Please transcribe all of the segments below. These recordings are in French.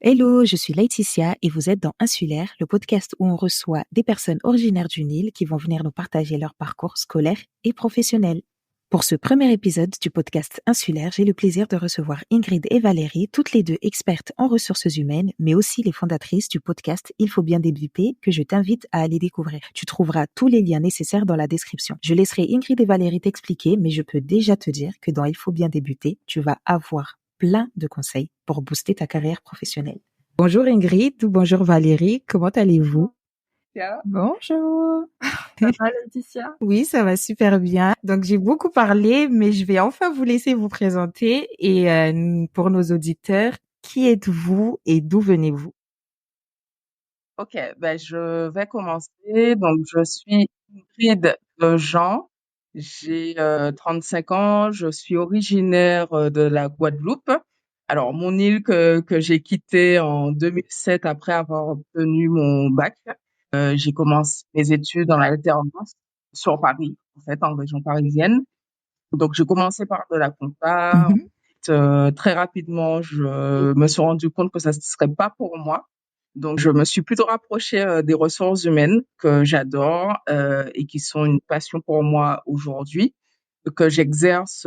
Hello, je suis Laetitia et vous êtes dans Insulaire, le podcast où on reçoit des personnes originaires d'une île qui vont venir nous partager leur parcours scolaire et professionnel. Pour ce premier épisode du podcast Insulaire, j'ai le plaisir de recevoir Ingrid et Valérie, toutes les deux expertes en ressources humaines, mais aussi les fondatrices du podcast Il faut bien débuter, que je t'invite à aller découvrir. Tu trouveras tous les liens nécessaires dans la description. Je laisserai Ingrid et Valérie t'expliquer, mais je peux déjà te dire que dans Il faut bien débuter, tu vas avoir plein de conseils pour booster ta carrière professionnelle. Bonjour Ingrid, bonjour Valérie, comment allez-vous? Bonjour. Ça va Laetitia? Oui, ça va super bien. Donc j'ai beaucoup parlé, mais je vais enfin vous laisser vous présenter. Et pour nos auditeurs, qui êtes-vous et d'où venez-vous? Ok, je vais commencer. Donc, je suis Ingrid Jean. J'ai 35 ans. Je suis originaire de la Guadeloupe. Alors, mon île que j'ai quittée en 2007 après avoir obtenu mon bac. J'ai commencé mes études en alternance sur Paris, en fait, en région parisienne. Donc, j'ai commencé par de la compta. Mhm. Très rapidement, je me suis rendu compte que ça ne serait pas pour moi. Donc, je me suis plutôt rapprochée des ressources humaines que j'adore et qui sont une passion pour moi aujourd'hui, que j'exerce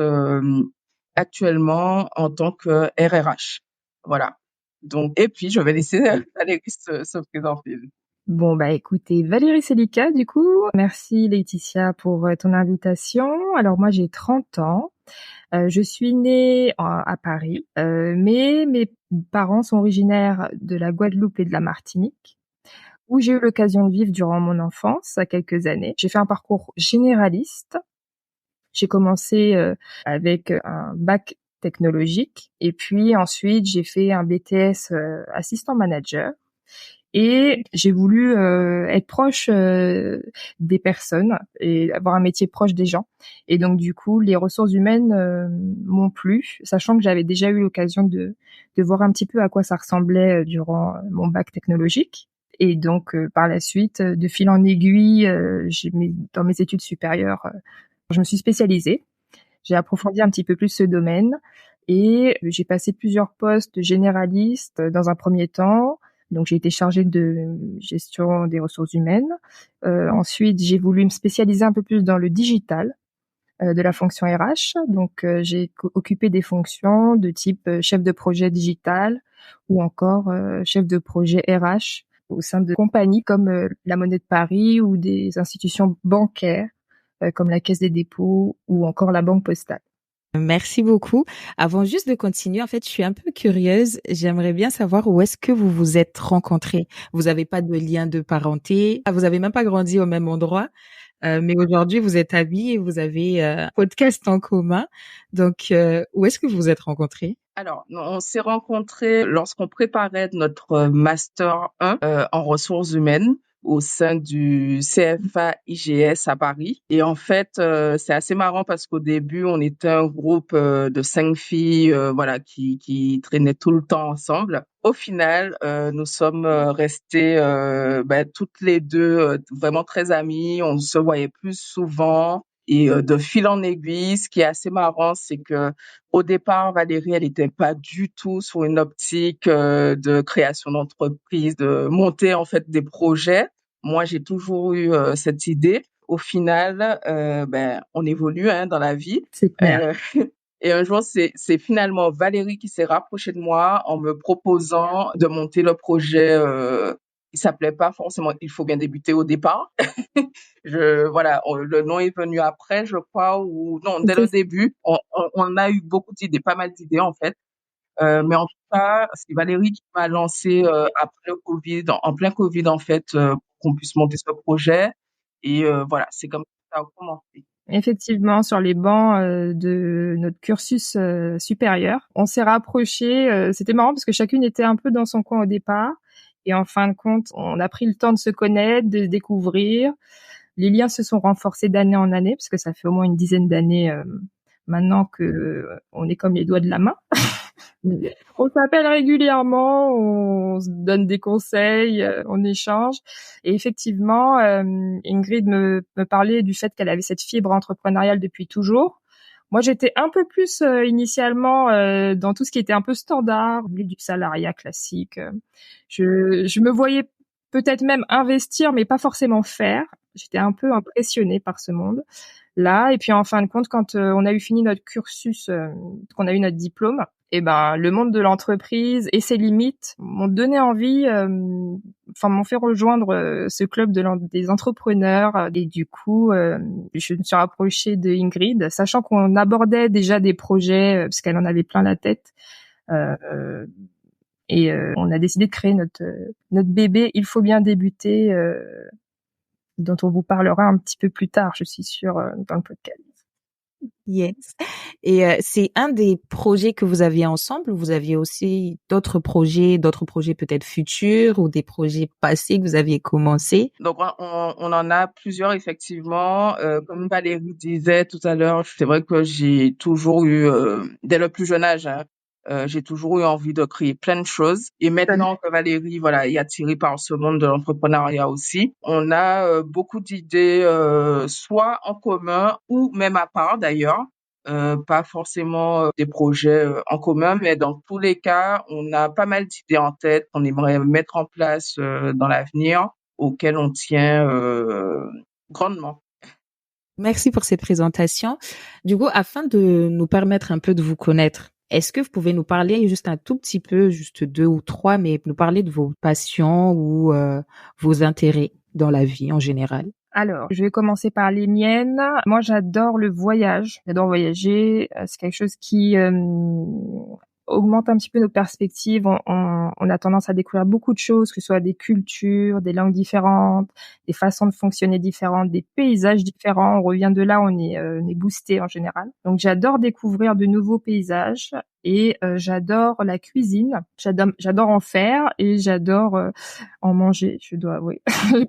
actuellement en tant que RRH. Voilà. Donc, et puis, je vais laisser Valérie se présenter. Bon, écoutez, Valérie Selika, du coup. Merci Laetitia pour ton invitation. Alors moi, j'ai 30 ans. Je suis née à Paris, mais mes parents sont originaires de la Guadeloupe et de la Martinique, où j'ai eu l'occasion de vivre durant mon enfance, à quelques années. J'ai fait un parcours généraliste. J'ai commencé avec un bac technologique, et puis ensuite j'ai fait un BTS assistant manager. Et j'ai voulu être proche des personnes et avoir un métier proche des gens. Et donc du coup, les ressources humaines m'ont plu, sachant que j'avais déjà eu l'occasion de voir un petit peu à quoi ça ressemblait durant mon bac technologique. Et donc par la suite, de fil en aiguille, dans mes études supérieures, je me suis spécialisée. J'ai approfondi un petit peu plus ce domaine et j'ai passé plusieurs postes généralistes dans un premier temps. Donc, j'ai été chargée de gestion des ressources humaines. Ensuite, j'ai voulu me spécialiser un peu plus dans le digital de la fonction RH. Donc, j'ai occupé des fonctions de type chef de projet digital ou encore chef de projet RH au sein de compagnies comme la Monnaie de Paris ou des institutions bancaires comme la Caisse des dépôts ou encore la Banque postale. Merci beaucoup. Avant juste de continuer, en fait, je suis un peu curieuse. J'aimerais bien savoir où est-ce que vous vous êtes rencontrés. Vous n'avez pas de lien de parenté. Vous avez même pas grandi au même endroit. Mais aujourd'hui, vous êtes amis et vous avez un podcast en commun. Donc, où est-ce que vous vous êtes rencontrés? Alors, on s'est rencontrés lorsqu'on préparait notre master 1 en ressources humaines au sein du CFA IGS à Paris. Et en fait, c'est assez marrant parce qu'au début, on était un groupe de 5 filles, voilà, qui traînaient tout le temps ensemble. Au final, nous sommes restées toutes les deux vraiment très amies. On se voyait plus souvent. Et de fil en aiguille, ce qui est assez marrant, c'est que au départ, Valérie, elle n'était pas du tout sur une optique de création d'entreprise, de monter en fait des projets. Moi, j'ai toujours eu cette idée. Au final, on évolue dans la vie. C'est clair. Et un jour, c'est finalement Valérie qui s'est rapprochée de moi en me proposant de monter le projet. Il s'appelait pas forcément Il faut bien débuter au départ. Le nom est venu après, je crois, ou non, dès le début, on a eu beaucoup d'idées, pas mal d'idées en fait. Mais en tout cas, c'est Valérie qui m'a lancé après le Covid, en plein Covid en fait, pour qu'on puisse monter ce projet. Et voilà, c'est comme ça a commencé. Effectivement, sur les bancs de notre cursus supérieur, on s'est rapprochés. C'était marrant parce que chacune était un peu dans son coin au départ. Et en fin de compte, on a pris le temps de se connaître, de se découvrir. Les liens se sont renforcés d'année en année parce que ça fait au moins une dizaine d'années maintenant que on est comme les doigts de la main. On s'appelle régulièrement, on se donne des conseils, on échange. Et effectivement, Ingrid me parlait du fait qu'elle avait cette fibre entrepreneuriale depuis toujours. Moi, j'étais un peu plus initialement dans tout ce qui était un peu standard, du salariat classique. Je me voyais peut-être même investir, mais pas forcément faire. J'étais un peu impressionnée par ce monde là. Et puis en fin de compte, quand on a eu fini notre cursus, qu'on a eu notre diplôme, et ben le monde de l'entreprise et ses limites m'ont donné envie, m'ont fait rejoindre ce club des entrepreneurs. Et du coup, je me suis rapprochée de Ingrid, sachant qu'on abordait déjà des projets, parce qu'elle en avait plein la tête. On a décidé de créer notre bébé. Il faut bien débuter, dont on vous parlera un petit peu plus tard, je suis sûre, dans le podcast. Yes. Et c'est un des projets que vous aviez ensemble ou vous aviez aussi d'autres projets peut-être futurs ou des projets passés que vous aviez commencé? Donc, on en a plusieurs, effectivement. Comme Valérie disait tout à l'heure, c'est vrai que j'ai toujours eu, dès le plus jeune âge, hein, j'ai toujours eu envie de créer plein de choses. Et maintenant que Valérie, voilà, est attirée par ce monde de l'entrepreneuriat aussi, on a beaucoup d'idées, soit en commun ou même à part d'ailleurs. Pas forcément des projets en commun, mais dans tous les cas, on a pas mal d'idées en tête qu'on aimerait mettre en place dans l'avenir, auquel on tient grandement. Merci pour cette présentation. Du coup, afin de nous permettre un peu de vous connaître, est-ce que vous pouvez nous parler juste un tout petit peu, juste 2 ou 3, mais nous parler de vos passions ou vos intérêts dans la vie en général? Alors, je vais commencer par les miennes. Moi, j'adore le voyage. J'adore voyager. C'est quelque chose qui augmente un petit peu nos perspectives. On a tendance à découvrir beaucoup de choses, que ce soit des cultures, des langues différentes, des façons de fonctionner différentes, des paysages différents. On revient de là, on est boosté en général. Donc, j'adore découvrir de nouveaux paysages et j'adore la cuisine. J'adore en faire et j'adore en manger, je dois avouer.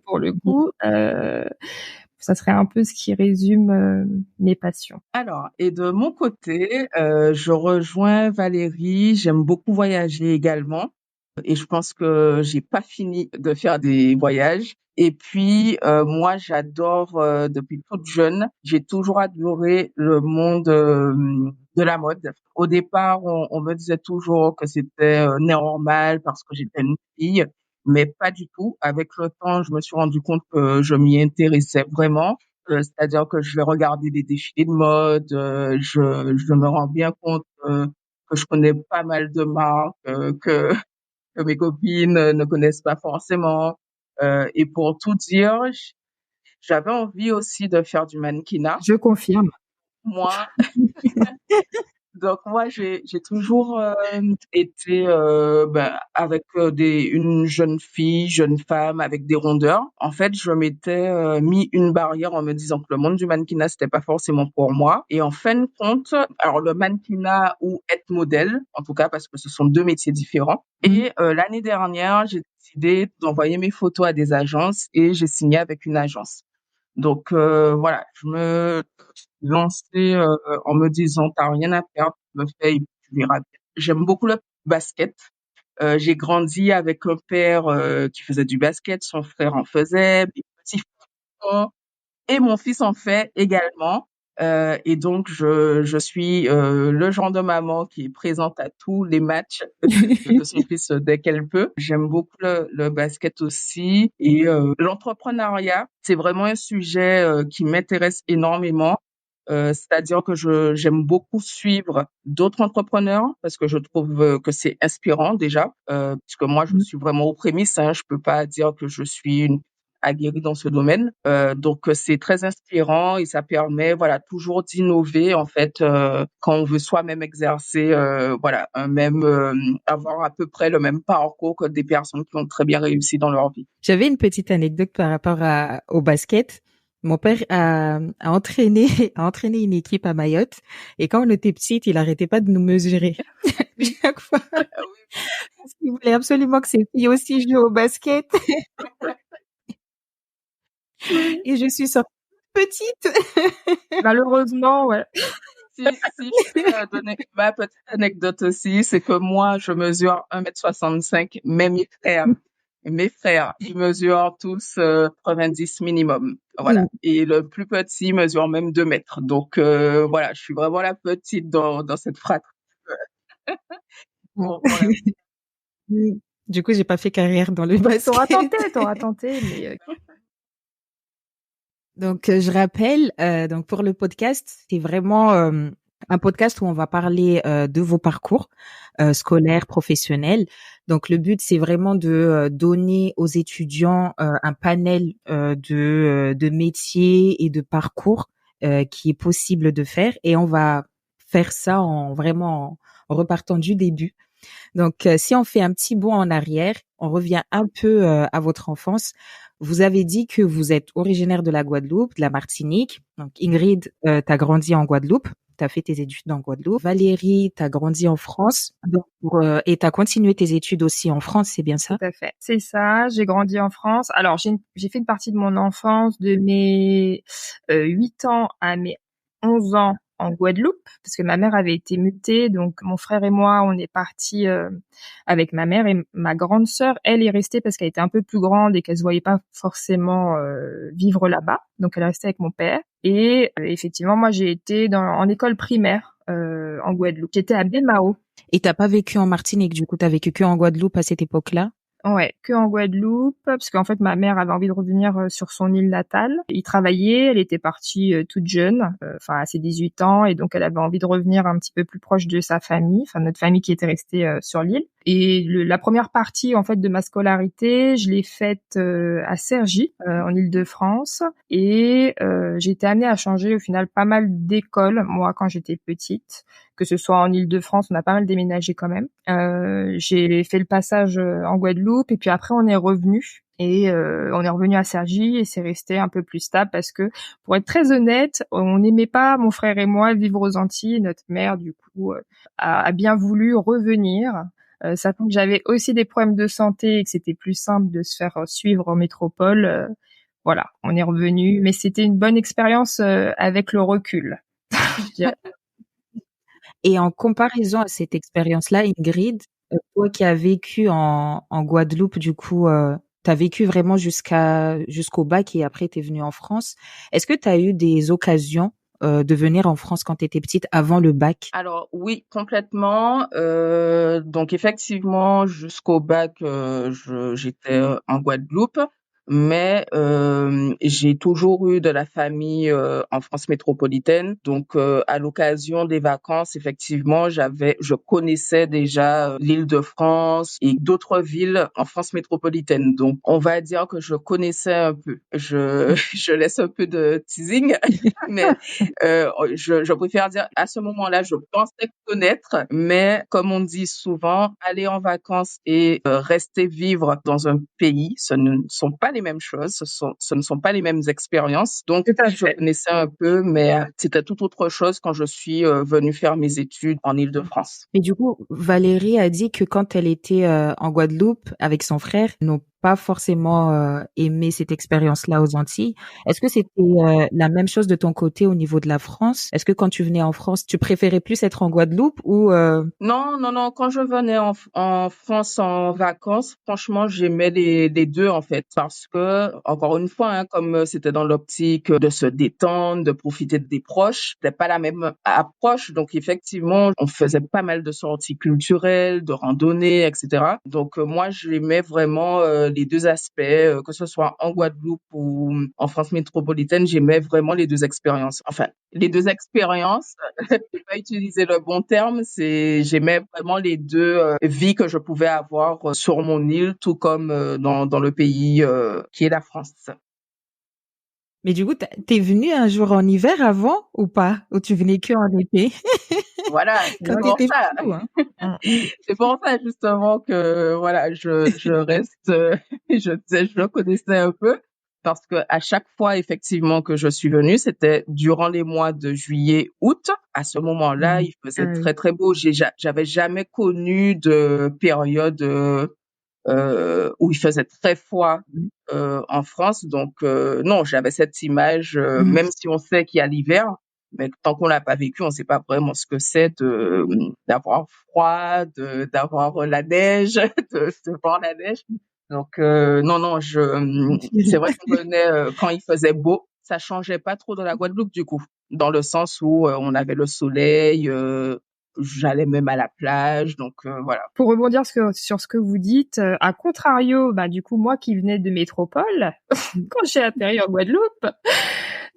Pour le coup, ça serait un peu ce qui résume mes passions. Alors, et de mon côté, je rejoins Valérie. J'aime beaucoup voyager également. Et je pense que j'ai pas fini de faire des voyages. Et puis, moi, j'adore, depuis toute jeune, j'ai toujours adoré le monde de la mode. Au départ, on me disait toujours que c'était normal parce que j'étais une fille, mais pas du tout. Avec le temps, je me suis rendu compte que je m'y intéressais vraiment. C'est-à-dire que je vais regarder des défilés de mode, je me rends bien compte que je connais pas mal de marques, que mes copines ne connaissent pas forcément. Et pour tout dire, j'avais envie aussi de faire du mannequinat. Je confirme. Moi, donc moi, j'ai toujours été avec une jeune femme avec des rondeurs. En fait, je m'étais mis une barrière en me disant que le monde du mannequinat c'était pas forcément pour moi. Et en fin de compte, alors le mannequinat ou être modèle, en tout cas parce que ce sont deux métiers différents. Et l'année dernière, j'ai décidé d'envoyer mes photos à des agences et j'ai signé avec une agence. Donc voilà, je me lançais en me disant t'as rien à perdre, tu me fais et puis tu verras bien. J'aime beaucoup le basket. J'ai grandi avec un père qui faisait du basket, son frère en faisait, mes petits frères et mon fils en fait également. Et donc je suis le genre de maman qui est présente à tous les matchs de son fils dès qu'elle peut. J'aime beaucoup le basket aussi et l'entrepreneuriat, c'est vraiment un sujet qui m'intéresse énormément. C'est-à-dire que j'aime beaucoup suivre d'autres entrepreneurs parce que je trouve que c'est inspirant déjà, puisque moi je suis vraiment aux prémices, hein, je peux pas dire que je suis une aguerrie dans ce domaine. Donc c'est très inspirant et ça permet voilà toujours d'innover en fait quand on veut soi-même exercer voilà avoir à peu près le même parcours que des personnes qui ont très bien réussi dans leur vie. J'avais une petite anecdote par rapport au basket. Mon père a entraîné a entraîné une équipe à Mayotte et quand on était petite, il arrêtait pas de nous mesurer. Chaque fois, parce qu'il voulait absolument que ses filles aussi jouent au basket. Et je suis sortie petite. Malheureusement, ouais. Si je peux donner ma petite anecdote aussi, c'est que moi, je mesure 1,65 m, même mes frères Mes frères, ils mesurent tous 90 minimum. Voilà. Mm. Et le plus petit mesure même 2 mètres. Donc voilà, je suis vraiment la petite dans cette fratrie. Pour la... Mm. Du coup, j'ai pas fait carrière dans le basket. T'auras tenté, mais Donc, je rappelle, donc pour le podcast, c'est vraiment un podcast où on va parler de vos parcours scolaires, professionnels. Donc, le but, c'est vraiment de donner aux étudiants un panel de métiers et de parcours qui est possible de faire. Et on va faire ça en vraiment en repartant du début. Donc, si on fait un petit bond en arrière, on revient un peu à votre enfance. Vous avez dit que vous êtes originaire de la Guadeloupe, de la Martinique. Donc, Ingrid, t'as grandi en Guadeloupe. T'as fait tes études en Guadeloupe. Valérie, t'as grandi en France. Donc, et t'as continué tes études aussi en France, c'est bien tout ça? à fait. C'est ça, j'ai grandi en France. Alors, j'ai fait une partie de mon enfance de mes 8 ans à mes 11 ans en Guadeloupe, parce que ma mère avait été mutée. Donc, mon frère et moi, on est partis avec ma mère, et ma grande sœur, elle est restée parce qu'elle était un peu plus grande et qu'elle se voyait pas forcément vivre là-bas. Donc, elle est restée avec mon père. Et effectivement, moi, j'ai été en école primaire en Guadeloupe. J'étais à Baie-Mahault. Et t'as pas vécu en Martinique, du coup, t'as vécu que en Guadeloupe à cette époque-là? Ouais, que en Guadeloupe, parce qu'en fait ma mère avait envie de revenir sur son île natale. Il travaillait, elle était partie toute jeune, enfin à ses 18 ans, et donc elle avait envie de revenir un petit peu plus proche de sa famille, enfin notre famille qui était restée sur l'île. Et la première partie en fait de ma scolarité, je l'ai faite à Cergy, en Île-de-France, et j'ai été amenée à changer au final pas mal d'écoles, moi quand j'étais petite, que ce soit en Île-de-France, on a pas mal déménagé quand même. J'ai fait le passage en Guadeloupe, et puis après on est revenu. Et on est revenu à Cergy, et c'est resté un peu plus stable parce que, pour être très honnête, on n'aimait pas, mon frère et moi, vivre aux Antilles. Notre mère, du coup, a bien voulu revenir. Sachant que j'avais aussi des problèmes de santé et que c'était plus simple de se faire suivre en métropole. Voilà, on est revenu, mais c'était une bonne expérience avec le recul. Je dirais. Et en comparaison à cette expérience-là, Ingrid, toi qui as vécu en Guadeloupe, du coup, tu as vécu vraiment jusqu'au bac et après tu es venue en France. Est-ce que tu as eu des occasions de venir en France quand tu étais petite avant le bac? Alors oui, complètement. Donc effectivement, jusqu'au bac, j'étais en Guadeloupe, mais j'ai toujours eu de la famille en France métropolitaine. Donc à l'occasion des vacances, effectivement, je connaissais déjà l'Île-de-France et d'autres villes en France métropolitaine. Donc on va dire que je connaissais un peu. Je laisse un peu de teasing, mais je préfère dire à ce moment-là, je pensais connaître, mais comme on dit souvent, aller en vacances et rester vivre dans un pays, ce ne sont pas les mêmes choses, ce ne sont pas les mêmes expériences. Donc, Tout à je fait. connaissais un peu, mais c'était tout autre chose quand je suis venue faire mes études en Île-de-France. Mais du coup, Valérie a dit que quand elle était en Guadeloupe avec son frère, ils n'ont pas forcément aimé cette expérience-là aux Antilles. Est-ce que c'était la même chose de ton côté au niveau de la France? Est-ce que quand tu venais en France, tu préférais plus être en Guadeloupe ou Non, non, non. Quand je venais en France en vacances, franchement, j'aimais les deux en fait, parce que encore une fois, hein, comme c'était dans l'optique de se détendre, de profiter des proches, c'était pas la même approche. Donc effectivement, on faisait pas mal de sorties culturelles, de randonnées, etc. Donc moi, j'aimais vraiment les deux aspects, que ce soit en Guadeloupe ou en France métropolitaine, j'aimais vraiment les deux expériences. Enfin, les deux expériences. Je vais pas utiliser le bon terme, j'aimais vraiment les deux vies que je pouvais avoir sur mon île, tout comme dans le pays qui est la France. mais du coup, t'es venu un jour en hiver avant ou pas? Ou tu venais que en été Voilà, quand c'est Ouais. pour t'étais ça. flou, hein? C'est pour ça justement que voilà, je reste, je disais, je le connaissais un peu parce que à chaque fois effectivement que je suis venue, c'était durant les mois de juillet, août. À ce moment-là, il faisait Ah oui. très très beau. J'avais jamais connu de période où il faisait très froid en France. Donc non, j'avais cette image, Mhm. même si on sait qu'il y a l'hiver, mais tant qu'on l'a pas vécu, on sait pas vraiment ce que c'est d'avoir froid, d'avoir la neige, de voir la neige. Donc non, c'est vrai qu'on venait quand il faisait beau. Ça changeait pas trop de la Guadeloupe du coup, dans le sens où on avait le soleil, j'allais même à la plage, donc voilà. Pour rebondir sur ce que vous dites, à contrario, bah, du coup, moi qui venais de métropole, quand j'ai atterri en Guadeloupe,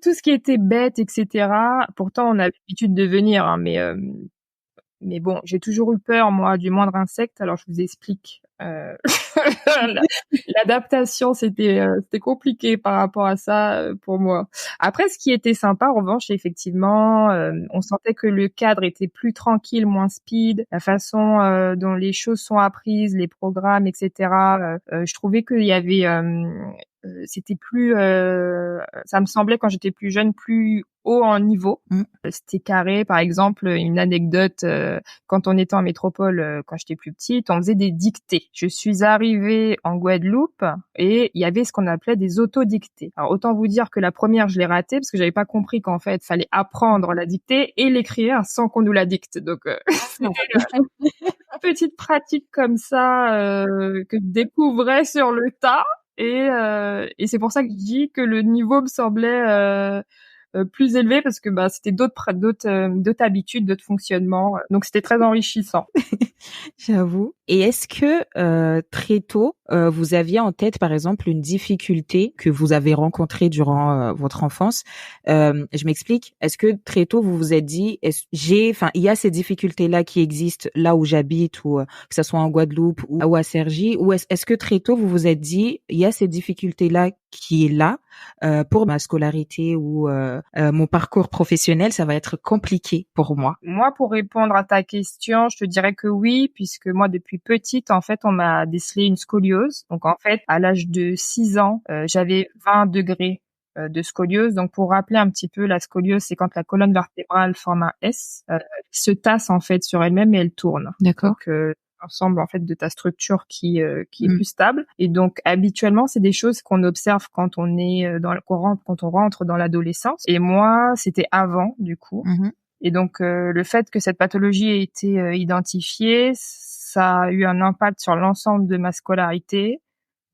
tout ce qui était bête, etc., pourtant on a l'habitude de venir, hein, mais bon, j'ai toujours eu peur, moi, du moindre insecte. Alors, je vous explique. L'adaptation, c'était compliqué par rapport à ça pour moi. Après, ce qui était sympa, en revanche, effectivement, on sentait que le cadre était plus tranquille, moins speed. La façon dont les choses sont apprises, les programmes, etc. Je trouvais qu'il y avait c'était plus ça me semblait quand j'étais plus jeune plus haut en niveau. C'était carré. Par exemple, une anecdote, quand on était en métropole, quand j'étais plus petite, on faisait des dictées. Je suis arrivée en Guadeloupe et il y avait ce qu'on appelait des autodictées. Alors autant vous dire que la première, je l'ai ratée parce que j'avais pas compris qu'en fait, fallait apprendre la dictée et l'écrire sans qu'on nous la dicte. Donc c'était une petite pratique comme ça que je découvrais sur le tas. Et c'est pour ça que je dis que le niveau me semblait plus élevé parce que bah c'était d'autres habitudes, d'autres fonctionnements. Donc c'était très enrichissant. J'avoue. Et est-ce que très tôt, vous aviez en tête, par exemple, une difficulté que vous avez rencontrée durant votre enfance? Je m'explique. Est-ce que très tôt vous vous êtes dit, il y a ces difficultés-là qui existent là où j'habite, ou que ça soit en Guadeloupe ou à Cergy, ou est-ce que très tôt vous vous êtes dit, il y a ces difficultés-là qui est là pour ma scolarité ou mon parcours professionnel, ça va être compliqué pour moi? Moi, pour répondre à ta question, je te dirais que oui, puisque moi, depuis petite, en fait, on m'a décelé une scoliose. Donc, en fait, à l'âge de 6 ans, j'avais 20 degrés de scoliose. Donc, pour rappeler un petit peu, la scoliose, c'est quand la colonne vertébrale forme un S, se tasse, en fait, sur elle-même et elle tourne. D'accord. Donc, ensemble en fait de ta structure qui est plus stable, et donc habituellement c'est des choses qu'on observe quand on est quand on rentre dans l'adolescence, et moi c'était avant du coup. Et donc le fait que cette pathologie ait été identifiée, ça a eu un impact sur l'ensemble de ma scolarité,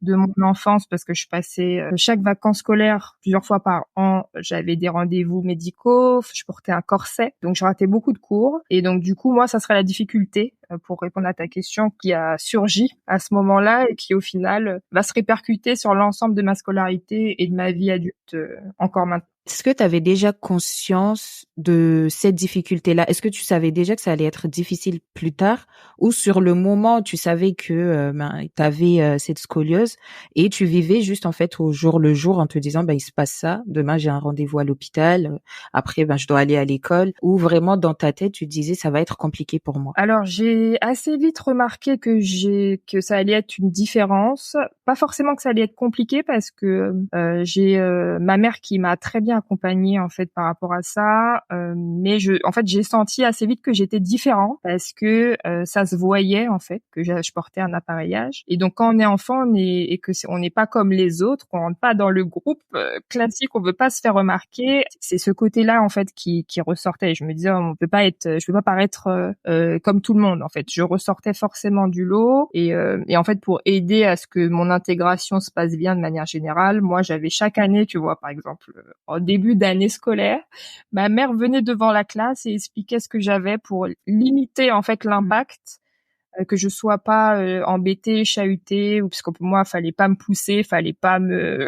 de mon enfance, parce que je passais chaque vacances scolaires plusieurs fois par an, j'avais des rendez-vous médicaux, je portais un corset, donc je ratais beaucoup de cours. Et donc du coup, moi, ça serait la difficulté, pour répondre à ta question, qui a surgi à ce moment-là et qui au final va se répercuter sur l'ensemble de ma scolarité et de ma vie adulte encore maintenant. Est-ce que tu avais déjà conscience de cette difficulté-là? Est-ce que tu savais déjà que ça allait être difficile plus tard, ou sur le moment tu savais que tu avais cette scoliose et tu vivais juste en fait au jour le jour en te disant il se passe ça, demain j'ai un rendez-vous à l'hôpital, après je dois aller à l'école, ou vraiment dans ta tête tu te disais ça va être compliqué pour moi? Alors j'ai assez vite remarqué que ça allait être une différence, pas forcément que ça allait être compliqué, parce que j'ai ma mère qui m'a très bien accompagnée en fait par rapport à ça, mais en fait j'ai senti assez vite que j'étais différent, parce que ça se voyait en fait que je portais un appareillage. Et donc quand on est enfant, on n'est pas comme les autres, qu'on rentre pas dans le groupe classique, on veut pas se faire remarquer, c'est ce côté-là en fait qui ressortait. Je me disais je peux pas paraître comme tout le monde en fait. Je ressortais forcément du lot, et en fait pour aider à ce que mon intégration se passe bien de manière générale, moi j'avais chaque année, tu vois, par exemple en début d'année scolaire, ma mère venait devant la classe et expliquait ce que j'avais pour limiter en fait l'impact, que je sois pas embêtée, chahutée, ou parce que pour moi fallait pas me pousser, fallait pas me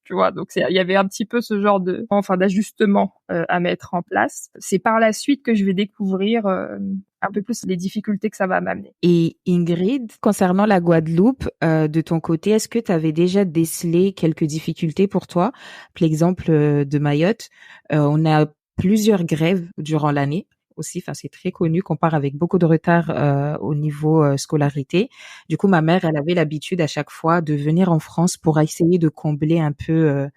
tu vois. Donc il y avait un petit peu ce genre d'ajustement à mettre en place. C'est par la suite que je vais découvrir un peu plus les difficultés que ça va m'amener. Et Ingrid, concernant la Guadeloupe, de ton côté, est-ce que tu avais déjà décelé quelques difficultés pour toi? Par exemple, de Mayotte, on a plusieurs grèves durant l'année aussi. Enfin, c'est très connu qu'on part avec beaucoup de retard au niveau scolarité. Du coup, ma mère, elle avait l'habitude à chaque fois de venir en France pour essayer de combler un peu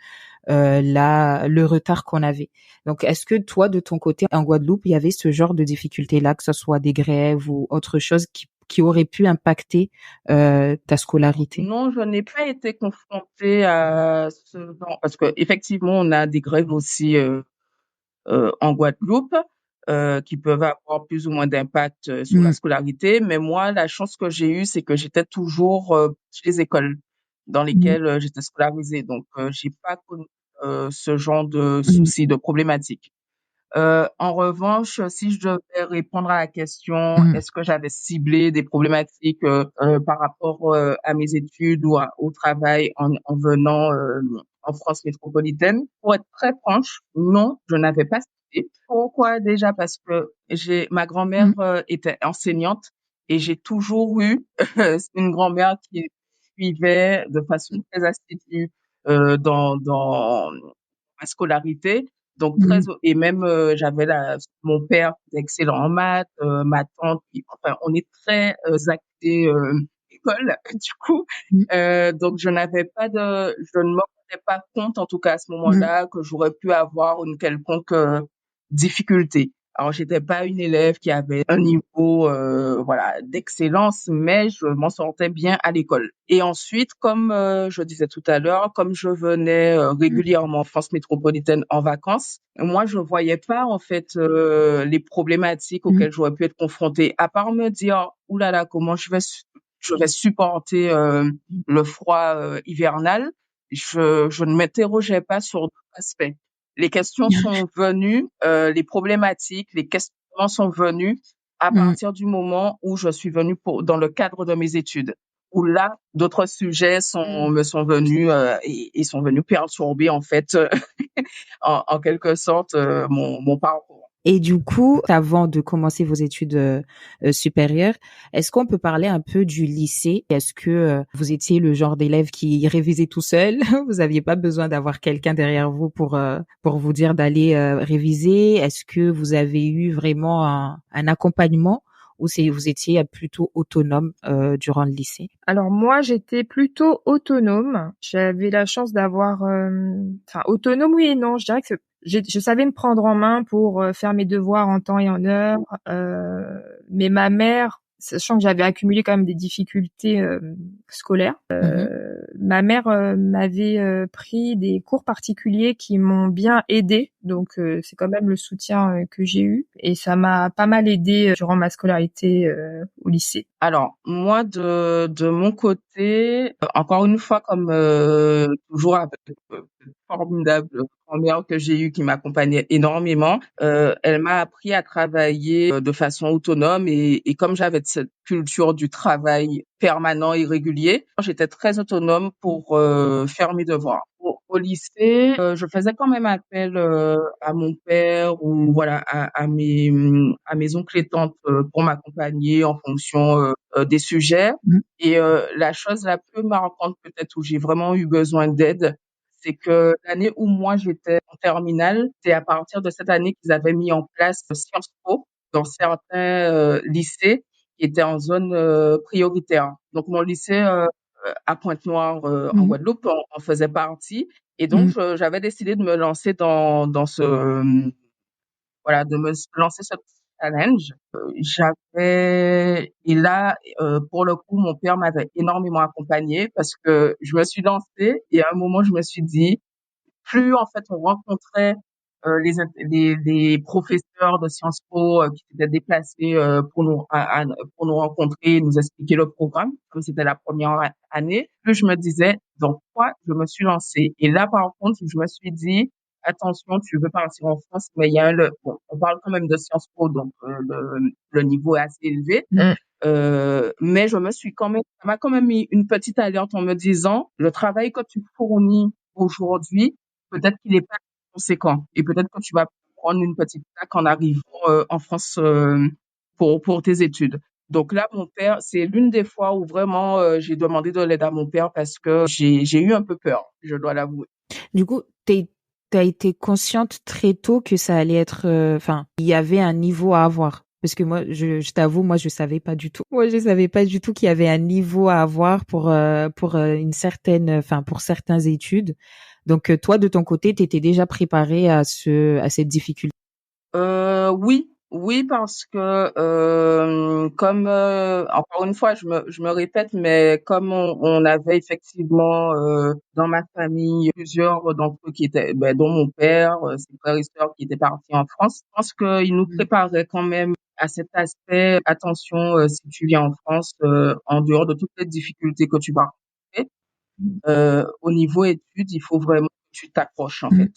le retard qu'on avait. Donc, est-ce que toi, de ton côté, en Guadeloupe, il y avait ce genre de difficultés-là, que ce soit des grèves ou autre chose qui aurait pu impacter ta scolarité? Non, je n'ai pas été confrontée à ce genre, parce que effectivement, on a des grèves aussi en Guadeloupe. qui peuvent avoir plus ou moins d'impact sur la scolarité. Mais moi, la chance que j'ai eue, c'est que j'étais toujours chez les écoles dans lesquelles j'étais scolarisée. Donc, j'ai pas connu ce genre de soucis, de problématiques. En revanche, si je devais répondre à la question, est-ce que j'avais ciblé des problématiques par rapport à mes études ou au travail en venant en France métropolitaine? Pour être très franche, non, je n'avais pas ciblé. Pourquoi? Déjà parce que ma grand-mère était enseignante et j'ai toujours eu une grand-mère qui suivait de façon très assidue dans ma scolarité. Donc et même j'avais mon père qui était excellent en maths, ma tante enfin on est très axé école du coup. Donc je ne me rendais pas compte en tout cas à ce moment-là que j'aurais pu avoir une quelconque difficulté. Alors j'étais pas une élève qui avait un niveau voilà d'excellence, mais je m'en sortais bien à l'école. Et ensuite, comme je disais tout à l'heure, comme je venais régulièrement en France métropolitaine en vacances, moi je voyais pas en fait les problématiques auxquelles j'aurais pu être confrontée, à part me dire ouh là là, comment je vais supporter le froid hivernal. Je ne m'interrogeais pas sur d'autres aspects. Les questions sont venues, les problématiques, les questionnements sont venus à partir du moment où je suis venue dans le cadre de mes études, où là, d'autres sujets me sont venus et sont venus perturber en fait, en quelque sorte, mon parcours. Et du coup, avant de commencer vos études supérieures, est-ce qu'on peut parler un peu du lycée? Est-ce que vous étiez le genre d'élève qui révisait tout seul? Vous aviez pas besoin d'avoir quelqu'un derrière vous pour vous dire d'aller réviser? Est-ce que vous avez eu vraiment un accompagnement ou vous étiez plutôt autonome durant le lycée? Alors moi, j'étais plutôt autonome. J'avais la chance d'avoir, enfin autonome oui et non. Je dirais que je savais me prendre en main pour faire mes devoirs en temps et en heure. Mais ma mère, sachant que j'avais accumulé quand même des difficultés scolaires, ma mère m'avait pris des cours particuliers qui m'ont bien aidée. Donc c'est quand même le soutien que j'ai eu et ça m'a pas mal aidée durant ma scolarité au lycée. Alors moi de mon côté, encore une fois comme toujours avec formidable grand-mère que j'ai eue qui m'accompagnait énormément, elle m'a appris à travailler de façon autonome et comme j'avais cette culture du travail permanent et régulier, j'étais très autonome pour faire mes devoirs. Au lycée, je faisais quand même appel à mon père ou voilà à mes oncles et tantes pour m'accompagner en fonction des sujets. Et la chose la plus marquante peut-être où j'ai vraiment eu besoin d'aide, c'est que l'année où moi j'étais en terminale, c'est à partir de cette année qu'ils avaient mis en place Sciences Po dans certains lycées qui étaient en zone prioritaire. Donc mon lycée à Pointe-Noire en Guadeloupe en faisait partie. Et donc, j'avais décidé de me lancer dans ce, voilà, de me lancer ce challenge. Et là, pour le coup, mon père m'avait énormément accompagnée parce que je me suis lancée et à un moment, je me suis dit, plus en fait on rencontrait les professeurs de Sciences Po qui s'étaient déplacés pour nous rencontrer, nous expliquer le programme, comme c'était la première année, plus je me disais dans quoi je me suis lancée. Et là par contre, je me suis dit attention, tu veux partir en France, mais il y a bon, on parle quand même de Sciences Po, donc le niveau est assez élevé. Mais ça m'a quand même mis une petite alerte en me disant, le travail que tu fournis aujourd'hui, peut-être qu'il n'est pas conséquent et peut-être que tu vas prendre une petite claque en arrivant en France pour tes études. Donc là, mon père, c'est l'une des fois où vraiment j'ai demandé de l'aide à mon père parce que j'ai eu un peu peur, je dois l'avouer. Du coup, t'as été consciente très tôt que ça allait être, il y avait un niveau à avoir. Parce que moi, je t'avoue, moi, je savais pas du tout. Moi, je savais pas du tout qu'il y avait un niveau à avoir pour une certaine, pour certaines études. Donc, toi, de ton côté, t'étais déjà préparée à cette difficulté. Oui, Oui, parce que comme encore une fois, je me répète, mais comme on avait effectivement dans ma famille plusieurs d'entre eux qui étaient, dont mon père, ses frères et sœurs qui étaient partis en France, je pense qu'ils nous préparaient quand même à cet aspect. Attention, si tu viens en France, en dehors de toutes les difficultés que tu vas rencontrer, au niveau études, il faut vraiment que tu t'accroches en fait.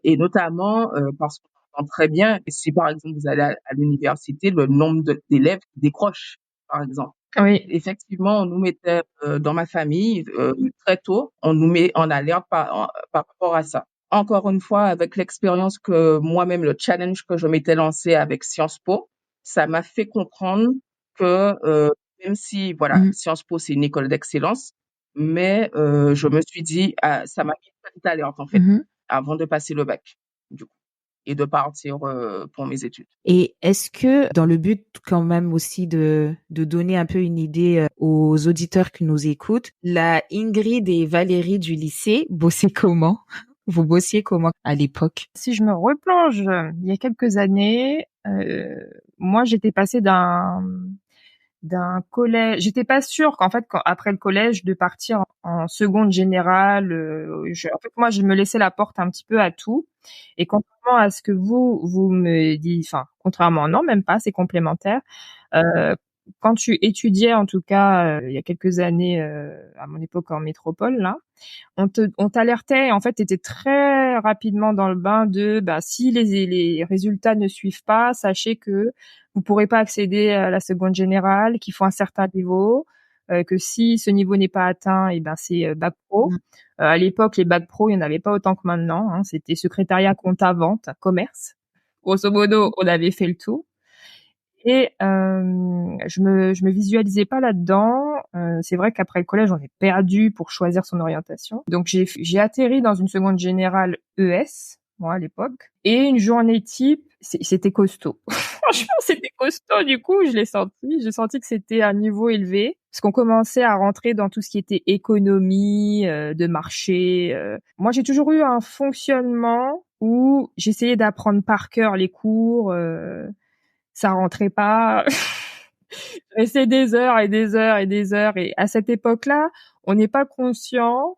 Et notamment parce qu'on entend très bien, si par exemple vous allez à l'université, le nombre d'élèves qui décrochent, par exemple. Oui. Effectivement, on nous mettait dans ma famille très tôt, on nous met en alerte par rapport à ça. Encore une fois, avec l'expérience que moi-même, le challenge que je m'étais lancé avec Sciences Po, ça m'a fait comprendre que même si, voilà, Sciences Po, c'est une école d'excellence, mais je me suis dit, ça m'a mis une petite alerte en fait avant de passer le bac, du coup, et de partir pour mes études. Et est-ce que, dans le but quand même aussi de donner un peu une idée aux auditeurs qui nous écoutent, la Ingrid et Valérie du lycée bossaient comment? Vous bossiez comment à l'époque? Si je me replonge il y a quelques années, moi j'étais passée d'un collège. J'étais pas sûre qu'en fait, après le collège, de partir en seconde générale. En fait, moi, je me laissais la porte un petit peu à tout. Et contrairement à ce que vous me dites, enfin, contrairement, non, même pas, c'est complémentaire. Quand tu étudiais, en tout cas, il y a quelques années, à mon époque en métropole, là, on t'alertait. En fait, tu étais très rapidement dans le bain de, bah, si les résultats ne suivent pas, sachez que vous pourrez pas accéder à la seconde générale, qu'il faut un certain niveau, que si ce niveau n'est pas atteint, et ben c'est bac pro. À l'époque, les bacs pro, il n'y en avait pas autant que maintenant, hein. C'était secrétariat, compta, vente, commerce. Grosso modo, on avait fait le tour. Et je me visualisais pas là-dedans. C'est vrai qu'après le collège, on est perdu pour choisir son orientation. Donc j'ai atterri dans une seconde générale ES, moi à l'époque, et une journée type, c'était costaud. Franchement, c'était costaud. Du coup, je l'ai senti. J'ai senti que c'était un niveau élevé, parce qu'on commençait à rentrer dans tout ce qui était économie, de marché. Moi, j'ai toujours eu un fonctionnement où j'essayais d'apprendre par cœur les cours. Ça rentrait pas. Je restais des heures et des heures et des heures. Et à cette époque-là, on n'est pas consciente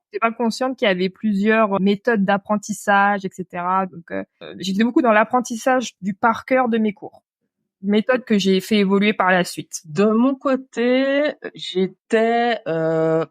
qu'il y avait plusieurs méthodes d'apprentissage, etc. Donc, j'étais beaucoup dans l'apprentissage du par cœur de mes cours. Méthode que j'ai fait évoluer par la suite. De mon côté,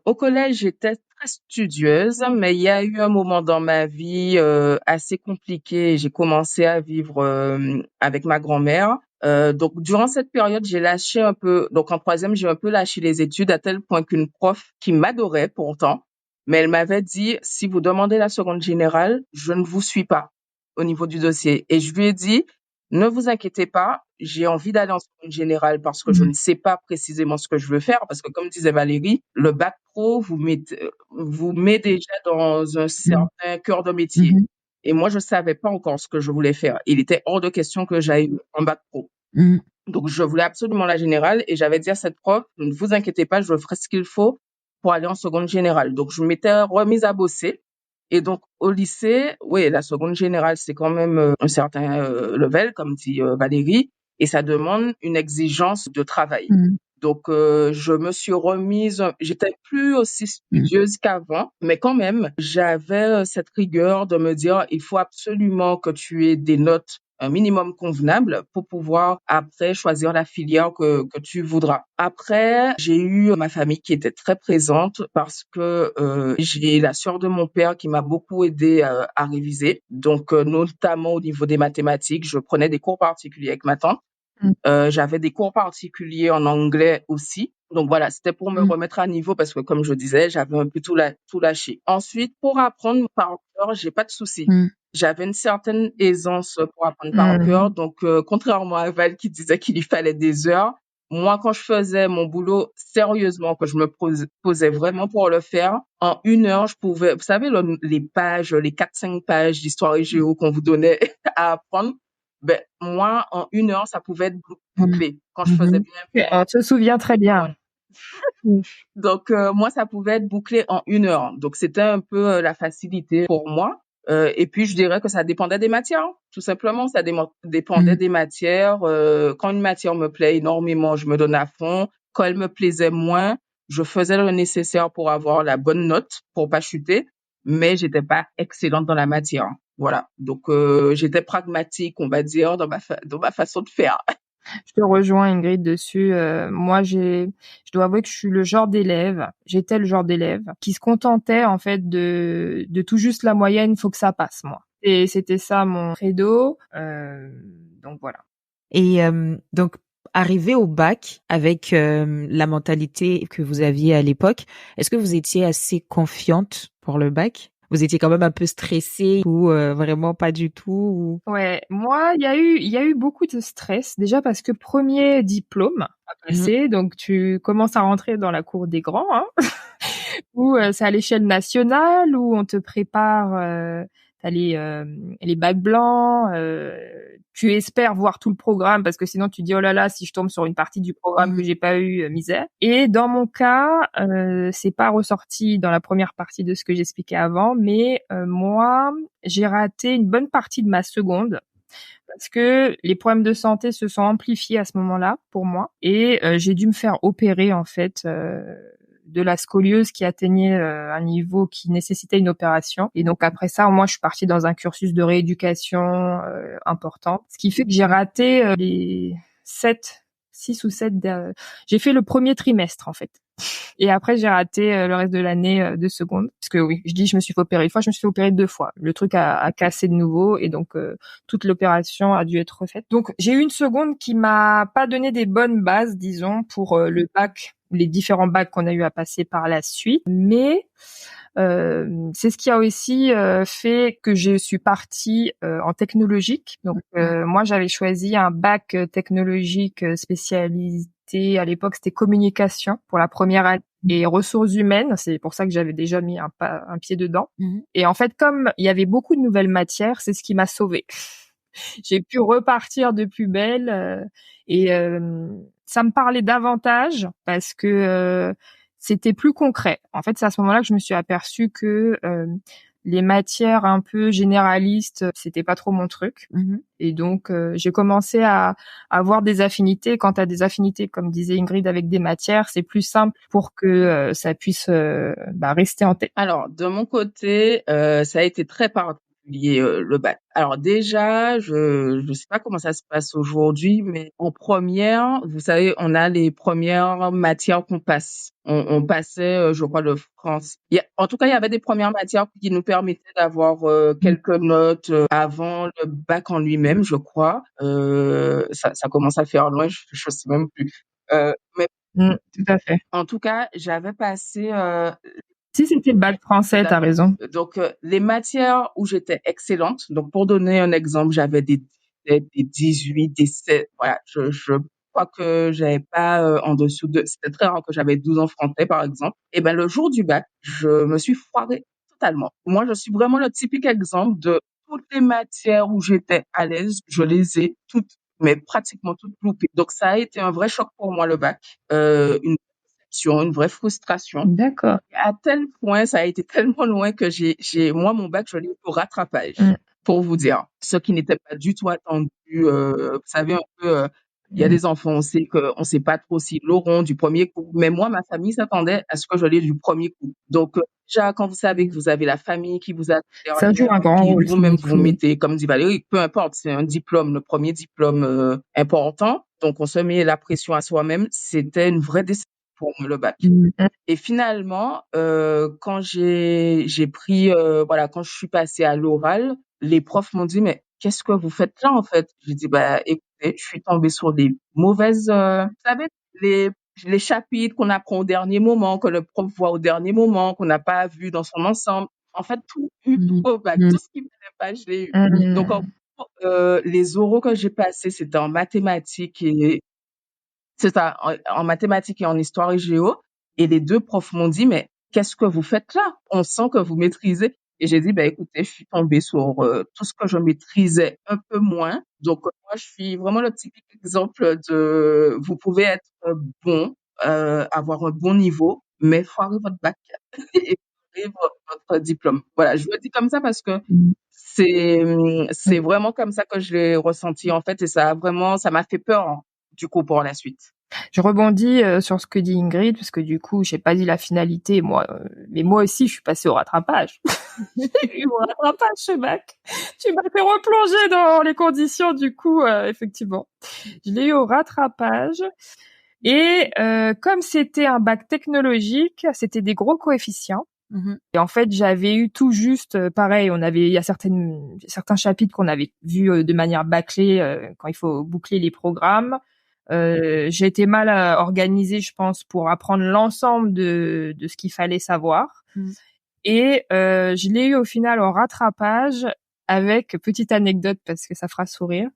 au collège, j'étais très studieuse, mais il y a eu un moment dans ma vie assez compliqué. J'ai commencé à vivre avec ma grand-mère. Donc, durant cette période, j'ai lâché un peu. Donc, en troisième, j'ai un peu lâché les études à tel point qu'une prof qui m'adorait pourtant, mais elle m'avait dit, si vous demandez la seconde générale, je ne vous suis pas au niveau du dossier. Et je lui ai dit, ne vous inquiétez pas, j'ai envie d'aller en seconde générale parce que je ne sais pas précisément ce que je veux faire. Parce que comme disait Valérie, le bac pro vous met déjà dans un certain cœur de métier. Et moi, je savais pas encore ce que je voulais faire. Il était hors de question que j'aille en bac pro. Donc, je voulais absolument la générale et j'avais dit à cette prof, ne vous inquiétez pas, je ferai ce qu'il faut pour aller en seconde générale. Donc, je m'étais remise à bosser. Et donc, au lycée, oui, la seconde générale, c'est quand même un certain level, comme dit Valérie, et ça demande une exigence de travail. Donc, je me suis remise, j'étais plus aussi studieuse qu'avant, mais quand même, j'avais cette rigueur de me dire, il faut absolument que tu aies des notes un minimum convenable pour pouvoir après choisir la filière que tu voudras. Après, j'ai eu ma famille qui était très présente parce que j'ai la sœur de mon père qui m'a beaucoup aidé à réviser. Donc, notamment au niveau des mathématiques, je prenais des cours particuliers avec ma tante. J'avais des cours particuliers en anglais aussi. Donc voilà, c'était pour me remettre à niveau parce que comme je disais, j'avais un peu tout lâché. Ensuite, pour apprendre par cœur, j'ai pas de souci. J'avais une certaine aisance pour apprendre par cœur. Donc, contrairement à Val qui disait qu'il lui fallait des heures, moi, quand je faisais mon boulot sérieusement, que je me posais vraiment pour le faire, en 1 heure, je pouvais, vous savez, les pages, les 4-5 pages d'histoire et géo qu'on vous donnait à apprendre, ben, moi, en 1 heure, ça pouvait être bouclé quand je faisais bien. On se souvient très bien. Donc, moi, ça pouvait être bouclé en 1 heure. Donc, c'était un peu la facilité pour moi. Et puis, je dirais que ça dépendait des matières, hein. Tout simplement, ça dépendait des matières. Quand une matière me plaît énormément, je me donne à fond. Quand elle me plaisait moins, je faisais le nécessaire pour avoir la bonne note, pour pas chuter, mais j'étais pas excellente dans la matière. Voilà. Donc, j'étais pragmatique, on va dire, dans ma façon de faire. Je te rejoins, Ingrid, dessus. Moi, je dois avouer que j'étais le genre d'élève qui se contentait, en fait, de tout juste la moyenne, faut que ça passe, moi. Et c'était ça mon credo. Donc voilà. Et donc, arrivé au bac avec la mentalité que vous aviez à l'époque, est-ce que vous étiez assez confiante pour le bac? Vous étiez quand même un peu stressée ou vraiment pas du tout ou... Ouais, moi, il y a eu beaucoup de stress. Déjà parce que premier diplôme à passer, donc tu commences à rentrer dans la cour des grands, hein, où c'est à l'échelle nationale, où on te prépare, t'as les bacs blancs, tu espères voir tout le programme parce que sinon tu dis oh là là si je tombe sur une partie du programme que j'ai pas eu, misère. Et dans mon cas, c'est pas ressorti dans la première partie de ce que j'expliquais avant, mais moi j'ai raté une bonne partie de ma seconde parce que les problèmes de santé se sont amplifiés à ce moment-là pour moi et j'ai dû me faire opérer en fait de la scoliose qui atteignait un niveau qui nécessitait une opération. Et donc après ça, moi, je suis partie dans un cursus de rééducation important, ce qui fait que j'ai raté les 6 ou 7. J'ai fait le premier trimestre en fait. Et après, j'ai raté le reste de l'année de seconde. Parce que oui, je me suis fait opérer une fois, je me suis fait opérer 2 fois. Le truc a cassé de nouveau et donc toute l'opération a dû être refaite. Donc j'ai eu une seconde qui m'a pas donné des bonnes bases, disons, pour le bac, les différents bacs qu'on a eu à passer par la suite. Mais c'est ce qui a aussi fait que je suis partie en technologique. Donc moi, j'avais choisi un bac technologique spécialisé. À l'époque, c'était communication pour la première année et ressources humaines. C'est pour ça que j'avais déjà mis un pied dedans. Et en fait, comme il y avait beaucoup de nouvelles matières, c'est ce qui m'a sauvée. J'ai pu repartir de plus belle et ça me parlait davantage parce que c'était plus concret. En fait, c'est à ce moment-là que je me suis aperçue que les matières un peu généralistes, c'était pas trop mon truc. Et donc, j'ai commencé à avoir des affinités. Quand tu as des affinités, comme disait Ingrid, avec des matières, c'est plus simple pour que ça puisse rester en tête. Alors, de mon côté, ça a été très particulier, le bac. Alors déjà, je sais pas comment ça se passe aujourd'hui, mais en première, vous savez, on a les premières matières qu'on passe. On passait, je crois, le France. En tout cas, il y avait des premières matières qui nous permettaient d'avoir quelques notes avant le bac en lui-même, je crois. Ça commence à faire loin, je sais même plus. Mais Tout à fait. en tout cas, j'avais passé Si c'était le bac français, t'as raison. donc, les matières où j'étais excellente, donc pour donner un exemple, j'avais des 17, des 18, des 7, voilà, je crois que j'avais pas en dessous de, c'était très rare que j'avais 12 en français, par exemple. Et ben, le jour du bac, je me suis foirée totalement. Moi, je suis vraiment le typique exemple de toutes les matières où j'étais à l'aise, je les ai toutes, mais pratiquement toutes loupées. Donc, ça a été un vrai choc pour moi, le bac. Une une vraie frustration. D'accord. À tel point, ça a été tellement loin que moi, mon bac, je l'ai eu au rattrapage, pour vous dire. Ce qui n'était pas du tout attendu. Vous savez, un peu, il y a des enfants, on sait pas trop s'ils l'auront du premier coup. Mais moi, ma famille s'attendait à ce que je l'ai du premier coup. Donc, déjà, quand vous savez que vous avez la famille qui vous attend Ça joue derrière, un grand puis rôle. vous-même, vous mettez, comme dit Valérie, peu importe, c'est un diplôme, le premier diplôme important. Donc, on se met la pression à soi-même. C'était une vraie décision pour moi, le bac. Et finalement, quand j'ai pris, voilà, quand je suis passée à l'oral, les profs m'ont dit: «Mais qu'est-ce que vous faites là, en fait?» J'ai dit: «Bah, écoutez, je suis tombée sur des mauvaises, vous savez, les les chapitres qu'on apprend au dernier moment, que le prof voit au dernier moment, qu'on n'a pas vu dans son ensemble. En fait, tout au bac, tout ce qui me fallait pas, je l'ai eu». Donc en gros, les oraux que j'ai passés, c'était en mathématiques et c'est ça, en mathématiques et en histoire et géo. Et les 2 profs m'ont dit: «Mais qu'est-ce que vous faites là? On sent que vous maîtrisez». Et j'ai dit: «Bah, écoutez, je suis tombée sur, tout ce que je maîtrisais un peu moins». Donc, moi, je suis vraiment le typique exemple de vous pouvez être bon, avoir un bon niveau, mais foirer votre bac et avez votre diplôme. Voilà, je le dis comme ça parce que Mm. c'est vraiment comme ça que je l'ai ressenti en fait et ça m'a fait peur hein, du coup pour la suite. Je rebondis sur ce que dit Ingrid, parce que du coup, j'ai pas dit la finalité, moi, mais moi aussi, je suis passée au rattrapage. J'ai eu mon rattrapage ce bac. Tu m'as fait replonger dans les conditions, du coup, effectivement. Je l'ai eu au rattrapage. Et comme c'était un bac technologique, c'était des gros coefficients. Et en fait, j'avais eu tout juste, pareil, il y a certains chapitres qu'on avait vus de manière bâclée quand il faut boucler les programmes. J'ai été mal organisée, je pense, pour apprendre l'ensemble de ce qu'il fallait savoir. Et je l'ai eu au final en rattrapage avec, petite anecdote parce que ça fera sourire,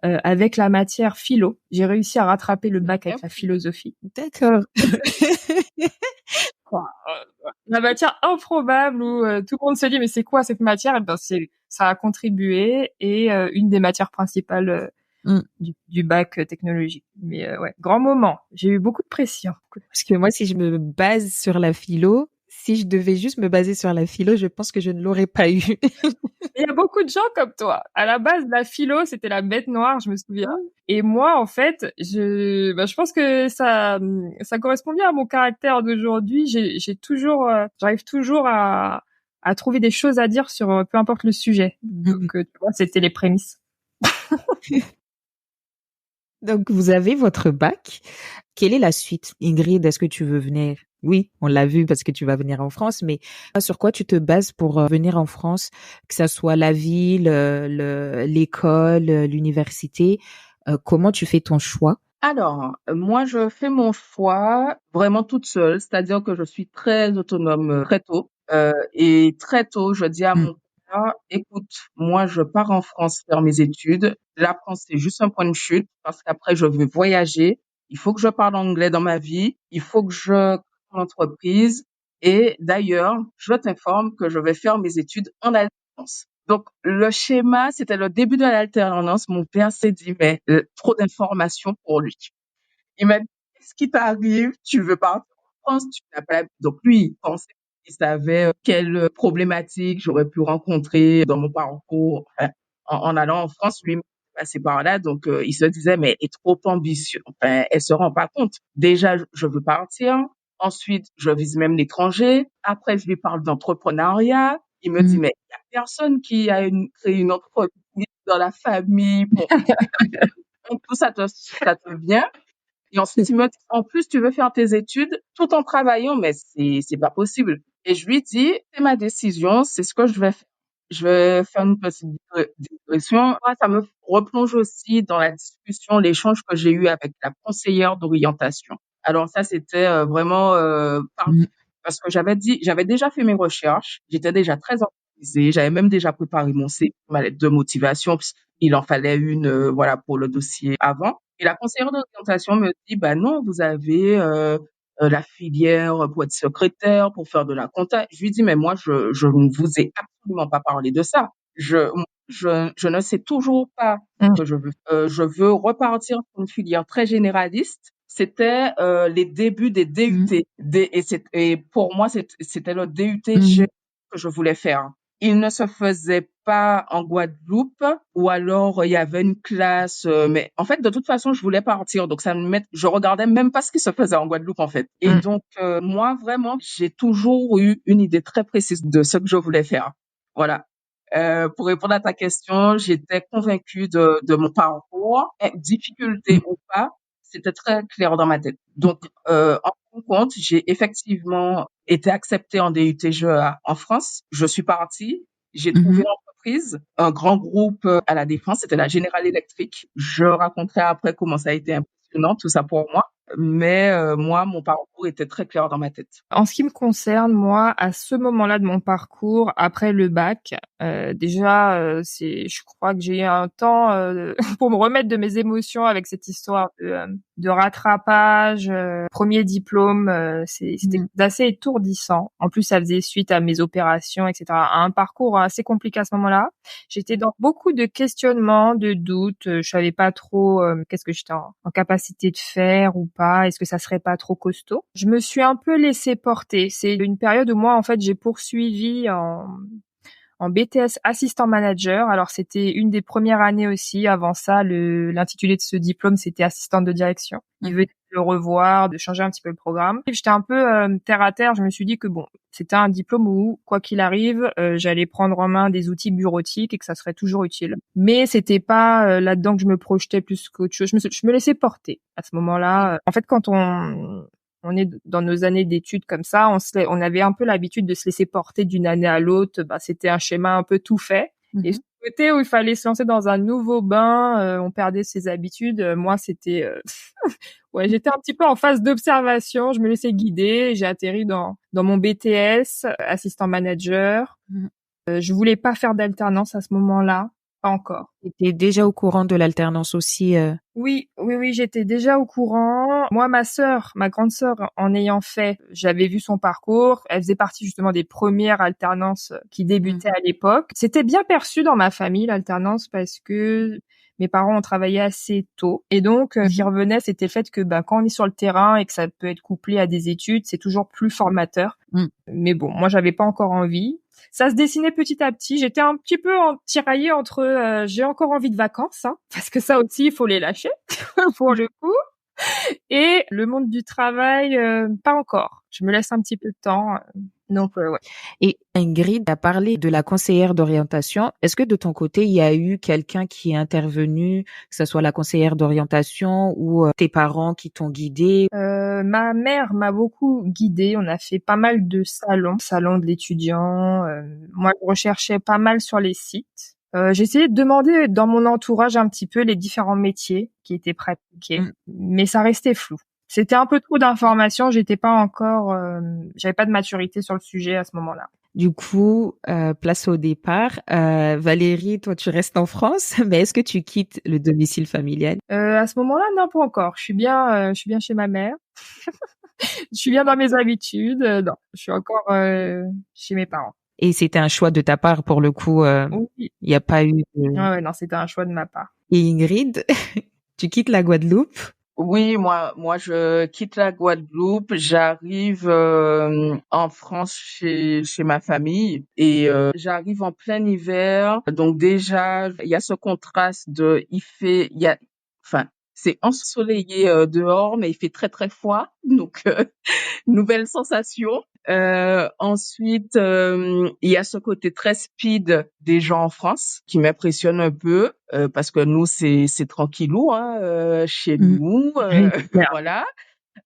avec la matière philo. J'ai réussi à rattraper le bac avec la philosophie. D'accord. La matière improbable où tout le monde se dit mais c'est quoi cette matière? Et ben ça a contribué et une des matières principales du bac technologique. Mais ouais, grand moment. J'ai eu beaucoup de pression. Parce que moi, si je me base sur la philo, si je devais juste me baser sur la philo, je pense que je ne l'aurais pas eu. Il y a beaucoup de gens comme toi. À la base, la philo, c'était la bête noire, je me souviens. Et moi, en fait, je pense que ça correspond bien à mon caractère d'aujourd'hui. J'arrive toujours à trouver des choses à dire sur peu importe le sujet. Donc, tu vois, c'était les prémices. Donc, vous avez votre bac. Quelle est la suite? Ingrid, est-ce que tu veux venir? Oui, on l'a vu parce que tu vas venir en France, mais sur quoi tu te bases pour venir en France, que ça soit la ville, l'école, l'université? Comment tu fais ton choix? Alors, moi, je fais mon choix vraiment toute seule, c'est-à-dire que je suis très autonome très tôt. Et très tôt, je dis à mon père, écoute, moi, je pars en France faire mes études. La France, c'est juste un point de chute parce qu'après, je veux voyager. Il faut que je parle anglais dans ma vie. Il faut que je crée une entreprise. Et d'ailleurs, je t'informe que je vais faire mes études en alternance. Donc, le schéma, c'était le début de l'alternance. Mon père s'est dit, mais trop d'informations pour lui. Il m'a dit, qu'est-ce qui t'arrive? Tu veux partir en France? Tu n'as pas. Donc, lui, il pensait, il savait quelles problématiques j'aurais pu rencontrer dans mon parcours. Enfin, en allant en France, lui, il est passé par là. Donc, il se disait, mais elle est trop ambitieuse. Enfin, elle se rend pas compte. Déjà, je veux partir. Ensuite, je vise même l'étranger. Après, je lui parle d'entrepreneuriat. Il me dit, mais il y a personne qui a créé une entreprise dans la famille. Bon, tout ça te vient. Et ensuite, il me dit, en plus, tu veux faire tes études tout en travaillant, mais c'est pas possible. Et je lui dis, c'est ma décision, c'est ce que je vais faire. Je vais faire une petite digression. Moi, ça me replonge aussi dans la discussion, l'échange que j'ai eu avec la conseillère d'orientation. Alors ça, c'était vraiment parfait parce que j'avais déjà fait mes recherches, j'étais déjà très organisée, j'avais même déjà préparé mon CV, ma lettre de motivation, parce qu'il en fallait une, voilà, pour le dossier avant. Et la conseillère d'orientation me dit, bah non, vous avez la filière pour être secrétaire, pour faire de la compta. Je lui dis, mais moi, je ne vous ai absolument pas parlé de ça. Je ne sais toujours pas ce que je veux. Je veux repartir sur une filière très généraliste. C'était les débuts des DUT. Et pour moi, c'était le DUT que je voulais faire. Il ne se faisait pas en Guadeloupe ou alors il y avait une classe. Mais en fait, de toute façon, je voulais partir. Donc, je regardais même pas ce qui se faisait en Guadeloupe, en fait. Et donc, moi, vraiment, j'ai toujours eu une idée très précise de ce que je voulais faire. Voilà. Pour répondre à ta question, j'étais convaincue de mon parcours. Difficulté ou pas, c'était très clair dans ma tête. Donc, en fin de compte, j'ai effectivement été acceptée en DUT-GEA en France. Je suis partie. J'ai trouvé une entreprise, un grand groupe à la Défense. C'était la General Electric. Je raconterai après comment ça a été impressionnant, tout ça pour moi. Mais moi, mon parcours était très clair dans ma tête. En ce qui me concerne, moi, à ce moment-là de mon parcours, après le bac, Déjà, je crois que j'ai eu un temps pour me remettre de mes émotions avec cette histoire de rattrapage, premier diplôme. C'était assez étourdissant. En plus, ça faisait suite à mes opérations, etc. À un parcours assez compliqué à ce moment-là. J'étais dans beaucoup de questionnements, de doutes. Je savais pas trop qu'est-ce que j'étais en capacité de faire ou pas. Est-ce que ça serait pas trop costaud? Je me suis un peu laissée porter. C'est une période où moi, en fait, j'ai poursuivi en BTS assistant manager. Alors c'était une des premières années aussi. Avant ça, l'intitulé de ce diplôme, c'était assistante de direction. Il venait de le revoir, de changer un petit peu le programme. Et j'étais un peu terre à terre. Je me suis dit que bon, c'était un diplôme où, quoi qu'il arrive, j'allais prendre en main des outils bureautiques et que ça serait toujours utile. Mais c'était pas là-dedans que je me projetais plus qu'autre chose. Je me laissais porter à ce moment-là. En fait, quand on est dans nos années d'études comme ça, on avait un peu l'habitude de se laisser porter d'une année à l'autre. Bah, c'était un schéma un peu tout fait. Et ce côté où il fallait se lancer dans un nouveau bain, on perdait ses habitudes. Moi, c'était, ouais, j'étais un petit peu en phase d'observation. Je me laissais guider. J'ai atterri dans mon BTS, assistant manager. Je voulais pas faire d'alternance à ce moment-là. Pas encore. Tu étais déjà au courant de l'alternance aussi Oui, j'étais déjà au courant. Moi, ma grande sœur, en ayant fait, j'avais vu son parcours. Elle faisait partie justement des premières alternances qui débutaient à l'époque. C'était bien perçu dans ma famille, l'alternance, parce que mes parents ont travaillé assez tôt. Et donc, j'y revenais, c'était le fait que quand on est sur le terrain et que ça peut être couplé à des études, c'est toujours plus formateur. Mais bon, moi, j'avais pas encore envie. Ça se dessinait petit à petit. J'étais un petit peu tiraillée entre j'ai encore envie de vacances, hein, parce que ça aussi, il faut les lâcher pour le coup, et le monde du travail, pas encore. Je me laisse un petit peu de temps. Donc, ouais. Et Ingrid a parlé de la conseillère d'orientation. Est-ce que de ton côté, il y a eu quelqu'un qui est intervenu, que ce soit la conseillère d'orientation ou tes parents qui t'ont guidée? Ma mère m'a beaucoup guidée. On a fait pas mal de salons de l'étudiant. Moi, je recherchais pas mal sur les sites. J'ai essayé de demander dans mon entourage un petit peu les différents métiers qui étaient pratiqués, mais ça restait flou. C'était un peu trop d'informations. J'étais pas encore, j'avais pas de maturité sur le sujet à ce moment-là. Du coup, place au départ. Valérie, toi, tu restes en France, mais est-ce que tu quittes le domicile familial? À ce moment-là, non, pas encore. Je suis bien chez ma mère. Je suis bien dans mes habitudes. Non, je suis encore chez mes parents. Et c'était un choix de ta part pour le coup. Oui. Il n'y a pas eu de... Ouais, non, c'était un choix de ma part. Et Ingrid, tu quittes la Guadeloupe? Oui, moi, je quitte la Guadeloupe, j'arrive en France chez ma famille et j'arrive en plein hiver. Donc déjà, il y a ce contraste c'est ensoleillé dehors, mais il fait très très froid. Donc nouvelle sensation. Ensuite, il y a ce côté très speed des gens en France qui m'impressionne un peu parce que nous c'est tranquillou chez nous. Voilà.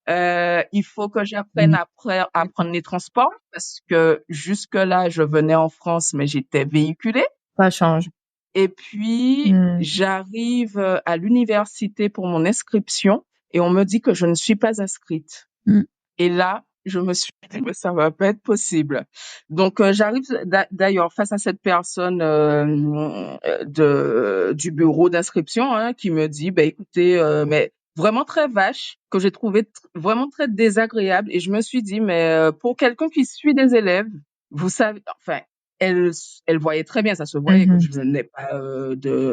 Il faut que j'apprenne à prendre les transports parce que jusque là je venais en France mais j'étais véhiculée. Ça change. Et puis j'arrive à l'université pour mon inscription et on me dit que je ne suis pas inscrite. Et là, je me suis dit, mais ça va pas être possible. Donc, j'arrive d'ailleurs face à cette personne du bureau d'inscription qui me dit, écoutez, mais vraiment très vache, que j'ai trouvé vraiment très désagréable. Et je me suis dit, mais pour quelqu'un qui suit des élèves, vous savez, enfin, elle voyait très bien, ça se voyait que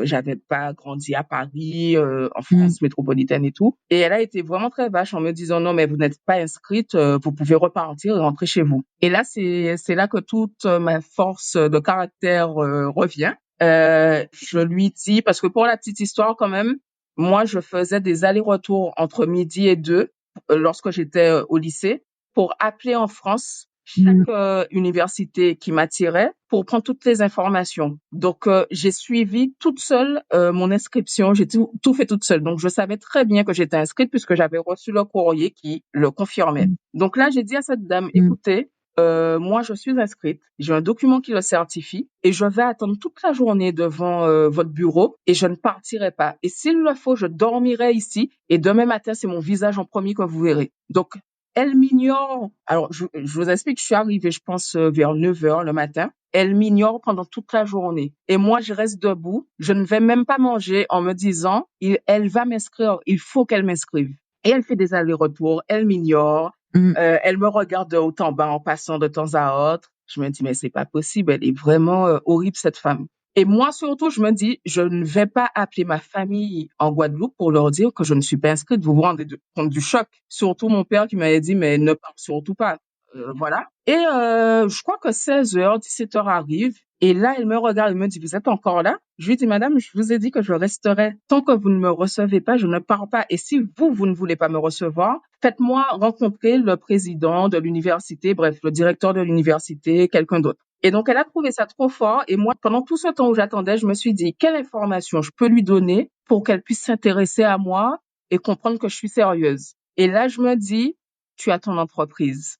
j'avais pas grandi à Paris, en France métropolitaine et tout. Et elle a été vraiment très vache en me disant non, mais vous n'êtes pas inscrite, vous pouvez repartir et rentrer chez vous. Et là, c'est là que toute ma force de caractère revient. Je lui dis, parce que pour la petite histoire quand même, moi, je faisais des allers-retours entre midi et 2 lorsque j'étais au lycée pour appeler en France chaque université qui m'attirait pour prendre toutes les informations. Donc, j'ai suivi toute seule mon inscription. J'ai tout fait toute seule. Donc, je savais très bien que j'étais inscrite puisque j'avais reçu le courrier qui le confirmait. Donc là, j'ai dit à cette dame, écoutez, moi, je suis inscrite. J'ai un document qui le certifie et je vais attendre toute la journée devant votre bureau et je ne partirai pas. Et s'il le faut, je dormirai ici et demain matin, c'est mon visage en premier que vous verrez. Donc, elle m'ignore. Alors, je vous explique, je suis arrivée, je pense, vers 9h le matin. Elle m'ignore pendant toute la journée. Et moi, je reste debout. Je ne vais même pas manger en me disant, elle va m'inscrire. Il faut qu'elle m'inscrive. Et elle fait des allers-retours. Elle m'ignore. Elle me regarde de haut en bas en passant de temps à autre. Je me dis, mais c'est pas possible. Elle est vraiment horrible, cette femme. Et moi, surtout, je me dis, je ne vais pas appeler ma famille en Guadeloupe pour leur dire que je ne suis pas inscrite. Vous vous rendez compte du choc. Surtout mon père qui m'avait dit, mais ne parle surtout pas. Voilà. Et je crois que 16h, 17h arrive. Et là, elle me regarde, elle me dit, vous êtes encore là? Je lui dis, madame, je vous ai dit que je resterai. Tant que vous ne me recevez pas, je ne pars pas. Et si vous ne voulez pas me recevoir, faites-moi rencontrer le président de l'université, bref, le directeur de l'université, quelqu'un d'autre. Et donc, elle a trouvé ça trop fort. Et moi, pendant tout ce temps où j'attendais, je me suis dit, quelle information je peux lui donner pour qu'elle puisse s'intéresser à moi et comprendre que je suis sérieuse. Et là, je me dis, tu as ton entreprise.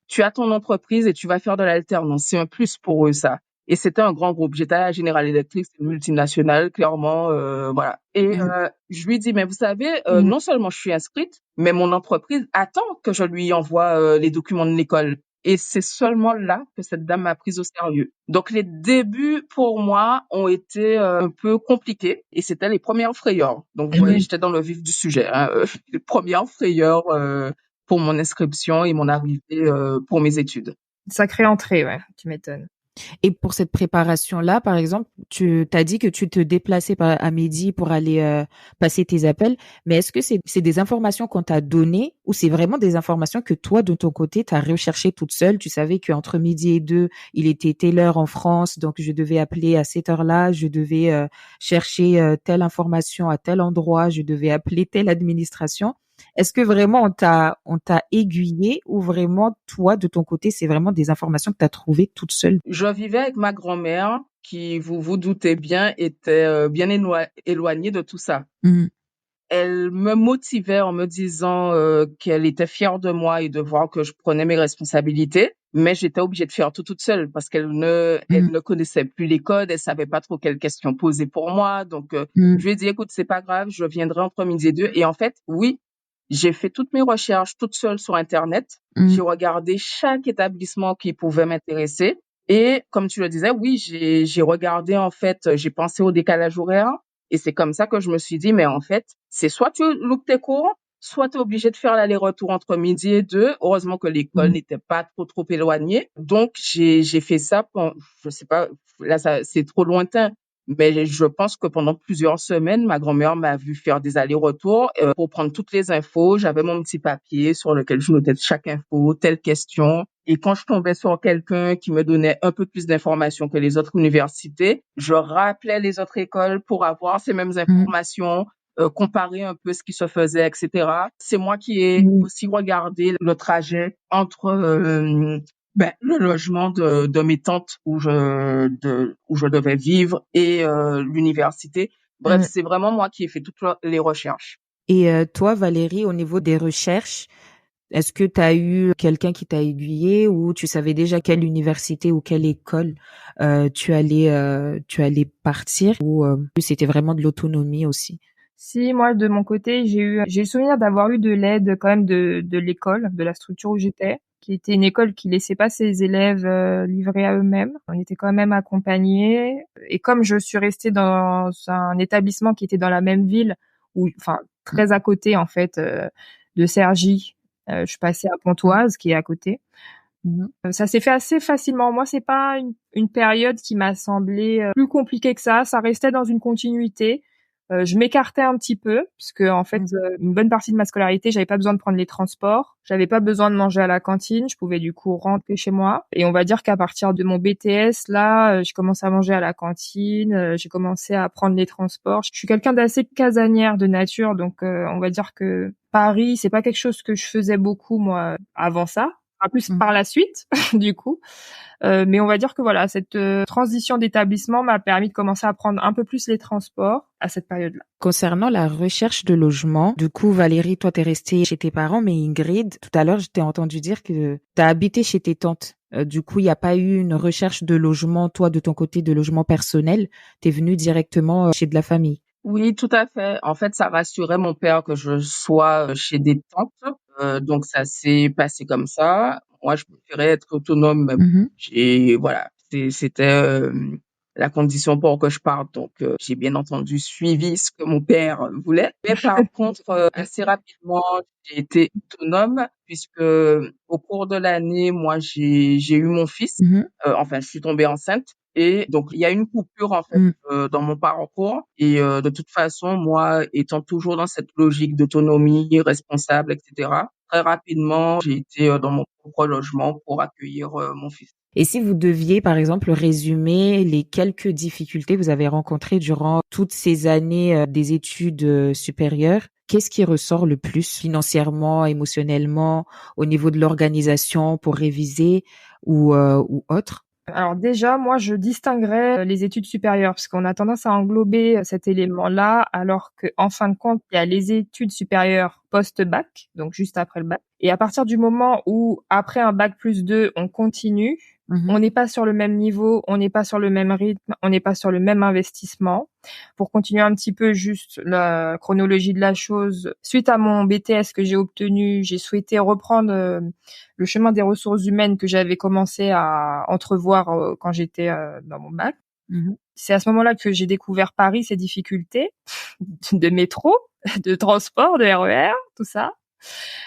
Tu as ton entreprise et tu vas faire de l'alternance. C'est un plus pour eux, ça. Et c'était un grand groupe. J'étais à la General Electric, c'est une multinationale, clairement, voilà. Et je lui dis, mais vous savez, non seulement je suis inscrite, mais mon entreprise attend que je lui envoie les documents de l'école. Et c'est seulement là que cette dame m'a prise au sérieux. Donc les débuts pour moi ont été un peu compliqués et c'était les premières frayeurs. Donc vous voyez, j'étais dans le vif du sujet. Les premières frayeurs pour mon inscription et mon arrivée pour mes études. Sacrée entrée, ouais, tu m'étonnes. Et pour cette préparation-là, par exemple, tu t'as dit que tu te déplaçais à midi pour aller passer tes appels, mais est-ce que c'est des informations qu'on t'a données ou c'est vraiment des informations que toi, de ton côté, t'as recherché toute seule? Tu savais qu'entre midi et 2, il était telle heure en France, donc je devais appeler à cette heure-là, je devais chercher telle information à tel endroit, je devais appeler telle administration. Est-ce que vraiment on t'a aiguillé ou vraiment toi de ton côté c'est vraiment des informations que tu as trouvées toute seule? Je vivais avec ma grand-mère qui, vous doutez bien, était bien éloignée de tout ça. Elle me motivait en me disant qu'elle était fière de moi et de voir que je prenais mes responsabilités, mais j'étais obligée de faire tout toute seule parce qu'elle ne connaissait plus les codes, elle savait pas trop quelles questions poser pour moi. Donc je lui ai dit, écoute, c'est pas grave, je viendrai entre midi et 2. Et en fait, oui, j'ai fait toutes mes recherches toute seule sur Internet. J'ai regardé chaque établissement qui pouvait m'intéresser. Et comme tu le disais, oui, j'ai regardé, en fait, j'ai pensé au décalage horaire. Et c'est comme ça que je me suis dit, mais en fait, c'est soit tu loupes tes cours, soit tu es obligé de faire l'aller-retour entre midi et 2. Heureusement que l'école n'était pas trop éloignée. Donc, j'ai fait ça pour, je sais pas, là, c'est trop lointain. Mais je pense que pendant plusieurs semaines, ma grand-mère m'a vu faire des allers-retours pour prendre toutes les infos. J'avais mon petit papier sur lequel je notais chaque info, telle question. Et quand je tombais sur quelqu'un qui me donnait un peu plus d'informations que les autres universités, je rappelais les autres écoles pour avoir ces mêmes informations, comparer un peu ce qui se faisait, etc. C'est moi qui ai aussi regardé le trajet entre le logement de mes tantes où je devais vivre et l'université. Bref, c'est vraiment moi qui ai fait toutes les recherches. Et toi, Valérie, au niveau des recherches, est-ce que tu as eu quelqu'un qui t'a aiguillé ou tu savais déjà quelle université ou quelle école tu allais partir ou c'était vraiment de l'autonomie aussi? Si, moi, de mon côté, j'ai le souvenir d'avoir eu de l'aide quand même de l'école, de la structure où j'étais, qui était une école qui laissait pas ses élèves livrés à eux-mêmes. On était quand même accompagnés. Et comme je suis restée dans un établissement qui était dans la même ville, enfin très à côté en fait de Cergy, je suis passée à Pontoise, qui est à côté. Ça s'est fait assez facilement. Moi, c'est pas une période qui m'a semblé plus compliquée que ça. Ça restait dans une continuité. Je m'écartais un petit peu parce que en fait une bonne partie de ma scolarité, j'avais pas besoin de prendre les transports, j'avais pas besoin de manger à la cantine, je pouvais du coup rentrer chez moi. Et on va dire qu'à partir de mon BTS là, j'ai commencé à manger à la cantine, j'ai commencé à prendre les transports. Je suis quelqu'un d'assez casanière de nature, donc on va dire que Paris, c'est pas quelque chose que je faisais beaucoup moi avant ça. Plus par la suite, du coup. Mais on va dire que voilà, cette transition d'établissement m'a permis de commencer à prendre un peu plus les transports à cette période-là. Concernant la recherche de logement, du coup, Valérie, toi, t'es restée chez tes parents, mais Ingrid, tout à l'heure, je t'ai entendu dire que t'as habité chez tes tantes. Du coup, il n'y a pas eu une recherche de logement, toi, de ton côté, de logement personnel. T'es venue directement chez de la famille. Oui, tout à fait. En fait, ça rassurait mon père que je sois chez des tantes. Donc ça s'est passé comme ça. Moi, je préférais être autonome. Mhm. Voilà, c'était la condition pour que je parte. Donc j'ai bien entendu suivi ce que mon père voulait. Mais par contre, assez rapidement, j'ai été autonome puisque au cours de l'année, moi, j'ai eu mon fils. Mhm. Enfin, je suis tombée enceinte. Et donc, il y a une coupure, en fait, Mm. dans mon parcours. Et de toute façon, moi, étant toujours dans cette logique d'autonomie, responsable, etc., très rapidement, j'ai été dans mon propre logement pour accueillir mon fils. Et si vous deviez, par exemple, résumer les quelques difficultés que vous avez rencontrées durant toutes ces années des études supérieures, qu'est-ce qui ressort le plus financièrement, émotionnellement, au niveau de l'organisation pour réviser ou autre? Alors déjà, moi, je distinguerais les études supérieures parce qu'on a tendance à englober cet élément-là, alors que en fin de compte, il y a les études supérieures post-bac, donc juste après le bac. Et à partir du moment où, après un bac plus 2, on continue, Mhm. on n'est pas sur le même niveau, on n'est pas sur le même rythme, on n'est pas sur le même investissement. Pour continuer un petit peu juste la chronologie de la chose, suite à mon BTS que j'ai obtenu, j'ai souhaité reprendre le chemin des ressources humaines que j'avais commencé à entrevoir quand j'étais dans mon bac. Mhm. C'est à ce moment-là que j'ai découvert Paris, ses difficultés de métro, de transport, de RER, tout ça.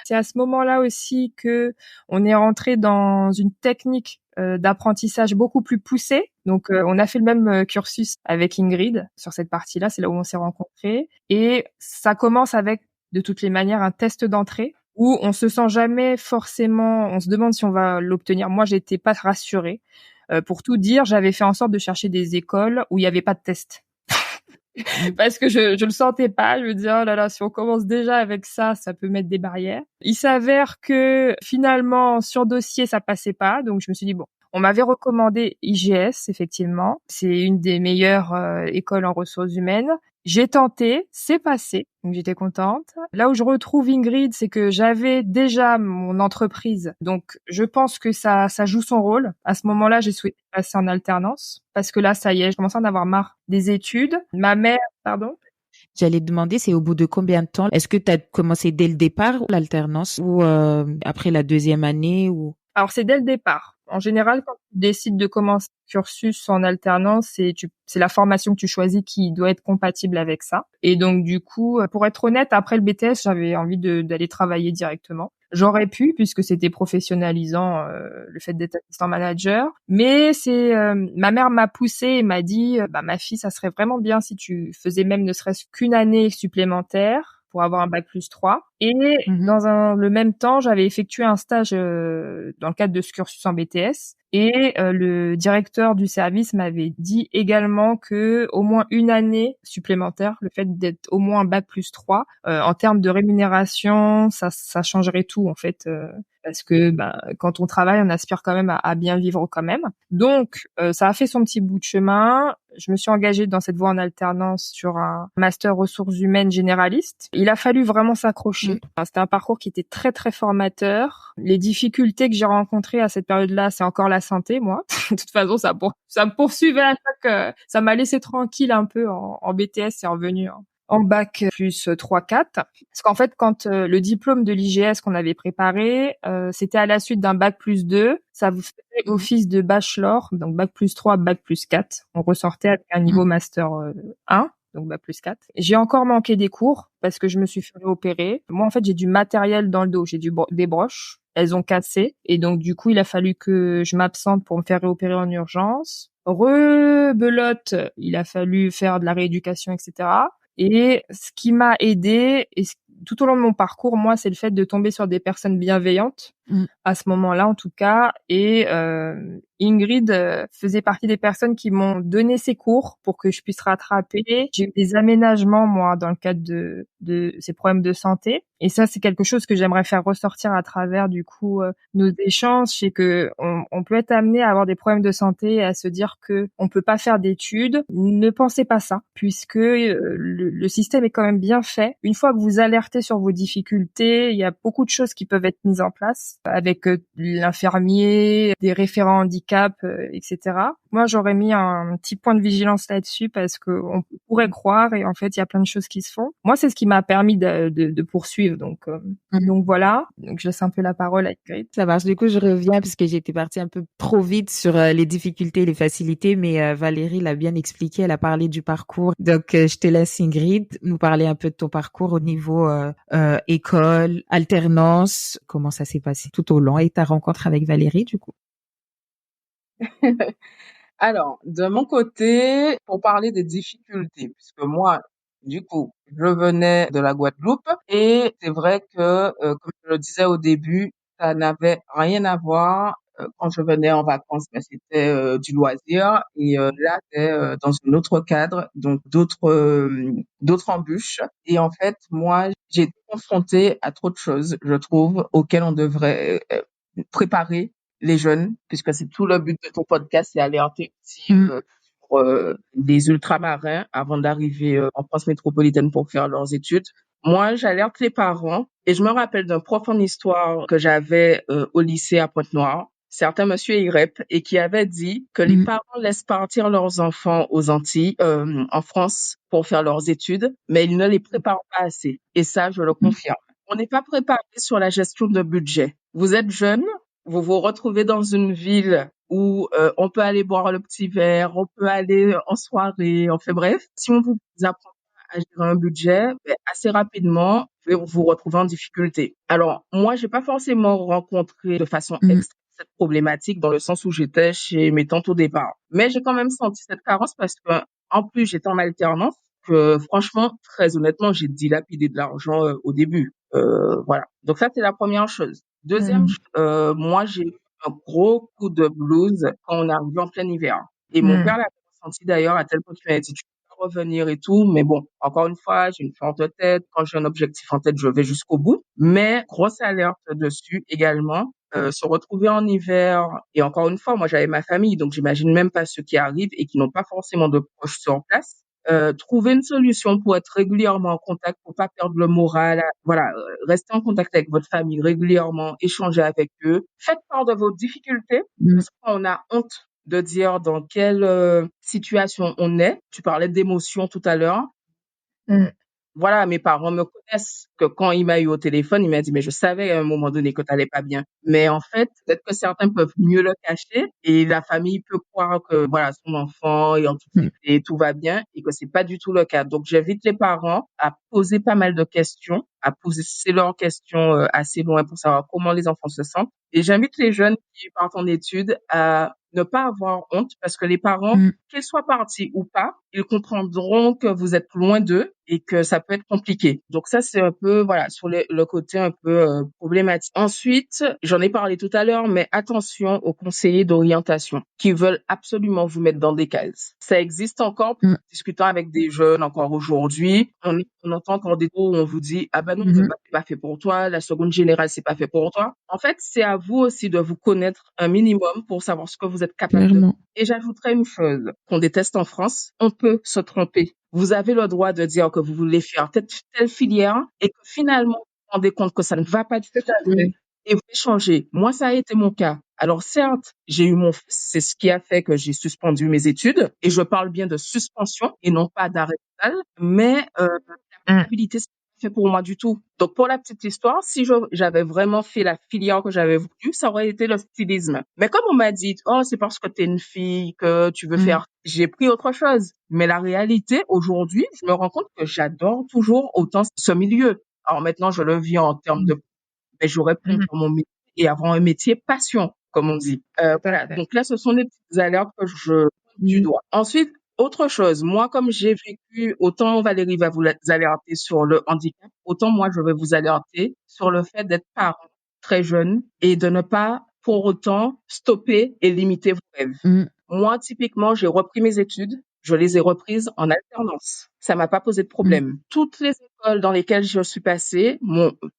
C'est à ce moment-là aussi que on est rentré dans une technique d'apprentissage beaucoup plus poussée. Donc, on a fait le même cursus avec Ingrid sur cette partie-là. C'est là où on s'est rencontrés. Et ça commence avec, de toutes les manières, un test d'entrée où on se sent jamais forcément, on se demande si on va l'obtenir. Moi, j'étais pas rassurée. Pour tout dire, j'avais fait en sorte de chercher des écoles où il y avait pas de test. Parce que je le sentais pas. Je me disais, oh là là, si on commence déjà avec ça, ça peut mettre des barrières. Il s'avère que finalement, sur dossier, ça passait pas. Donc, je me suis dit, bon, on m'avait recommandé IGS, effectivement. C'est une des meilleures écoles en ressources humaines. J'ai tenté, c'est passé, donc j'étais contente. Là où je retrouve Ingrid, c'est que j'avais déjà mon entreprise, donc je pense que ça joue son rôle. À ce moment-là, j'ai souhaité passer en alternance, parce que là, ça y est, je commençais à en avoir marre des études. Ma mère, pardon? J'allais te demander, c'est au bout de combien de temps? Est-ce que tu as commencé dès le départ l'alternance ou après la deuxième année ou... Alors, c'est dès le départ. En général, quand tu décides de commencer un cursus en alternance, c'est la formation que tu choisis qui doit être compatible avec ça. Et donc, du coup, pour être honnête, après le BTS, j'avais envie d'aller travailler directement. J'aurais pu, puisque c'était professionnalisant, le fait d'être assistant manager. Mais ma mère m'a poussée et m'a dit, bah, ma fille, ça serait vraiment bien si tu faisais même ne serait-ce qu'une année supplémentaire pour avoir un bac plus 3. Et Mhm. dans le même temps, j'avais effectué un stage dans le cadre de ce cursus en BTS. Et le directeur du service m'avait dit également que au moins une année supplémentaire, le fait d'être au moins bac plus 3, en termes de rémunération, ça changerait tout en fait. Parce que bah, quand on travaille, on aspire quand même à bien vivre quand même. Donc, ça a fait son petit bout de chemin. Je me suis engagée dans cette voie en alternance sur un master ressources humaines généraliste. Il a fallu vraiment s'accrocher. C'était un parcours qui était très, très formateur. Les difficultés que j'ai rencontrées à cette période-là, c'est encore la santé, moi. De toute façon, ça me poursuivait à chaque... ça m'a laissé tranquille un peu en BTS, c'est revenu en bac plus 3-4. Parce qu'en fait, quand le diplôme de l'IGS qu'on avait préparé, c'était à la suite d'un bac plus 2, ça vous faisait office de bachelor, donc bac plus 3, bac plus 4. On ressortait avec un niveau master 1, donc bac plus 4. J'ai encore manqué des cours parce que je me suis fait opérer. Moi, en fait, j'ai du matériel dans le dos, j'ai des broches. Elles ont cassé et donc du coup, il a fallu que je m'absente pour me faire réopérer en urgence. Rebelote, il a fallu faire de la rééducation, etc. Et ce qui m'a aidé, tout au long de mon parcours, moi, c'est le fait de tomber sur des personnes bienveillantes, à ce moment-là en tout cas. Et Ingrid faisait partie des personnes qui m'ont donné ses cours pour que je puisse rattraper. J'ai eu des aménagements, moi, dans le cadre de ces problèmes de santé. Et ça, c'est quelque chose que j'aimerais faire ressortir à travers, du coup, nos échanges. C'est que on peut être amené à avoir des problèmes de santé et à se dire que on peut pas faire d'études. Ne pensez pas ça, puisque le système est quand même bien fait. Une fois que vous alertez sur vos difficultés, il y a beaucoup de choses qui peuvent être mises en place. avec l'infirmier, des référents handicap, etc. Moi, j'aurais mis un petit point de vigilance là-dessus parce que on pourrait croire et en fait, il y a plein de choses qui se font. Moi, c'est ce qui m'a permis de poursuivre. Donc voilà. Donc je laisse un peu la parole à Ingrid. Ça marche. Du coup, je reviens parce que j'étais partie un peu trop vite sur les difficultés et les facilités, mais Valérie l'a bien expliqué. Elle a parlé du parcours. Donc, je te laisse, Ingrid, nous parler un peu de ton parcours au niveau école, alternance. Comment ça s'est passé tout au long et ta rencontre avec Valérie, du coup. Alors, de mon côté, pour parler des difficultés, puisque moi, du coup, je venais de la Guadeloupe et c'est vrai que, comme je le disais au début, ça n'avait rien à voir. Quand je venais en vacances, ben, c'était du loisir et là, c'est dans un autre cadre, donc d'autres embûches. Et en fait, moi, j'ai été confrontée à trop de choses, je trouve, auxquelles on devrait préparer les jeunes, puisque c'est tout le but de ton podcast, c'est alerter aussi sur les ultramarins avant d'arriver en France métropolitaine pour faire leurs études. Moi, j'alerte les parents et je me rappelle d'un prof en histoire que j'avais au lycée à Pointe-Noire, certain monsieur Irep, et qui avait dit que les parents laissent partir leurs enfants aux Antilles, en France, pour faire leurs études, mais ils ne les préparent pas assez. Et ça, je le confirme. On n'est pas préparé sur la gestion de budget. Vous êtes jeune, vous vous retrouvez dans une ville où on peut aller boire le petit verre, on peut aller en soirée, on fait bref. Si on vous apprend pas à gérer un budget, ben, assez rapidement, vous vous retrouvez en difficulté. Alors, moi, j'ai pas forcément rencontré de façon extrême cette problématique dans le sens où j'étais chez mes tantes au départ. Mais j'ai quand même senti cette carence parce que, en plus, j'étais en alternance que, franchement, très honnêtement, j'ai dilapidé de l'argent au début. Voilà. Donc ça, c'est la première chose. Deuxième, moi, j'ai eu un gros coup de blues quand on est arrivé en plein hiver. Et mon père l'a ressenti d'ailleurs à tel point qu'il m'a dit, tu peux revenir et tout. Mais bon, encore une fois, j'ai une forte tête. Quand j'ai un objectif en tête, je vais jusqu'au bout. Mais grosse alerte dessus également. Se retrouver en hiver. Et encore une fois, moi, j'avais ma famille, donc j'imagine même pas ceux qui arrivent et qui n'ont pas forcément de proches sur place. Trouver une solution pour être régulièrement en contact, pour pas perdre le moral. Voilà, restez en contact avec votre famille régulièrement, échangez avec eux. Faites part de vos difficultés, parce qu'on a honte de dire dans quelle situation on est. Tu parlais d'émotions tout à l'heure. Voilà, mes parents me connaissent, que quand il m'a eu au téléphone, il m'a dit, mais je savais à un moment donné que t'allais pas bien. Mais en fait, peut-être que certains peuvent mieux le cacher et la famille peut croire que, voilà, son enfant est en toute sécurité, et tout va bien et que c'est pas du tout le cas. Donc, j'invite les parents à poser pas mal de questions, à poser leurs questions assez loin pour savoir comment les enfants se sentent. Et j'invite les jeunes qui partent en études à ne pas avoir honte parce que les parents, qu'ils soient partis ou pas, ils comprendront que vous êtes loin d'eux et que ça peut être compliqué. Donc ça, c'est un peu, voilà, sur le côté un peu problématique. Ensuite, j'en ai parlé tout à l'heure, mais attention aux conseillers d'orientation qui veulent absolument vous mettre dans des cases. Ça existe encore, discutant avec des jeunes encore aujourd'hui, on entend encore des mots où on vous dit, ah ben non, c'est pas fait pour toi, la seconde générale, c'est pas fait pour toi. En fait, c'est à vous aussi de vous connaître un minimum pour savoir ce que vous êtes capable de. Et j'ajouterais une chose qu'on déteste en France, on peut se tromper. Vous avez le droit de dire que vous voulez faire telle filière et que finalement, vous vous rendez compte que ça ne va pas du tout et vous changer. Moi, ça a été mon cas. Alors certes, j'ai eu c'est ce qui a fait que j'ai suspendu mes études et je parle bien de suspension et non pas d'arrêt total, mais la possibilité, c'est pas fait pour moi du tout. Donc pour la petite histoire, si j'avais vraiment fait la filière que j'avais voulu, ça aurait été le stylisme. Mais comme on m'a dit, oh, c'est parce que t'es une fille que tu veux faire, j'ai pris autre chose. Mais la réalité, aujourd'hui, je me rends compte que j'adore toujours autant ce milieu. Alors maintenant, je le vis en termes de, mais j'aurais pu faire mon métier et avoir un métier passion, comme on dit. Voilà. Donc là, ce sont des petites alertes que je pointe du doigt. Ensuite, autre chose, moi, comme j'ai vécu, autant Valérie va vous alerter sur le handicap, autant moi, je vais vous alerter sur le fait d'être parent très jeune et de ne pas, pour autant, stopper et limiter vos rêves. Moi, typiquement, j'ai repris mes études. Je les ai reprises en alternance. Ça m'a pas posé de problème. Toutes les écoles dans lesquelles je suis passée,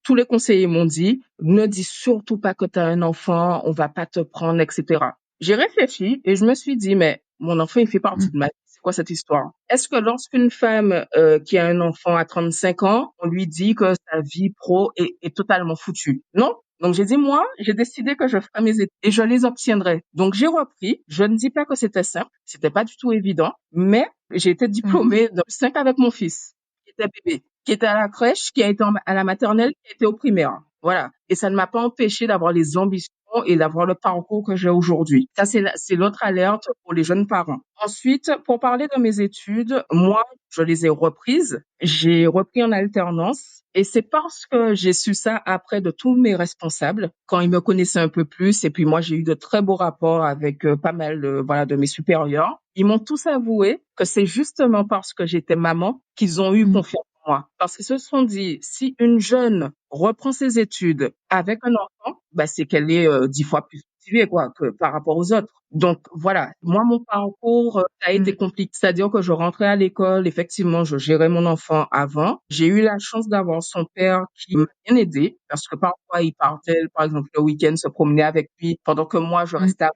tous les conseillers m'ont dit, ne dis surtout pas que tu as un enfant, on va pas te prendre, etc. J'ai réfléchi et je me suis dit, mais mon enfant, il fait partie de ma vie. C'est quoi cette histoire? Est-ce que lorsqu'une femme qui a un enfant à 35 ans, on lui dit que sa vie pro est totalement foutue? Non. Donc, j'ai dit, moi, j'ai décidé que je ferais mes études et je les obtiendrai. Donc, j'ai repris. Je ne dis pas que c'était simple. C'était pas du tout évident, mais j'ai été diplômée de 5 avec mon fils, qui était bébé, qui était à la crèche, qui a été à la maternelle, qui était au primaire. Voilà. Et ça ne m'a pas empêché d'avoir les ambitions et d'avoir le parcours que j'ai aujourd'hui. Ça, c'est l'autre alerte pour les jeunes parents. Ensuite, pour parler de mes études, moi, je les ai reprises. J'ai repris en alternance. Et c'est parce que j'ai su ça après de tous mes responsables, quand ils me connaissaient un peu plus. Et puis moi, j'ai eu de très beaux rapports avec pas mal de mes supérieurs. Ils m'ont tous avoué que c'est justement parce que j'étais maman qu'ils ont eu confiance en moi. Parce qu'ils se sont dit, si une jeune reprend ses études avec un enfant, bah, c'est qu'elle est 10 fois plus motivée, quoi, que par rapport aux autres. Donc voilà, moi mon parcours ça a été compliqué, c'est-à-dire que je rentrais à l'école, effectivement, je gérais mon enfant avant. J'ai eu la chance d'avoir son père qui m'a bien aidé parce que parfois il partait, par exemple le week-end, se promener avec lui pendant que moi je restais à...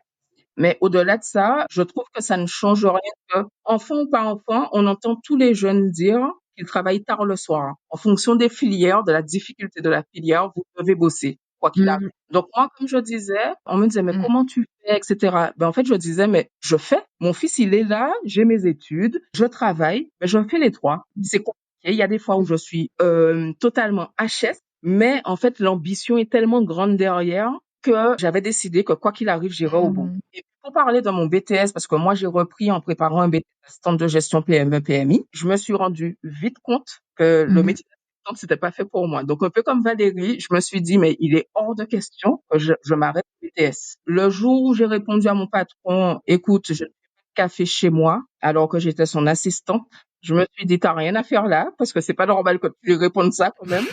Mais au-delà de ça, je trouve que ça ne change rien que, enfant ou pas enfant, on entend tous les jeunes dire qu'ils travaillent tard le soir. En fonction des filières, de la difficulté de la filière, vous devez bosser, quoi qu'il arrive. Donc moi, comme je disais, on me disait, mais comment tu fais, etc. Ben, en fait, je disais, mais je fais. Mon fils, il est là, j'ai mes études, je travaille, mais je fais les trois. C'est compliqué. Il y a des fois où je suis totalement HS, mais en fait, l'ambition est tellement grande derrière que j'avais décidé que quoi qu'il arrive, j'irai au bout. Et pour parler de mon BTS, parce que moi, j'ai repris en préparant un BTS assistante de gestion PME, PMI, je me suis rendu vite compte que le métier d'assistante, c'était pas fait pour moi. Donc, un peu comme Valérie, je me suis dit, mais il est hors de question que je m'arrête au BTS. Le jour où j'ai répondu à mon patron, écoute, je ne fais pas de café chez moi, alors que j'étais son assistante, je me suis dit, t'as rien à faire là, parce que c'est pas normal que tu lui répondes ça quand même.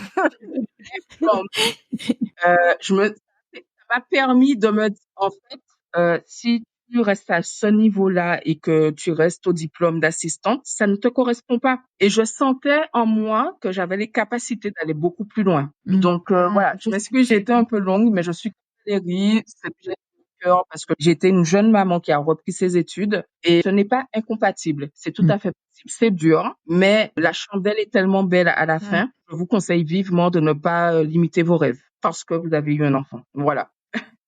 Je me, ça m'a permis de me dire, en fait, si tu restes à ce niveau-là et que tu restes au diplôme d'assistante, ça ne te correspond pas. Et je sentais en moi que j'avais les capacités d'aller beaucoup plus loin. Donc voilà, je m'excuse, j'ai été un peu longue, mais je suis Valérie, c'est que j'ai le cœur parce que j'étais une jeune maman qui a repris ses études et ce n'est pas incompatible. C'est tout à fait possible. C'est dur, mais la chandelle est tellement belle à la fin. Je vous conseille vivement de ne pas limiter vos rêves parce que vous avez eu un enfant. Voilà.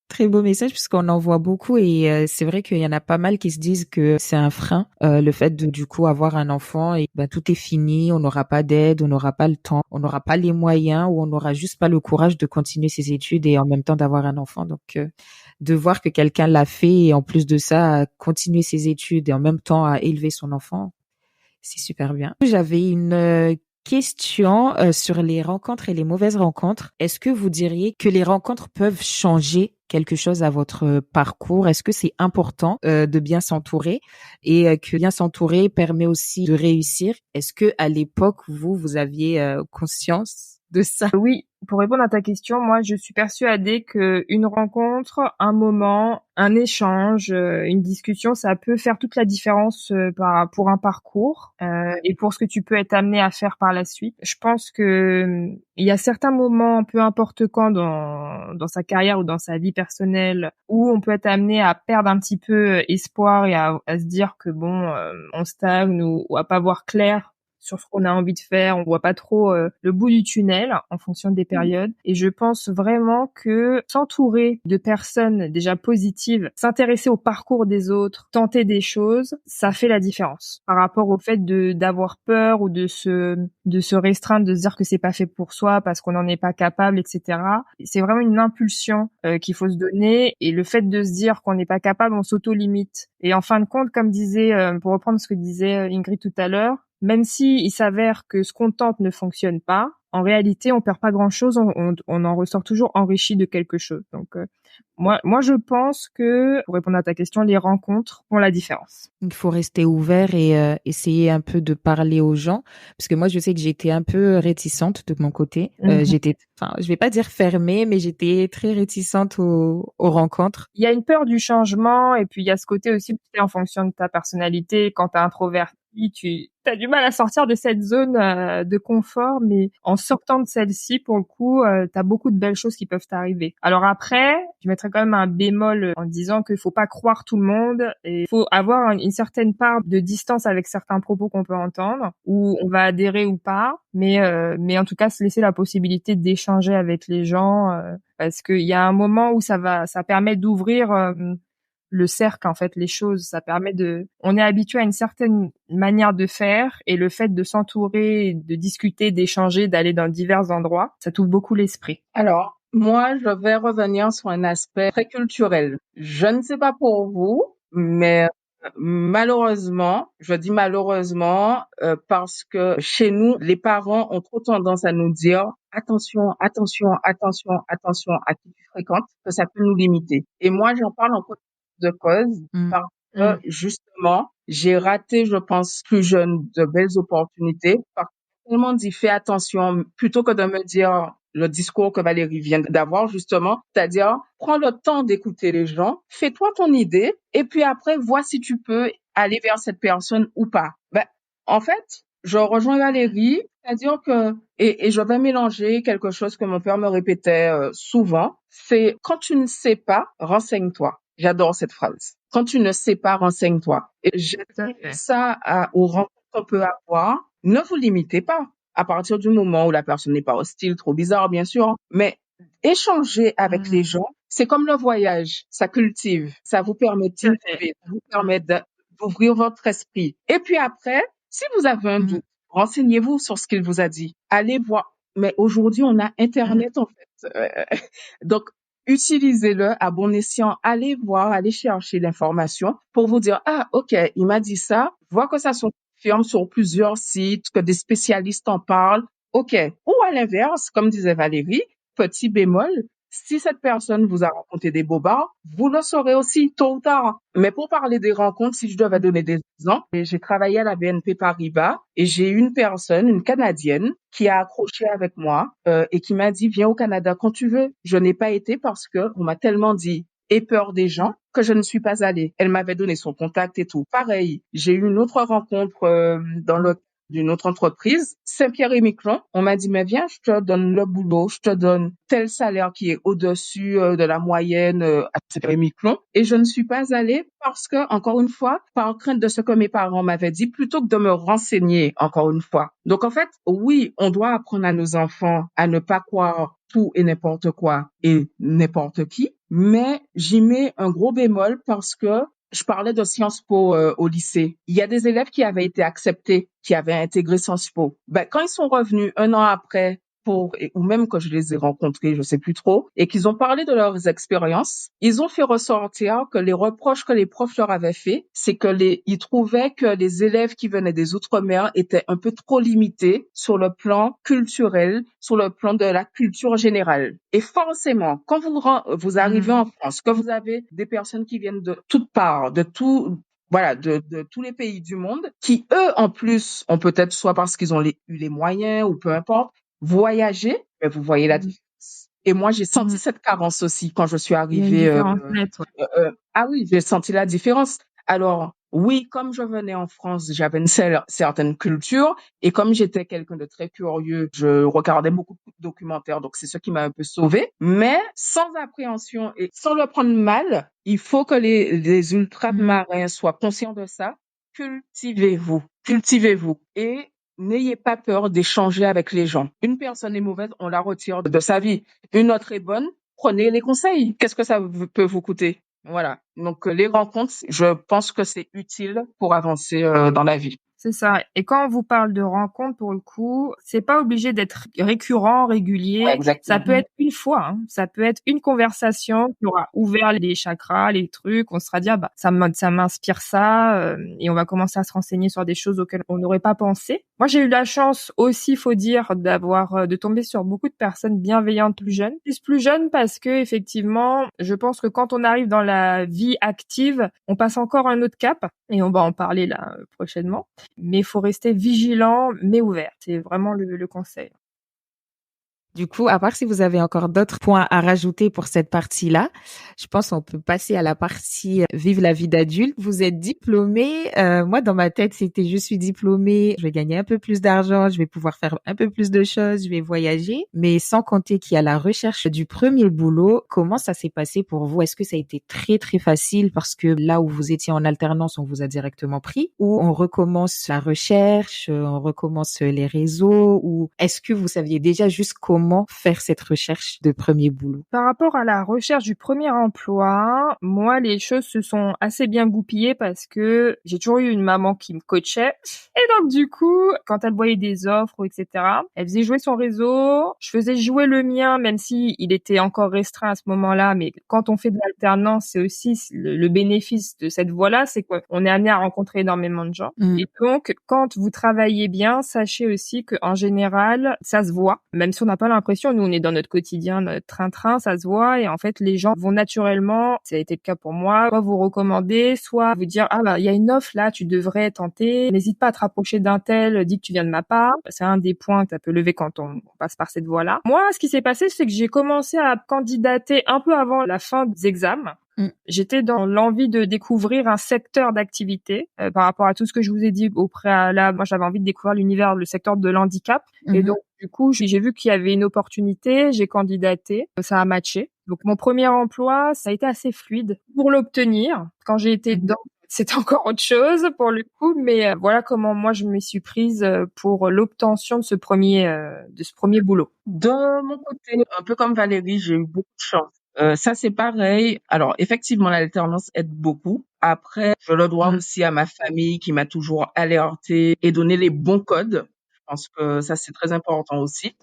Très beau message puisqu'on en voit beaucoup et c'est vrai qu'il y en a pas mal qui se disent que c'est un frein, le fait de du coup avoir un enfant et ben tout est fini, on n'aura pas d'aide, on n'aura pas le temps, on n'aura pas les moyens ou on n'aura juste pas le courage de continuer ses études et en même temps d'avoir un enfant. Donc de voir que quelqu'un l'a fait et en plus de ça a continué ses études et en même temps a élevé son enfant, c'est super bien. J'avais une question sur les rencontres et les mauvaises rencontres. Est-ce que vous diriez que les rencontres peuvent changer quelque chose à votre parcours? Est-ce que c'est important de bien s'entourer et que bien s'entourer permet aussi de réussir? Est-ce que à l'époque vous aviez conscience de ça? Oui, pour répondre à ta question, moi, je suis persuadée que une rencontre, un moment, un échange, une discussion, ça peut faire toute la différence pour un parcours et pour ce que tu peux être amené à faire par la suite. Je pense que il y a certains moments, peu importe quand, dans sa carrière ou dans sa vie personnelle, où on peut être amené à perdre un petit peu espoir et à se dire que bon, on stagne ou à pas voir clair sur ce qu'on a envie de faire, on voit pas trop le bout du tunnel en fonction des périodes. Et je pense vraiment que s'entourer de personnes déjà positives, s'intéresser au parcours des autres, tenter des choses, ça fait la différence par rapport au fait d'avoir peur ou de se restreindre, de se dire que c'est pas fait pour soi parce qu'on n'en est pas capable, etc. C'est vraiment une impulsion qu'il faut se donner, et le fait de se dire qu'on n'est pas capable, on s'auto-limite. Et en fin de compte, comme disait, pour reprendre ce que disait Ingrid tout à l'heure, même si il s'avère que ce qu'on tente ne fonctionne pas, en réalité, on perd pas grand-chose, on en ressort toujours enrichi de quelque chose. Donc, moi, je pense que, pour répondre à ta question, les rencontres font la différence. Il faut rester ouvert et essayer un peu de parler aux gens, parce que moi, je sais que j'étais un peu réticente de mon côté. Je vais pas dire fermée, mais j'étais très réticente aux rencontres. Il y a une peur du changement, et puis il y a ce côté aussi, en fonction de ta personnalité, quand t'es introverti, t'as du mal à sortir de cette zone de confort, mais en sortant de celle-ci, pour le coup, t'as beaucoup de belles choses qui peuvent t'arriver. Alors après, je mettrais quand même un bémol en disant qu'il faut pas croire tout le monde et il faut avoir une certaine part de distance avec certains propos qu'on peut entendre, où on va adhérer ou pas, mais en tout cas se laisser la possibilité d'échanger avec les gens, parce qu'il y a un moment où ça permet d'ouvrir le cercle, en fait, les choses. Ça permet on est habitué à une certaine manière de faire, et le fait de s'entourer, de discuter, d'échanger, d'aller dans divers endroits, ça t'ouvre beaucoup l'esprit. Alors, moi, je vais revenir sur un aspect très culturel. Je ne sais pas pour vous, mais malheureusement, je dis malheureusement, parce que chez nous, les parents ont trop tendance à nous dire attention, attention, attention, attention à qui tu fréquentes, que ça peut nous limiter. Et moi, j'en parle en connaissance de cause parce que justement, j'ai raté, je pense, plus jeune, de belles opportunités parce que tellement dit fais attention plutôt que de me dire le discours que Valérie vient d'avoir, justement, c'est-à-dire, prends le temps d'écouter les gens, fais-toi ton idée, et puis après, vois si tu peux aller vers cette personne ou pas. Ben, en fait, je rejoins Valérie, c'est-à-dire que, et je vais mélanger quelque chose que mon père me répétait souvent, c'est quand tu ne sais pas, renseigne-toi. J'adore cette phrase. Quand tu ne sais pas, renseigne-toi. Et j'aime ça aux rencontres qu'on peut avoir. Ne vous limitez pas à partir du moment où la personne n'est pas hostile, trop bizarre, bien sûr, mais échanger avec les gens, c'est comme le voyage, ça cultive, ça vous permet d'innover, ça vous permet d'ouvrir votre esprit. Et puis après, si vous avez un doute, renseignez-vous sur ce qu'il vous a dit. Allez voir. Mais aujourd'hui, on a Internet, en fait. Donc, utilisez-le à bon escient. Allez voir, allez chercher l'information pour vous dire, ah, OK, il m'a dit ça. Je vois que ça se confirme sur plusieurs sites, que des spécialistes en parlent. OK. Ou à l'inverse, comme disait Valérie, petit bémol, si cette personne vous a raconté des bobards, vous le saurez aussi tôt ou tard. Mais pour parler des rencontres, si je devais donner des exemples, j'ai travaillé à la BNP Paribas et j'ai eu une personne, une Canadienne, qui a accroché avec moi et qui m'a dit, viens au Canada quand tu veux. Je n'ai pas été parce que on m'a tellement dit et peur des gens que je ne suis pas allée. Elle m'avait donné son contact et tout. Pareil, j'ai eu une autre rencontre dans le d'une autre entreprise, Saint-Pierre-et-Miquelon. On m'a dit, mais viens, je te donne le boulot, je te donne tel salaire qui est au-dessus de la moyenne à Saint-Pierre-et-Miquelon. Et je ne suis pas allée parce que, encore une fois, par crainte de ce que mes parents m'avaient dit, plutôt que de me renseigner, encore une fois. Donc, en fait, oui, on doit apprendre à nos enfants à ne pas croire tout et n'importe quoi et n'importe qui, mais j'y mets un gros bémol parce que je parlais de Sciences Po au lycée. Il y a des élèves qui avaient été acceptés, qui avaient intégré Sciences Po. Ben, quand ils sont revenus un an après, ou même que je les ai rencontrés, je sais plus trop, et qu'ils ont parlé de leurs expériences, ils ont fait ressortir que les reproches que les profs leur avaient fait, c'est que ils trouvaient que les élèves qui venaient des Outre-mer étaient un peu trop limités sur le plan culturel, sur le plan de la culture générale. Et forcément, quand vous arrivez en France, que vous avez des personnes qui viennent de toutes parts, de tous les pays du monde, qui eux, en plus, ont peut-être soit parce qu'ils ont eu les moyens ou peu importe, voyager, mais vous voyez la différence. Et moi, j'ai senti cette carence aussi quand je suis arrivée. Ah oui, j'ai senti la différence. Alors, oui, comme je venais en France, j'avais une certaine culture et comme j'étais quelqu'un de très curieux, je regardais beaucoup de documentaires, donc c'est ce qui m'a un peu sauvée. Mais sans appréhension et sans le prendre mal, il faut que les ultramarins soient conscients de ça. Cultivez-vous, cultivez-vous et n'ayez pas peur d'échanger avec les gens. Une personne est mauvaise, on la retire de sa vie. Une autre est bonne, prenez les conseils. Qu'est-ce que ça peut vous coûter? Voilà. Donc, les rencontres, je pense que c'est utile pour avancer dans la vie. C'est ça. Et quand on vous parle de rencontres, pour le coup, c'est pas obligé d'être récurrent, régulier. Ouais, exactement. Ça peut être une fois, hein. Ça peut être une conversation qui aura ouvert les chakras, les trucs. On sera dit, ah bah, ça m'inspire ça, et on va commencer à se renseigner sur des choses auxquelles on n'aurait pas pensé. Moi, j'ai eu la chance aussi, faut dire, de tomber sur beaucoup de personnes bienveillantes plus jeunes parce que, effectivement, je pense que quand on arrive dans la vie active, on passe encore un autre cap et on va en parler là prochainement. Mais il faut rester vigilant, mais ouvert. C'est vraiment le conseil. Du coup, à part si vous avez encore d'autres points à rajouter pour cette partie-là, je pense qu'on peut passer à la partie vive la vie d'adulte. Vous êtes diplômé. Moi, dans ma tête, c'était je suis diplômée, je vais gagner un peu plus d'argent, je vais pouvoir faire un peu plus de choses, je vais voyager. Mais sans compter qu'il y a la recherche du premier boulot, comment ça s'est passé pour vous? Est-ce que ça a été très, très facile parce que là où vous étiez en alternance, on vous a directement pris? Ou on recommence la recherche, on recommence les réseaux? Ou est-ce que vous saviez déjà juste comment faire cette recherche de premier boulot? Par rapport à la recherche du premier emploi, moi, les choses se sont assez bien goupillées parce que j'ai toujours eu une maman qui me coachait. Et donc, du coup, quand elle voyait des offres, etc., elle faisait jouer son réseau. Je faisais jouer le mien, même si il était encore restreint à ce moment-là. Mais quand on fait de l'alternance, c'est aussi le bénéfice de cette voie-là, c'est qu'on est amené à rencontrer énormément de gens. Et donc, quand vous travaillez bien, sachez aussi qu'en général, ça se voit, même si on n'a pas l'impression, nous on est dans notre quotidien, notre train-train, ça se voit et en fait les gens vont naturellement, ça a été le cas pour moi, soit vous recommander, soit vous dire ah bah il y a une offre là, tu devrais tenter, n'hésite pas à te rapprocher d'un tel, dis que tu viens de ma part. C'est un des points que ça peut lever quand on passe par cette voie-là. Moi, ce qui s'est passé, c'est que j'ai commencé à candidater un peu avant la fin des examens. J'étais dans l'envie de découvrir un secteur d'activité par rapport à tout ce que je vous ai dit au préalable. Moi, j'avais envie de découvrir l'univers, le secteur de l'handicap. Et donc, du coup, j'ai vu qu'il y avait une opportunité, j'ai candidaté, ça a matché. Donc, mon premier emploi, ça a été assez fluide pour l'obtenir. Quand j'ai été dedans, c'est encore autre chose pour le coup, mais voilà comment moi je me suis prise pour l'obtention de ce premier boulot. De mon côté, un peu comme Valérie, j'ai eu beaucoup de chance. Ça, c'est pareil. Alors, effectivement, l'alternance aide beaucoup. Après, je le dois aussi à ma famille qui m'a toujours alerté et donné les bons codes. Je pense que ça, c'est très important aussi.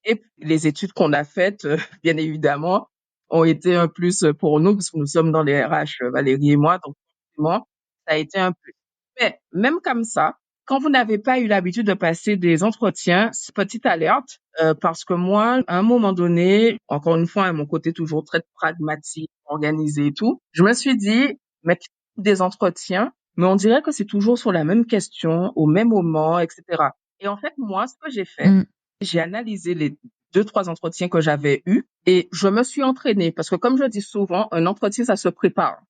Et puis, les études qu'on a faites, bien évidemment, ont été un plus pour nous parce que nous sommes dans les RH, Valérie et moi. Donc, forcément, ça a été un plus. Mais même comme ça, quand vous n'avez pas eu l'habitude de passer des entretiens, petite alerte, parce que moi, à un moment donné, encore une fois, à mon côté toujours très pragmatique, organisé et tout, je me suis dit, mais des entretiens, mais on dirait que c'est toujours sur la même question, au même moment, etc. Et en fait, moi, ce que j'ai fait, j'ai analysé les 2, 3 entretiens que j'avais eus et je me suis entraînée parce que comme je dis souvent, un entretien, ça se prépare.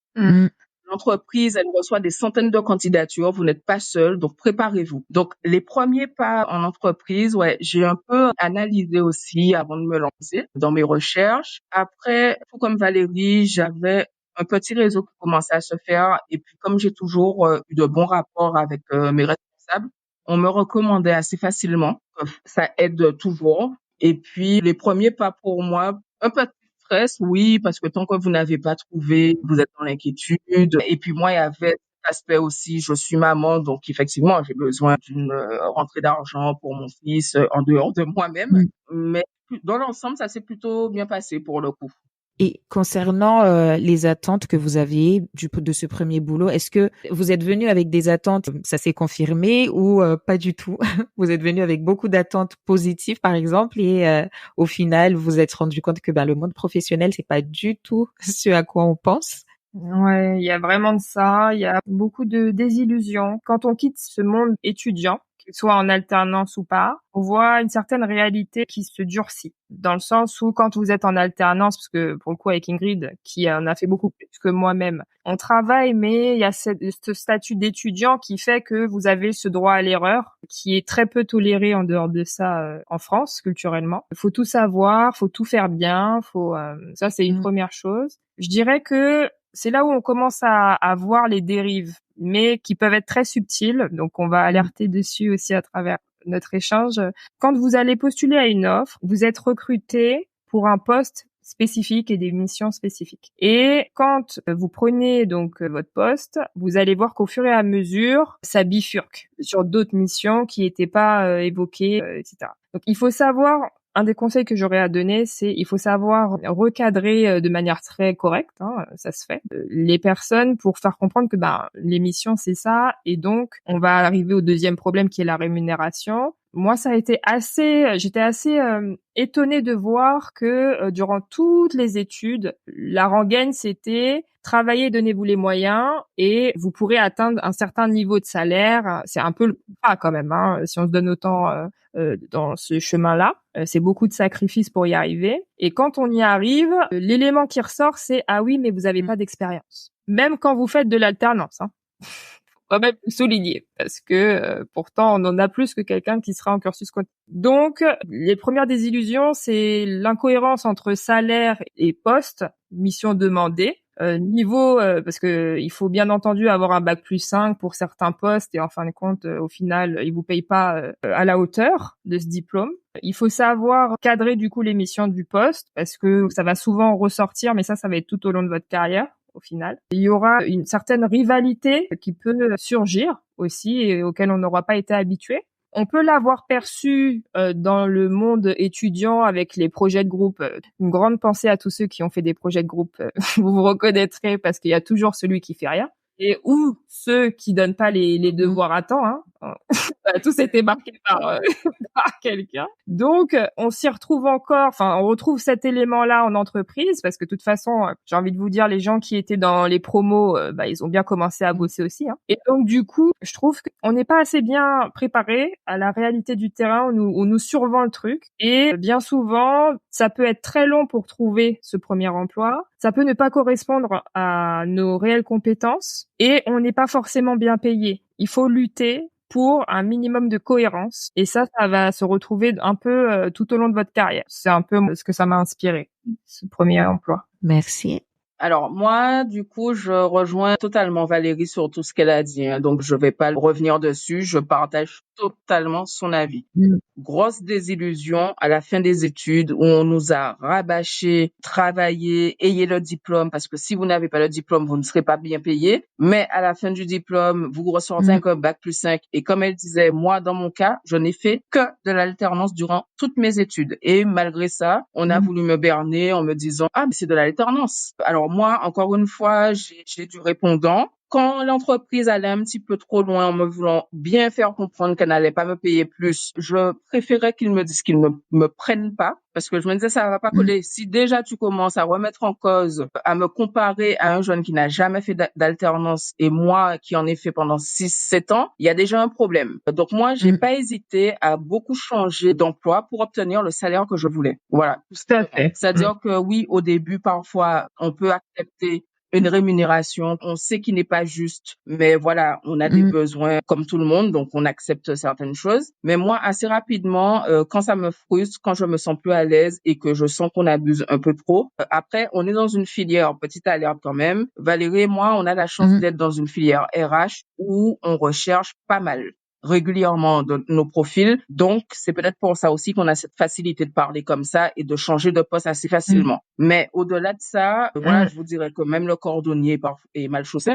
L'entreprise, elle reçoit des centaines de candidatures. Vous n'êtes pas seul, donc préparez-vous. Donc, les premiers pas en entreprise, ouais, j'ai un peu analysé aussi avant de me lancer dans mes recherches. Après, tout comme Valérie, j'avais un petit réseau qui commençait à se faire. Et puis, comme j'ai toujours eu de bons rapports avec mes responsables, on me recommandait assez facilement. Ça aide toujours. Et puis, les premiers pas pour moi, un peu stress, oui, parce que tant que vous n'avez pas trouvé, vous êtes dans l'inquiétude. Et puis moi, il y avait cet aspect aussi, je suis maman, donc effectivement, j'ai besoin d'une rentrée d'argent pour mon fils en dehors de moi-même. Mais dans l'ensemble, ça s'est plutôt bien passé pour le coup. Et concernant les attentes que vous aviez de ce premier boulot, est-ce que vous êtes venu avec des attentes, ça s'est confirmé ou pas du tout? Vous êtes venu avec beaucoup d'attentes positives, par exemple, et au final, vous vous êtes rendu compte que le monde professionnel, c'est pas du tout ce à quoi on pense? Ouais, il y a vraiment de ça. Il y a beaucoup de désillusions. Quand on quitte ce monde étudiant, qu'il soit en alternance ou pas, on voit une certaine réalité qui se durcit. Dans le sens où quand vous êtes en alternance, parce que pour le coup avec Ingrid, qui en a fait beaucoup plus que moi-même, on travaille, mais il y a ce statut d'étudiant qui fait que vous avez ce droit à l'erreur, qui est très peu toléré en dehors de ça en France, culturellement. Il faut tout savoir, faut tout faire bien, ça c'est une première chose. Je dirais que c'est là où on commence à voir les dérives, mais qui peuvent être très subtiles. Donc, on va alerter dessus aussi à travers notre échange. Quand vous allez postuler à une offre, vous êtes recruté pour un poste spécifique et des missions spécifiques. Et quand vous prenez donc votre poste, vous allez voir qu'au fur et à mesure, ça bifurque sur d'autres missions qui n'étaient pas évoquées, etc. Donc, il faut savoir. Un des conseils que j'aurais à donner, c'est il faut savoir recadrer de manière très correcte, ça se fait, les personnes pour faire comprendre que l'émission c'est ça et donc on va arriver au deuxième problème qui est la rémunération. Moi, j'étais assez étonnée de voir que durant toutes les études, la rengaine c'était travaillez, donnez-vous les moyens et vous pourrez atteindre un certain niveau de salaire. C'est un peu le pas quand même, hein, si on se donne autant dans ce chemin-là. C'est beaucoup de sacrifices pour y arriver. Et quand on y arrive, l'élément qui ressort, c'est ah oui, mais vous avez pas d'expérience. Même quand vous faites de l'alternance, hein. Faut quand même souligner parce que pourtant on en a plus que quelqu'un qui sera en cursus continu. Donc les premières désillusions, c'est l'incohérence entre salaire et poste, mission demandée. Niveau parce que il faut bien entendu avoir un bac+5 pour certains postes et en fin de compte au final ils vous payent pas à la hauteur de ce diplôme. Il faut savoir cadrer du coup les missions du poste parce que ça va souvent ressortir, mais ça va être tout au long de votre carrière. Au final, il y aura une certaine rivalité qui peut surgir aussi et auquel on n'aura pas été habitué. On peut l'avoir perçu dans le monde étudiant avec les projets de groupe. Une grande pensée à tous ceux qui ont fait des projets de groupe. Vous vous reconnaîtrez parce qu'il y a toujours celui qui fait rien. Et ou ceux qui donnent pas les devoirs à temps, hein. Ça a tous été marqués par, par quelqu'un. Donc, on s'y retrouve encore, enfin, on retrouve cet élément-là en entreprise parce que de toute façon, j'ai envie de vous dire, les gens qui étaient dans les promos, ils ont bien commencé à bosser aussi, hein. Et donc, du coup, je trouve qu'on n'est pas assez bien préparé à la réalité du terrain. On nous survend le truc et bien souvent, ça peut être très long pour trouver ce premier emploi. Ça peut ne pas correspondre à nos réelles compétences et on n'est pas forcément bien payé. Il faut lutter pour un minimum de cohérence. Et ça va se retrouver un peu tout au long de votre carrière. C'est un peu ce que ça m'a inspiré, ce premier emploi. Merci. Alors moi, du coup, je rejoins totalement Valérie sur tout ce qu'elle a dit, hein, donc je vais pas revenir dessus. Je partage totalement son avis. Grosse désillusion à la fin des études où on nous a rabâché, travaillé, ayez le diplôme parce que si vous n'avez pas le diplôme, vous ne serez pas bien payé. Mais à la fin du diplôme, vous ressortez avec un bac+5 et comme elle disait, moi dans mon cas, je n'ai fait que de l'alternance durant toutes mes études et malgré ça, on a voulu me berner en me disant ah mais c'est de l'alternance. Alors moi, encore une fois, j'ai du répondant. Quand l'entreprise allait un petit peu trop loin en me voulant bien faire comprendre qu'elle n'allait pas me payer plus, je préférais qu'ils me disent qu'ils ne me prennent pas parce que je me disais ça va pas coller. Si déjà tu commences à remettre en cause, à me comparer à un jeune qui n'a jamais fait d'alternance et moi qui en ai fait pendant 6-7 ans, il y a déjà un problème. Donc moi, j'ai pas hésité à beaucoup changer d'emploi pour obtenir le salaire que je voulais. Voilà. Tout à fait. C'est-à-dire que oui, au début, parfois, on peut accepter une rémunération, on sait qu'il n'est pas juste, mais voilà, on a des besoins comme tout le monde, donc on accepte certaines choses. Mais moi, assez rapidement, quand ça me frustre, quand je me sens plus à l'aise et que je sens qu'on abuse un peu trop, après, on est dans une filière, petite alerte quand même. Valérie et moi, on a la chance d'être dans une filière RH où on recherche pas mal régulièrement de nos profils. Donc, c'est peut-être pour ça aussi qu'on a cette facilité de parler comme ça et de changer de poste assez facilement. Mais au-delà de ça, voilà, je vous dirais que même le cordonnier est mal chaussé.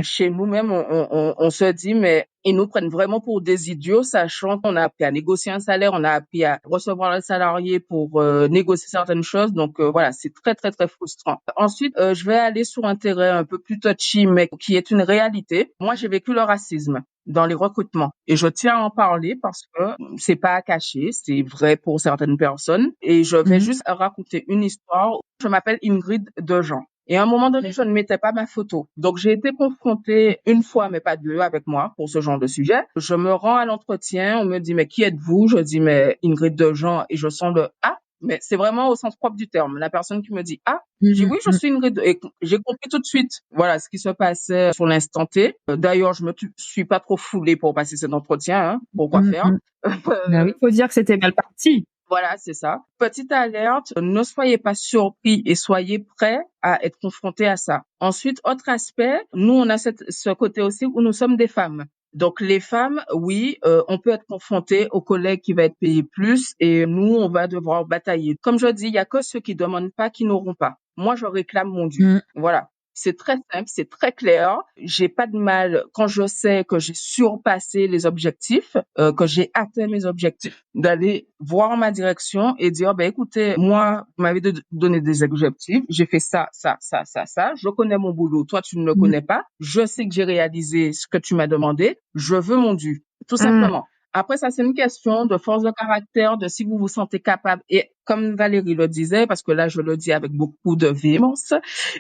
Chez nous-mêmes, on se dit, mais ils nous prennent vraiment pour des idiots, sachant qu'on a appris à négocier un salaire, on a appris à recevoir le salarié pour négocier certaines choses. Donc, voilà, c'est très, très, très frustrant. Ensuite, je vais aller sur un terrain un peu plus touchy, mais qui est une réalité. Moi, j'ai vécu le racisme dans les recrutements. Et je tiens à en parler parce que c'est pas à cacher, c'est vrai pour certaines personnes. Et je vais juste raconter une histoire. Je m'appelle Ingrid Dejean. Et à un moment donné, je ne mettais pas ma photo. Donc, j'ai été confrontée une fois, mais pas deux, avec moi pour ce genre de sujet. Je me rends à l'entretien, on me dit, mais qui êtes-vous? Je dis, mais Ingrid Dejean, et je sens le « ah ». Mais c'est vraiment au sens propre du terme. La personne qui me dit « ah », je dis « oui, je suis Ingrid ». Et j'ai compris tout de suite, voilà, ce qui se passait sur l'instant T. D'ailleurs, je me suis pas trop foulée pour passer cet entretien, hein. Pourquoi faire? Il faut dire que c'était mal parti. Voilà, c'est ça. Petite alerte, ne soyez pas surpris et soyez prêts à être confrontés à ça. Ensuite, autre aspect, nous, on a ce côté aussi où nous sommes des femmes. Donc, les femmes, oui, on peut être confronté au collègue qui va être payé plus et nous, on va devoir batailler. Comme je dis, il y a que ceux qui demandent pas qui n'auront pas. Moi, je réclame mon dû. Voilà. C'est très simple, c'est très clair. J'ai pas de mal quand je sais que j'ai surpassé les objectifs, que j'ai atteint mes objectifs, d'aller voir ma direction et dire, ben écoutez, moi, vous m'avez donné des objectifs, j'ai fait ça. Je connais mon boulot, toi tu ne le connais pas. Je sais que j'ai réalisé ce que tu m'as demandé. Je veux mon dû, tout simplement. Après, ça, c'est une question de force de caractère, de si vous vous sentez capable. Et comme Valérie le disait, parce que là, je le dis avec beaucoup de véhémence,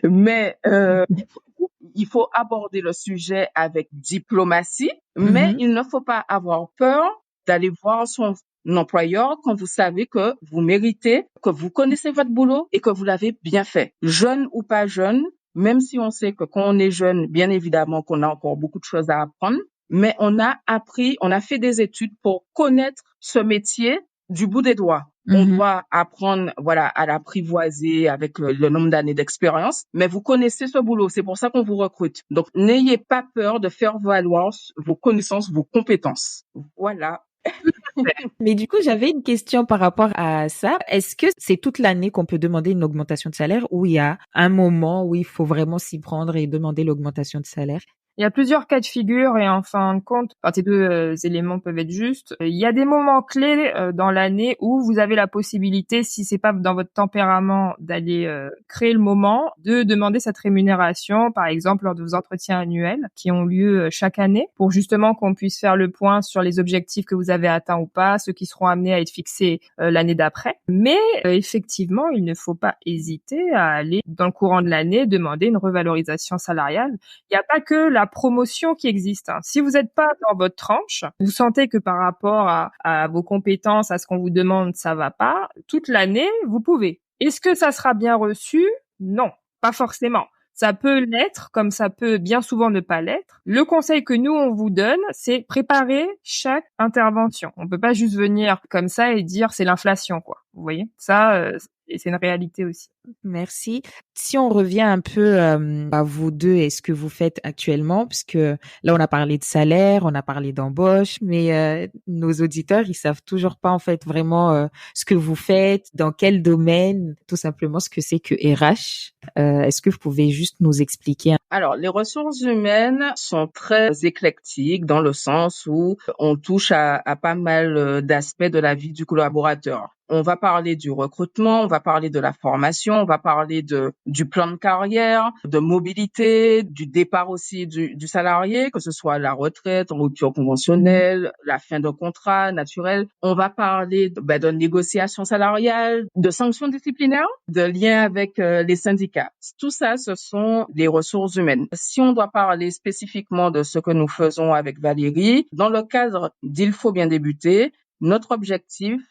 mais il faut aborder le sujet avec diplomatie, mais il ne faut pas avoir peur d'aller voir son employeur quand vous savez que vous méritez, que vous connaissez votre boulot et que vous l'avez bien fait. Jeune ou pas jeune, même si on sait que quand on est jeune, bien évidemment qu'on a encore beaucoup de choses à apprendre, mais on a appris, on a fait des études pour connaître ce métier du bout des doigts. On doit apprendre, voilà, à l'apprivoiser avec le nombre d'années d'expérience, mais vous connaissez ce boulot, c'est pour ça qu'on vous recrute. Donc, n'ayez pas peur de faire valoir vos connaissances, vos compétences. Voilà. Mais du coup, j'avais une question par rapport à ça. Est-ce que c'est toute l'année qu'on peut demander une augmentation de salaire ou il y a un moment où il faut vraiment s'y prendre et demander l'augmentation de salaire? Il y a plusieurs cas de figure et en fin de compte, ces deux éléments peuvent être justes. Il y a des moments clés dans l'année où vous avez la possibilité, si c'est pas dans votre tempérament, d'aller créer le moment, de demander cette rémunération, par exemple lors de vos entretiens annuels qui ont lieu chaque année, pour justement qu'on puisse faire le point sur les objectifs que vous avez atteints ou pas, ceux qui seront amenés à être fixés l'année d'après. Mais effectivement, il ne faut pas hésiter à aller dans le courant de l'année demander une revalorisation salariale. Il n'y a pas que la promotion qui existe. Si vous n'êtes pas dans votre tranche, vous sentez que par rapport à vos compétences, à ce qu'on vous demande, ça va pas, toute l'année, vous pouvez. Est-ce que ça sera bien reçu? Non, pas forcément. Ça peut l'être, comme ça peut bien souvent ne pas l'être. Le conseil que nous, on vous donne, c'est préparer chaque intervention. On peut pas juste venir comme ça et dire c'est l'inflation, quoi. Vous voyez? Ça, c'est une réalité aussi. Merci. Si on revient un peu à vous deux et ce que vous faites actuellement, parce que là, on a parlé de salaire, on a parlé d'embauche, mais nos auditeurs, ils savent toujours pas en fait vraiment ce que vous faites, dans quel domaine, tout simplement ce que c'est que RH. Est-ce que vous pouvez juste nous expliquer? Alors, les ressources humaines sont très éclectiques dans le sens où on touche à pas mal d'aspects de la vie du collaborateur. On va parler du recrutement, on va parler de la formation, on va parler du plan de carrière, de mobilité, du départ aussi du salarié, que ce soit la retraite, en rupture conventionnelle, la fin de contrat naturel. On va parler de négociation salariale, de sanctions disciplinaires, de liens avec les syndicats. Tout ça, ce sont les ressources humaines. Si on doit parler spécifiquement de ce que nous faisons avec Valérie, dans le cadre d'Il faut bien débuter, notre objectif,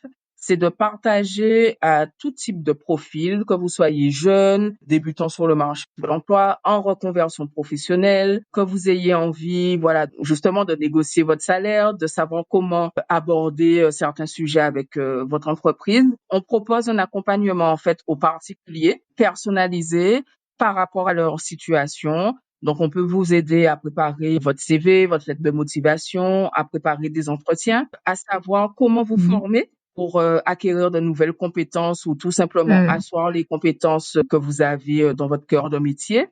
c'est de partager à tout type de profil, que vous soyez jeune, débutant sur le marché de l'emploi, en reconversion professionnelle, que vous ayez envie, voilà, justement de négocier votre salaire, de savoir comment aborder certains sujets avec votre entreprise. On propose un accompagnement en fait aux particuliers, personnalisé par rapport à leur situation. Donc, on peut vous aider à préparer votre CV, votre lettre de motivation, à préparer des entretiens, à savoir comment vous former pour acquérir de nouvelles compétences ou tout simplement asseoir les compétences que vous avez dans votre cœur de métier.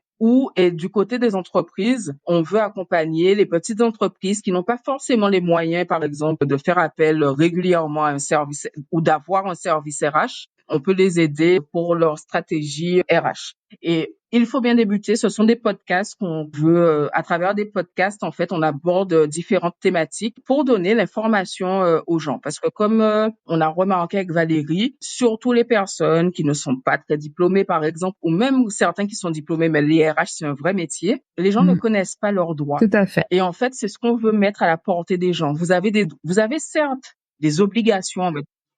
Et du côté des entreprises, on veut accompagner les petites entreprises qui n'ont pas forcément les moyens, par exemple, de faire appel régulièrement à un service ou d'avoir un service RH. On peut les aider pour leur stratégie RH. Et il faut bien débuter. Ce sont des podcasts qu'on veut, à travers des podcasts, en fait, on aborde différentes thématiques pour donner l'information aux gens. Parce que comme on a remarqué avec Valérie, surtout les personnes qui ne sont pas très diplômées, par exemple, ou même certains qui sont diplômés, mais les RH, c'est un vrai métier, les gens ne connaissent pas leurs droits. Tout à fait. Et en fait, c'est ce qu'on veut mettre à la portée des gens. Vous avez certes des obligations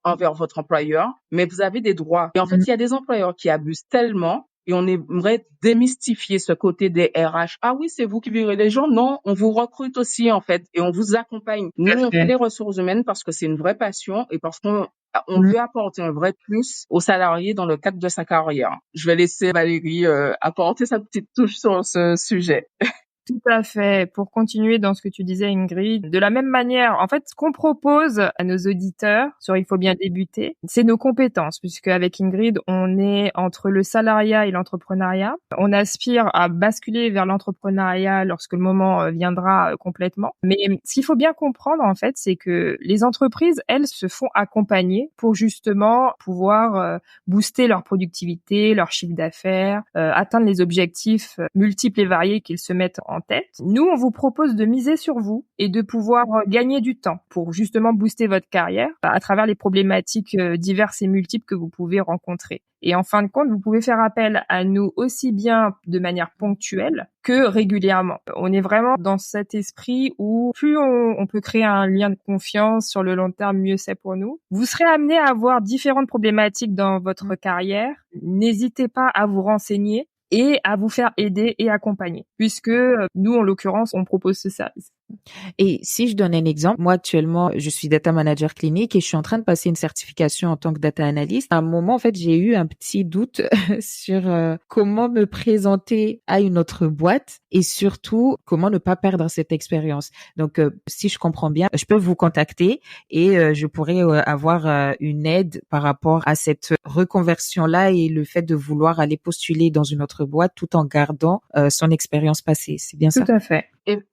envers votre employeur, mais vous avez des droits. Et en fait, il y a des employeurs qui abusent tellement et on aimerait démystifier ce côté des RH. Ah oui, c'est vous qui virez les gens? Non, on vous recrute aussi, en fait, et on vous accompagne. Nous, on fait les ressources humaines parce que c'est une vraie passion et parce qu'on veut apporter un vrai plus aux salariés dans le cadre de sa carrière. Je vais laisser Valérie apporter sa petite touche sur ce sujet. Tout à fait. Pour continuer dans ce que tu disais, Ingrid, de la même manière, en fait, ce qu'on propose à nos auditeurs sur Il faut bien débuter, c'est nos compétences, puisque avec Ingrid, on est entre le salariat et l'entrepreneuriat. On aspire à basculer vers l'entrepreneuriat lorsque le moment viendra complètement. Mais ce qu'il faut bien comprendre, en fait, c'est que les entreprises, elles, se font accompagner pour justement pouvoir booster leur productivité, leur chiffre d'affaires, atteindre les objectifs multiples et variés qu'ils se mettent en en tête. Nous, on vous propose de miser sur vous et de pouvoir gagner du temps pour justement booster votre carrière à travers les problématiques diverses et multiples que vous pouvez rencontrer. Et en fin de compte, vous pouvez faire appel à nous aussi bien de manière ponctuelle que régulièrement. On est vraiment dans cet esprit où plus on peut créer un lien de confiance sur le long terme, mieux c'est pour nous. Vous serez amené à avoir différentes problématiques dans votre carrière. N'hésitez pas à vous renseigner et à vous faire aider et accompagner, puisque nous, en l'occurrence, on propose ce service. Et si je donne un exemple, moi actuellement, je suis data manager clinique et je suis en train de passer une certification en tant que data analyst. À un moment, en fait, j'ai eu un petit doute sur comment me présenter à une autre boîte et surtout comment ne pas perdre cette expérience. Donc, si je comprends bien, je peux vous contacter et je pourrais avoir une aide par rapport à cette reconversion-là et le fait de vouloir aller postuler dans une autre boîte tout en gardant son expérience passée. C'est bien ça? Tout à fait.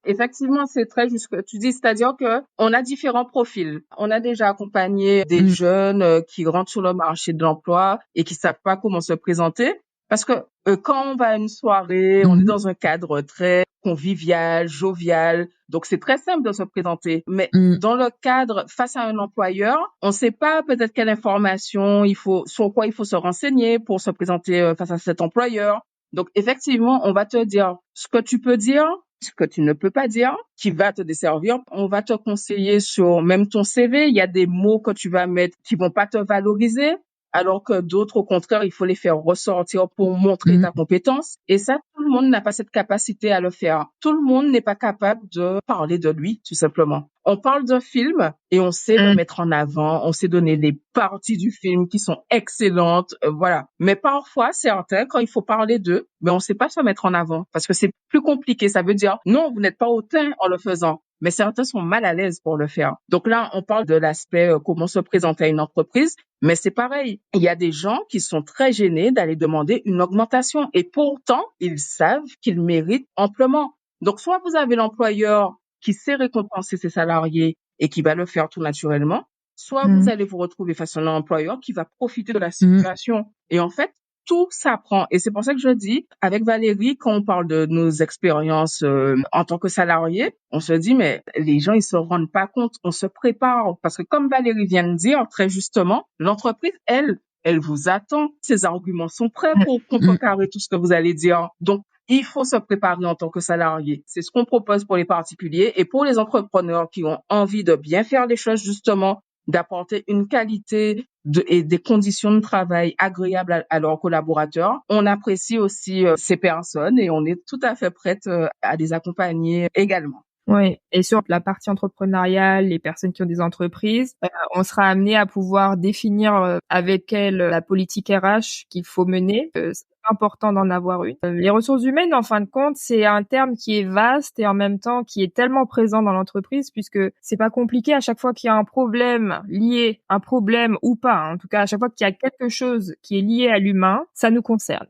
Effectivement, c'est très juste ce que tu dis, c'est-à-dire que on a différents profils. On a déjà accompagné des jeunes qui rentrent sur le marché de l'emploi et qui savent pas comment se présenter. Parce que quand on va à une soirée, on est dans un cadre très convivial, jovial. Donc, c'est très simple de se présenter. Mais dans le cadre, face à un employeur, on ne sait pas peut-être quelle information sur quoi il faut se renseigner pour se présenter face à cet employeur. Donc, effectivement, on va te dire ce que tu peux dire, ce que tu ne peux pas dire, qui va te desservir. On va te conseiller sur même ton CV. Il y a des mots que tu vas mettre qui vont pas te valoriser, alors que d'autres, au contraire, il faut les faire ressortir pour montrer ta compétence. Et ça, tout le monde n'a pas cette capacité à le faire. Tout le monde n'est pas capable de parler de lui, tout simplement. On parle d'un film et on sait le mettre en avant, on sait donner des parties du film qui sont excellentes, voilà. Mais parfois, certains, quand il faut parler d'eux, on sait pas se mettre en avant parce que c'est plus compliqué. Ça veut dire, non, vous n'êtes pas hautain en le faisant. Mais certains sont mal à l'aise pour le faire. Donc là, on parle de l'aspect comment se présenter à une entreprise, mais c'est pareil. Il y a des gens qui sont très gênés d'aller demander une augmentation et pourtant, ils savent qu'ils méritent amplement. Donc soit vous avez l'employeur qui sait récompenser ses salariés et qui va le faire tout naturellement, soit vous allez vous retrouver face à un employeur qui va profiter de la situation. Et en fait, tout s'apprend. Et c'est pour ça que je dis, avec Valérie, quand on parle de nos expériences en tant que salariés, on se dit, mais les gens, ils se rendent pas compte. On se prépare. Parce que comme Valérie vient de dire très justement, l'entreprise, elle vous attend. Ses arguments sont prêts pour contrecarrer tout ce que vous allez dire. Donc, il faut se préparer en tant que salarié. C'est ce qu'on propose pour les particuliers et pour les entrepreneurs qui ont envie de bien faire les choses, justement, d'apporter une qualité et des conditions de travail agréables à leurs collaborateurs. On apprécie aussi ces personnes et on est tout à fait prête à les accompagner également. Oui, et sur la partie entrepreneuriale, les personnes qui ont des entreprises, on sera amené à pouvoir définir avec elles la politique RH qu'il faut mener. C'est important d'en avoir une. Les ressources humaines, en fin de compte, c'est un terme qui est vaste et en même temps qui est tellement présent dans l'entreprise puisque c'est pas compliqué à chaque fois qu'il y a un problème ou pas. En tout cas, à chaque fois qu'il y a quelque chose qui est lié à l'humain, ça nous concerne.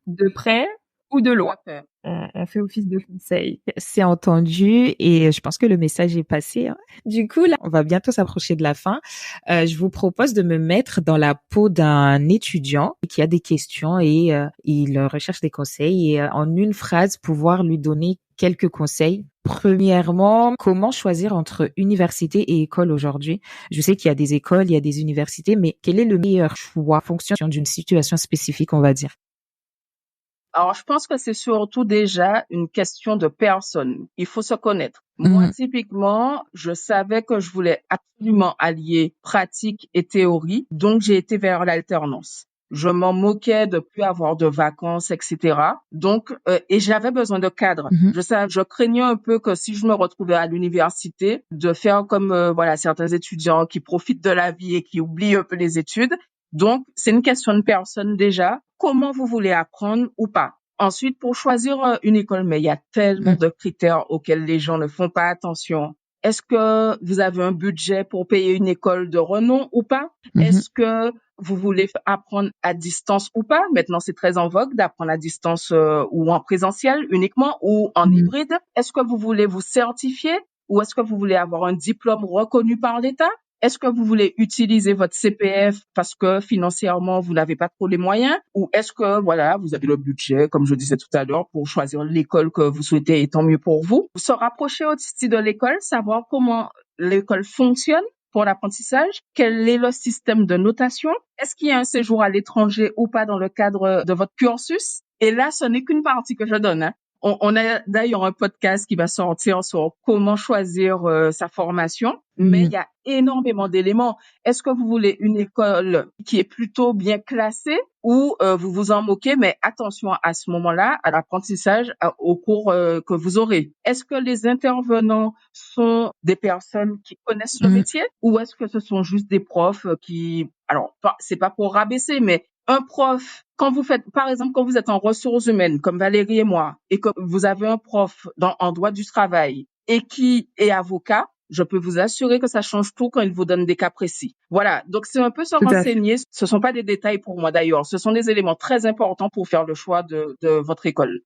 De près ou de loin. On fait office de conseil. C'est entendu et je pense que le message est passé. Hein. Du coup, là, on va bientôt s'approcher de la fin. Je vous propose de me mettre dans la peau d'un étudiant qui a des questions et il recherche des conseils et en une phrase, pouvoir lui donner quelques conseils. Premièrement, comment choisir entre université et école aujourd'hui? Je sais qu'il y a des écoles, il y a des universités, mais quel est le meilleur choix en fonction d'une situation spécifique, on va dire? Alors, je pense que c'est surtout déjà une question de personne. Il faut se connaître. Moi, typiquement, je savais que je voulais absolument allier pratique et théorie, donc j'ai été vers l'alternance. Je m'en moquais de plus avoir de vacances, etc. Donc, et j'avais besoin de cadre. Je craignais un peu que si je me retrouvais à l'université, de faire comme certains étudiants qui profitent de la vie et qui oublient un peu les études. Donc, c'est une question de personne déjà. Comment vous voulez apprendre ou pas? Ensuite, pour choisir une école, mais il y a tellement de critères auxquels les gens ne font pas attention. Est-ce que vous avez un budget pour payer une école de renom ou pas? Est-ce que vous voulez apprendre à distance ou pas? Maintenant, c'est très en vogue d'apprendre à distance ou en présentiel uniquement ou en hybride. Est-ce que vous voulez vous certifier ou est-ce que vous voulez avoir un diplôme reconnu par l'État? Est-ce que vous voulez utiliser votre CPF parce que financièrement, vous n'avez pas trop les moyens? Ou est-ce que, voilà, vous avez le budget, comme je disais tout à l'heure, pour choisir l'école que vous souhaitez et tant mieux pour vous? Se rapprocher aussi de l'école, savoir comment l'école fonctionne pour l'apprentissage, quel est le système de notation, est-ce qu'il y a un séjour à l'étranger ou pas dans le cadre de votre cursus? Et là, ce n'est qu'une partie que je donne, hein. On a d'ailleurs un podcast qui va sortir sur comment choisir sa formation, mais il y a énormément d'éléments. Est-ce que vous voulez une école qui est plutôt bien classée ou vous vous en moquez, mais attention à ce moment-là, à l'apprentissage, au cours que vous aurez. Est-ce que les intervenants sont des personnes qui connaissent le métier ou est-ce que ce sont juste des profs qui... Alors, c'est pas pour rabaisser, mais un prof, quand vous faites, par exemple, quand vous êtes en ressources humaines, comme Valérie et moi, et que vous avez un prof en droit du travail et qui est avocat, je peux vous assurer que ça change tout quand il vous donne des cas précis. Voilà. Donc, c'est un peu se renseigner. Ce sont pas des détails pour moi d'ailleurs. Ce sont des éléments très importants pour faire le choix de votre école.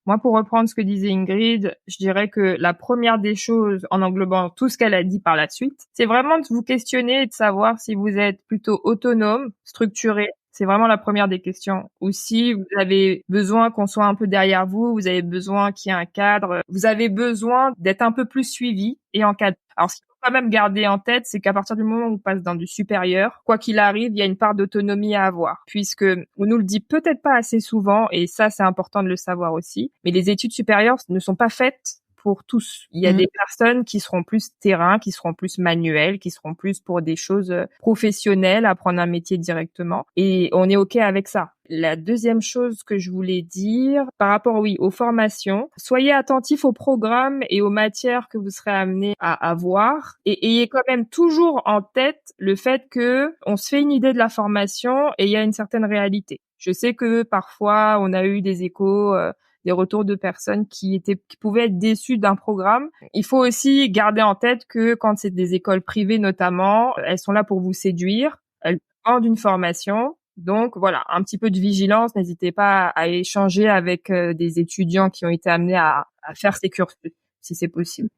Moi, pour reprendre ce que disait Ingrid, je dirais que la première des choses, en englobant tout ce qu'elle a dit par la suite, c'est vraiment de vous questionner et de savoir si vous êtes plutôt autonome, structuré. C'est vraiment la première des questions. Ou si vous avez besoin qu'on soit un peu derrière vous, vous avez besoin qu'il y ait un cadre, vous avez besoin d'être un peu plus suivi et encadré. Alors, ce qu'il faut quand même garder en tête, c'est qu'à partir du moment où on passe dans du supérieur, quoi qu'il arrive, il y a une part d'autonomie à avoir, puisque on nous le dit peut-être pas assez souvent, et ça, c'est important de le savoir aussi, mais les études supérieures ne sont pas faites pour tous. Il y a des personnes qui seront plus terrain, qui seront plus manuelles, qui seront plus pour des choses professionnelles, apprendre un métier directement. Et on est OK avec ça. La deuxième chose que je voulais dire, par rapport, oui, aux formations, soyez attentifs aux programmes et aux matières que vous serez amenés à avoir et ayez quand même toujours en tête le fait que on se fait une idée de la formation et il y a une certaine réalité. Je sais que parfois, on a eu des échos, des retours de personnes qui pouvaient être déçues d'un programme. Il faut aussi garder en tête que quand c'est des écoles privées notamment, elles sont là pour vous séduire. Elles vendent une formation. Donc voilà, un petit peu de vigilance. N'hésitez pas à échanger avec des étudiants qui ont été amenés à faire ces cursus, si c'est possible.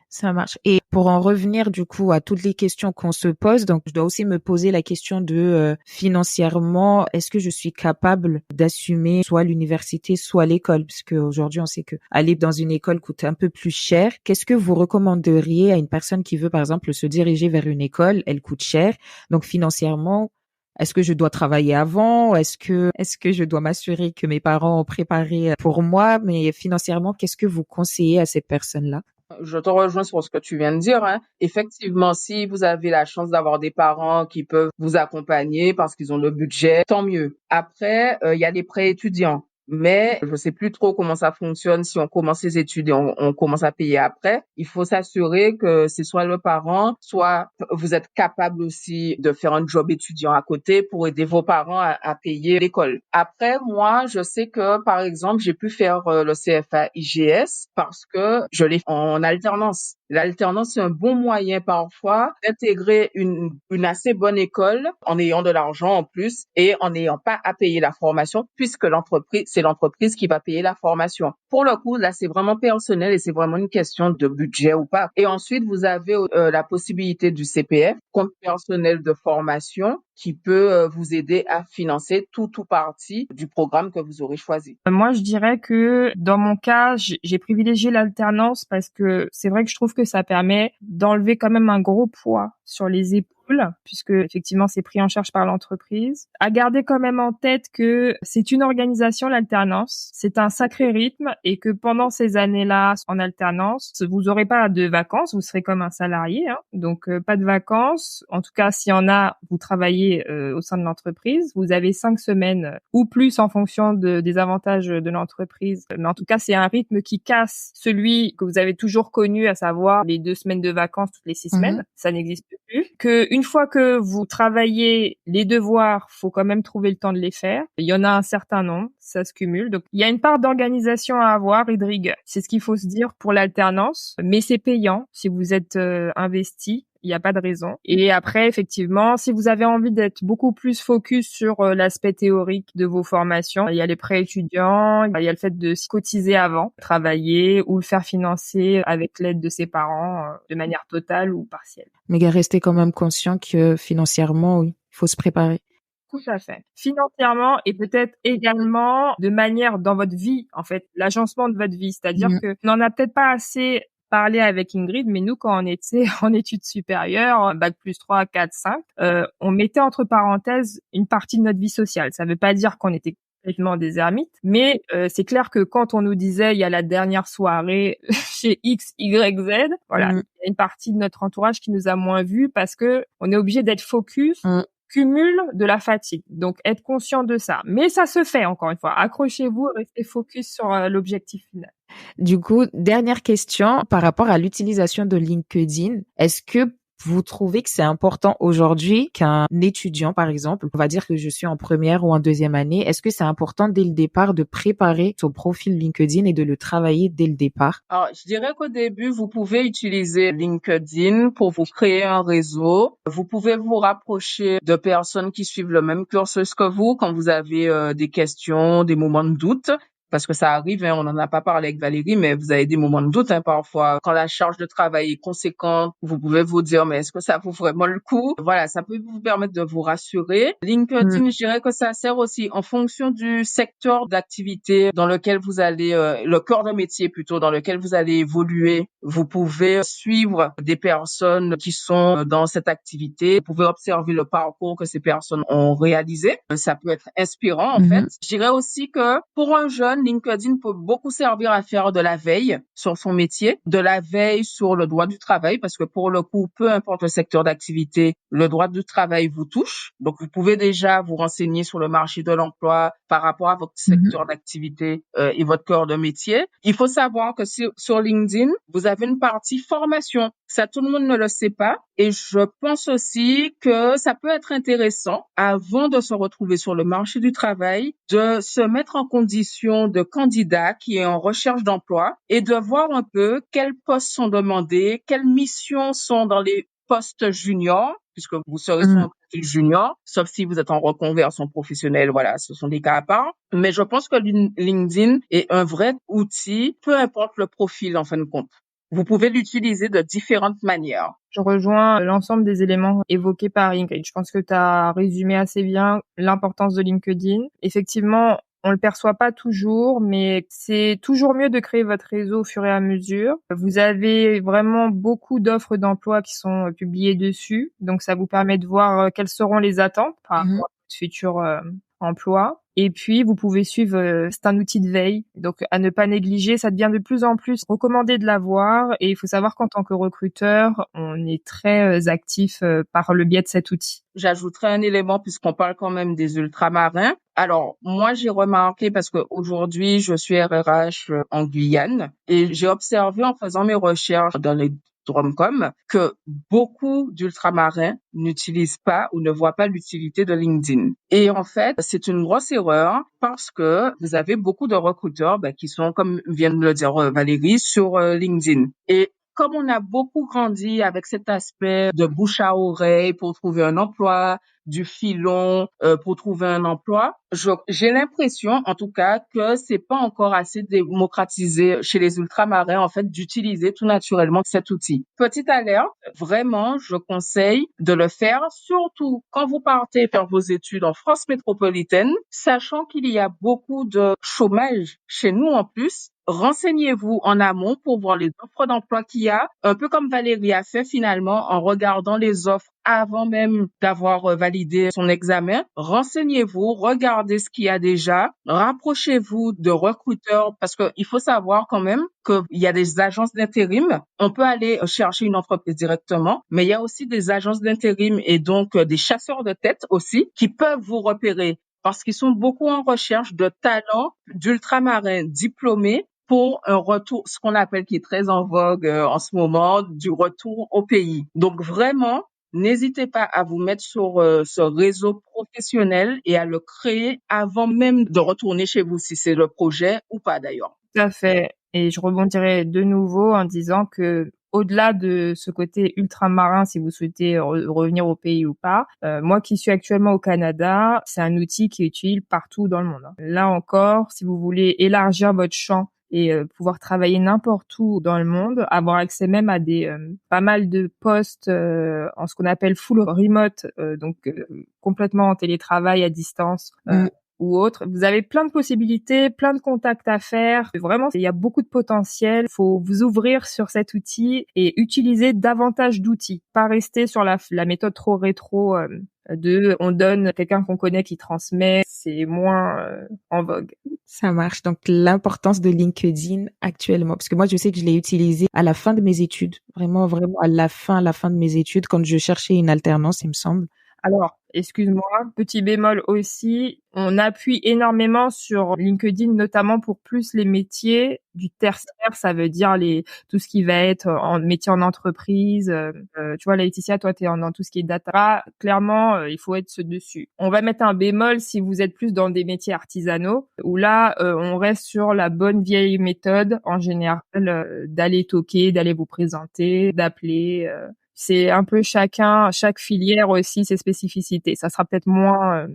Ça marche. Et pour en revenir du coup à toutes les questions qu'on se pose, donc je dois aussi me poser la question de financièrement, est-ce que je suis capable d'assumer soit l'université, soit l'école, parce qu'aujourd'hui on sait que aller dans une école coûte un peu plus cher. Qu'est-ce que vous recommanderiez à une personne qui veut par exemple se diriger vers une école? Elle coûte cher, donc financièrement, est-ce que je dois travailler avant? Est-ce que je dois m'assurer que mes parents ont préparé pour moi? Mais financièrement, qu'est-ce que vous conseillez à cette personne-là? Je te rejoins sur ce que tu viens de dire, hein. Effectivement, si vous avez la chance d'avoir des parents qui peuvent vous accompagner parce qu'ils ont le budget, tant mieux. Après, il y a les prêts étudiants. Mais je sais plus trop comment ça fonctionne. Si on commence ses études et on commence à payer après, il faut s'assurer que c'est soit le parent, soit vous êtes capable aussi de faire un job étudiant à côté pour aider vos parents à payer l'école. Après, moi, je sais que, par exemple, j'ai pu faire le CFA IGS parce que je l'ai fait en alternance. L'alternance, c'est un bon moyen parfois d'intégrer une assez bonne école en ayant de l'argent en plus et en n'ayant pas à payer la formation puisque c'est l'entreprise qui va payer la formation. Pour le coup, là, c'est vraiment personnel et c'est vraiment une question de budget ou pas. Et ensuite, vous avez la possibilité du CPF, compte personnel de formation, qui peut vous aider à financer tout partie du programme que vous aurez choisi. Moi, je dirais que dans mon cas, j'ai privilégié l'alternance parce que c'est vrai que je trouve que ça permet d'enlever quand même un gros poids sur les épaules, puisque effectivement c'est pris en charge par l'entreprise. À garder quand même en tête que c'est une organisation, l'alternance, c'est un sacré rythme et que pendant ces années-là en alternance, vous aurez pas de vacances, vous serez comme un salarié, hein, donc pas de vacances. En tout cas, s'il y en a, vous travaillez au sein de l'entreprise. Vous avez 5 semaines ou plus en fonction des avantages de l'entreprise. Mais en tout cas, c'est un rythme qui casse celui que vous avez toujours connu, à savoir les 2 semaines de vacances toutes les 6 semaines. Ça n'existe plus. Que une fois que vous travaillez les devoirs, faut quand même trouver le temps de les faire. Il y en a un certain nombre, ça se cumule. Donc, il y a une part d'organisation à avoir et de rigueur. C'est ce qu'il faut se dire pour l'alternance. Mais c'est payant si vous êtes investi. Il n'y a pas de raison. Et après, effectivement, si vous avez envie d'être beaucoup plus focus sur l'aspect théorique de vos formations, il y a les prêts étudiants, il y a le fait de se cotiser avant, travailler ou le faire financer avec l'aide de ses parents de manière totale ou partielle. Mais restez quand même conscient que financièrement, oui, il faut se préparer. Tout à fait. Financièrement et peut-être également de manière dans votre vie, en fait, l'agencement de votre vie. C'est-à-dire que on n'en a peut-être pas assez parlé avec Ingrid, mais nous, quand on était en études supérieures, bac plus 3, 4, 5, on mettait entre parenthèses une partie de notre vie sociale. Ça veut pas dire qu'on était complètement des ermites, mais c'est clair que quand on nous disait il y a la dernière soirée chez X, Y, Z, voilà, il y a une partie de notre entourage qui nous a moins vus parce que on est obligé d'être focus. Cumul de la fatigue. Donc, être conscient de ça. Mais ça se fait, encore une fois. Accrochez-vous, restez focus sur l'objectif final. Du coup, dernière question par rapport à l'utilisation de LinkedIn. Est-ce que vous trouvez que c'est important aujourd'hui qu'un étudiant, par exemple, on va dire que je suis en première ou en deuxième année, est-ce que c'est important dès le départ de préparer son profil LinkedIn et de le travailler dès le départ? Alors, je dirais qu'au début, vous pouvez utiliser LinkedIn pour vous créer un réseau. Vous pouvez vous rapprocher de personnes qui suivent le même cursus que vous quand vous avez des questions, des moments de doute. Parce que ça arrive, on n'en a pas parlé avec Valérie, mais vous avez des moments de doute parfois. Quand la charge de travail est conséquente, vous pouvez vous dire, mais est-ce que ça vaut vraiment le coup? Voilà, ça peut vous permettre de vous rassurer. LinkedIn, je dirais que ça sert aussi en fonction du secteur d'activité dans lequel vous allez, le cœur de métier plutôt, dans lequel vous allez évoluer. Vous pouvez suivre des personnes qui sont dans cette activité. Vous pouvez observer le parcours que ces personnes ont réalisé. Ça peut être inspirant, en fait. Je dirais aussi que pour un jeune, LinkedIn peut beaucoup servir à faire de la veille sur son métier, de la veille sur le droit du travail, parce que pour le coup, peu importe le secteur d'activité, le droit du travail vous touche. Donc, vous pouvez déjà vous renseigner sur le marché de l'emploi par rapport à votre secteur d'activité et votre cœur de métier. Il faut savoir que sur LinkedIn, vous avez une partie formation. Ça, tout le monde ne le sait pas. Et je pense aussi que ça peut être intéressant, avant de se retrouver sur le marché du travail, de se mettre en condition de candidat qui est en recherche d'emploi et de voir un peu quels postes sont demandés, quelles missions sont dans les postes juniors, puisque vous serez sur un profil junior, sauf si vous êtes en reconversion professionnelle, voilà, ce sont des cas à part. Mais je pense que LinkedIn est un vrai outil, peu importe le profil en fin de compte. Vous pouvez l'utiliser de différentes manières. Je rejoins l'ensemble des éléments évoqués par Ingrid. Je pense que tu as résumé assez bien l'importance de LinkedIn. Effectivement, on le perçoit pas toujours, mais c'est toujours mieux de créer votre réseau au fur et à mesure. Vous avez vraiment beaucoup d'offres d'emploi qui sont publiées dessus, donc ça vous permet de voir quelles seront les attentes par rapport à votre futur emploi. Et puis, vous pouvez suivre, c'est un outil de veille, donc à ne pas négliger. Ça devient de plus en plus recommandé de l'avoir et il faut savoir qu'en tant que recruteur, on est très actif par le biais de cet outil. J'ajouterai un élément puisqu'on parle quand même des ultramarins. Alors, moi, j'ai remarqué parce que aujourd'hui, je suis RRH en Guyane et j'ai observé en faisant mes recherches dans les Drumcom que beaucoup d'ultramarins n'utilisent pas ou ne voient pas l'utilité de LinkedIn. Et en fait, c'est une grosse erreur parce que vous avez beaucoup de recruteurs qui sont, comme vient de le dire Valérie, sur LinkedIn. Et comme on a beaucoup grandi avec cet aspect de bouche à oreille pour trouver un emploi, du filon pour trouver un emploi, j'ai l'impression, en tout cas, que c'est pas encore assez démocratisé chez les ultramarins, en fait, d'utiliser tout naturellement cet outil. Petite alerte, vraiment, je conseille de le faire, surtout quand vous partez faire vos études en France métropolitaine, sachant qu'il y a beaucoup de chômage chez nous en plus. Renseignez-vous en amont pour voir les offres d'emploi qu'il y a, un peu comme Valérie a fait finalement en regardant les offres avant même d'avoir validé son examen. Renseignez-vous, regardez ce qu'il y a déjà, rapprochez-vous de recruteurs parce qu'il faut savoir quand même qu'il y a des agences d'intérim. On peut aller chercher une entreprise directement, mais il y a aussi des agences d'intérim et donc des chasseurs de tête aussi qui peuvent vous repérer parce qu'ils sont beaucoup en recherche de talents d'ultramarins diplômés pour un retour, ce qu'on appelle, qui est très en vogue en ce moment, du retour au pays. Donc vraiment, n'hésitez pas à vous mettre sur ce réseau professionnel et à le créer avant même de retourner chez vous, si c'est le projet ou pas d'ailleurs. Tout à fait. Et je rebondirai de nouveau en disant que au-delà de ce côté ultramarin, si vous souhaitez revenir au pays ou pas, moi qui suis actuellement au Canada, c'est un outil qui est utile partout dans le monde, hein. Là encore, si vous voulez élargir votre champ et pouvoir travailler n'importe où dans le monde, avoir accès même à des pas mal de postes en ce qu'on appelle full remote, donc complètement en télétravail à distance. Ou autre. Vous avez plein de possibilités, plein de contacts à faire. Vraiment, il y a beaucoup de potentiel. Faut vous ouvrir sur cet outil et utiliser davantage d'outils. Pas rester sur la méthode trop rétro on donne quelqu'un qu'on connaît qui transmet. C'est moins en vogue. Ça marche. Donc, l'importance de LinkedIn actuellement, parce que moi, je sais que je l'ai utilisé à la fin de mes études. Vraiment, vraiment à la fin de mes études, quand je cherchais une alternance, il me semble. Alors, excuse-moi, petit bémol aussi, on appuie énormément sur LinkedIn, notamment pour plus les métiers du tertiaire, ça veut dire tout ce qui va être en métier en entreprise. Tu vois, Laetitia, toi, t'es dans tout ce qui est data. Clairement, il faut être dessus. On va mettre un bémol si vous êtes plus dans des métiers artisanaux, où là, on reste sur la bonne vieille méthode, en général, d'aller toquer, d'aller vous présenter, d'appeler. C'est un peu chaque filière aussi ses spécificités. Ça sera peut-être moins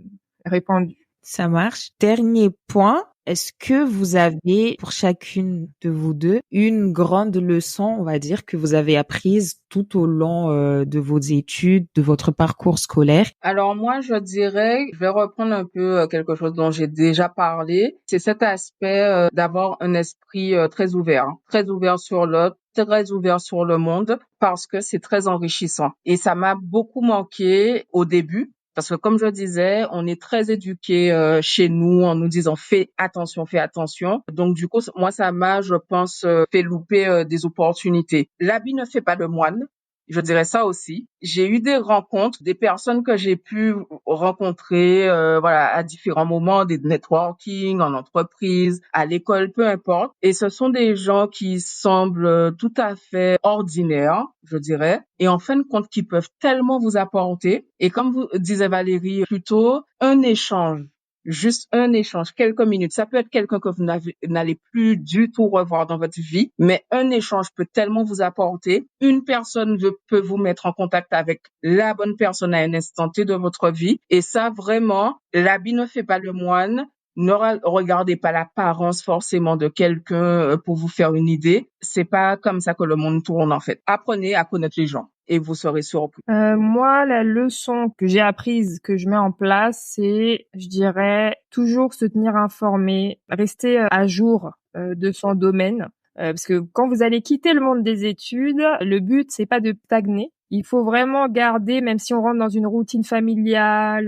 répandu. Ça marche. Dernier point. Est-ce que vous avez, pour chacune de vous deux, une grande leçon, on va dire, que vous avez apprise tout au long de vos études, de votre parcours scolaire? Alors moi, je dirais, je vais reprendre un peu quelque chose dont j'ai déjà parlé. C'est cet aspect d'avoir un esprit très ouvert sur l'autre, très ouvert sur le monde, parce que c'est très enrichissant. Et ça m'a beaucoup manqué au début. Parce que comme je disais, on est très éduqué chez nous en nous disant fais attention, fais attention. Donc du coup, moi ça m'a, je pense, fait louper des opportunités. L'habit ne fait pas le moine. Je dirais ça aussi. J'ai eu des rencontres, des personnes que j'ai pu rencontrer, voilà, à différents moments, des networking, en entreprise, à l'école, peu importe. Et ce sont des gens qui semblent tout à fait ordinaires, je dirais, et en fin de compte, qui peuvent tellement vous apporter. Et comme vous disait Valérie, plutôt un échange. Juste un échange, quelques minutes. Ça peut être quelqu'un que vous n'allez plus du tout revoir dans votre vie, mais un échange peut tellement vous apporter. Une personne peut vous mettre en contact avec la bonne personne à un instant T de votre vie. Et ça, vraiment, l'habit ne fait pas le moine. Ne regardez pas l'apparence forcément de quelqu'un pour vous faire une idée. C'est pas comme ça que le monde tourne, en fait. Apprenez à connaître les gens et vous serez surpris. Moi, la leçon que j'ai apprise, que je mets en place, c'est, je dirais, toujours se tenir informé, rester à jour de son domaine. Parce que quand vous allez quitter le monde des études, le but, c'est pas de stagner. Il faut vraiment garder, même si on rentre dans une routine familiale,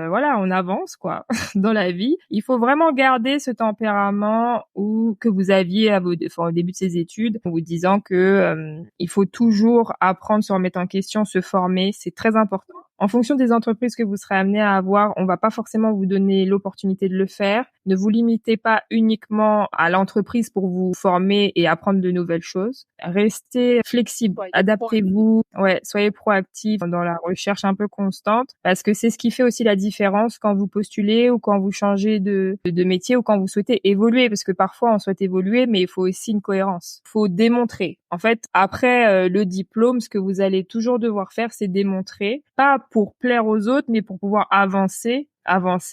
voilà, on avance, quoi, dans la vie. Il faut vraiment garder ce tempérament que vous aviez au début de ces études, en vous disant que il faut toujours apprendre, se remettre en question, se former. C'est très important. En fonction des entreprises que vous serez amené à avoir, on va pas forcément vous donner l'opportunité de le faire. Ne vous limitez pas uniquement à l'entreprise pour vous former et apprendre de nouvelles choses. Restez flexible, adaptez-vous, soyez proactif dans la recherche un peu constante, parce que c'est ce qui fait aussi la différence quand vous postulez ou quand vous changez de métier ou quand vous souhaitez évoluer, parce que parfois on souhaite évoluer, mais il faut aussi une cohérence. Il faut démontrer. En fait, après le diplôme, ce que vous allez toujours devoir faire, c'est démontrer, pas pour plaire aux autres, mais pour pouvoir avancer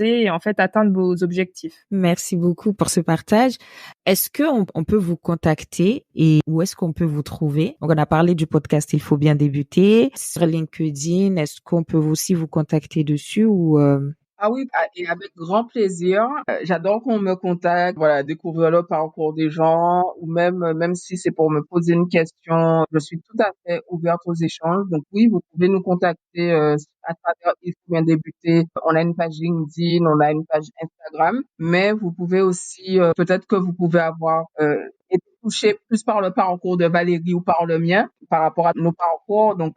et en fait atteindre vos objectifs. Merci beaucoup pour ce partage. Est-ce que on peut vous contacter et où est-ce qu'on peut vous trouver? Donc on a parlé du podcast Il faut bien débuter sur LinkedIn. Est-ce qu'on peut aussi vous contacter dessus ou Ah oui, et avec grand plaisir. J'adore qu'on me contacte, voilà, découvrir le parcours des gens, ou même si c'est pour me poser une question, je suis tout à fait ouverte aux échanges. Donc oui, vous pouvez nous contacter à travers Il faut bien débuter. On a une page LinkedIn, on a une page Instagram, mais vous pouvez aussi, peut-être que vous pouvez avoir été touché plus par le parcours de Valérie ou par le mien, par rapport à nos parcours. Donc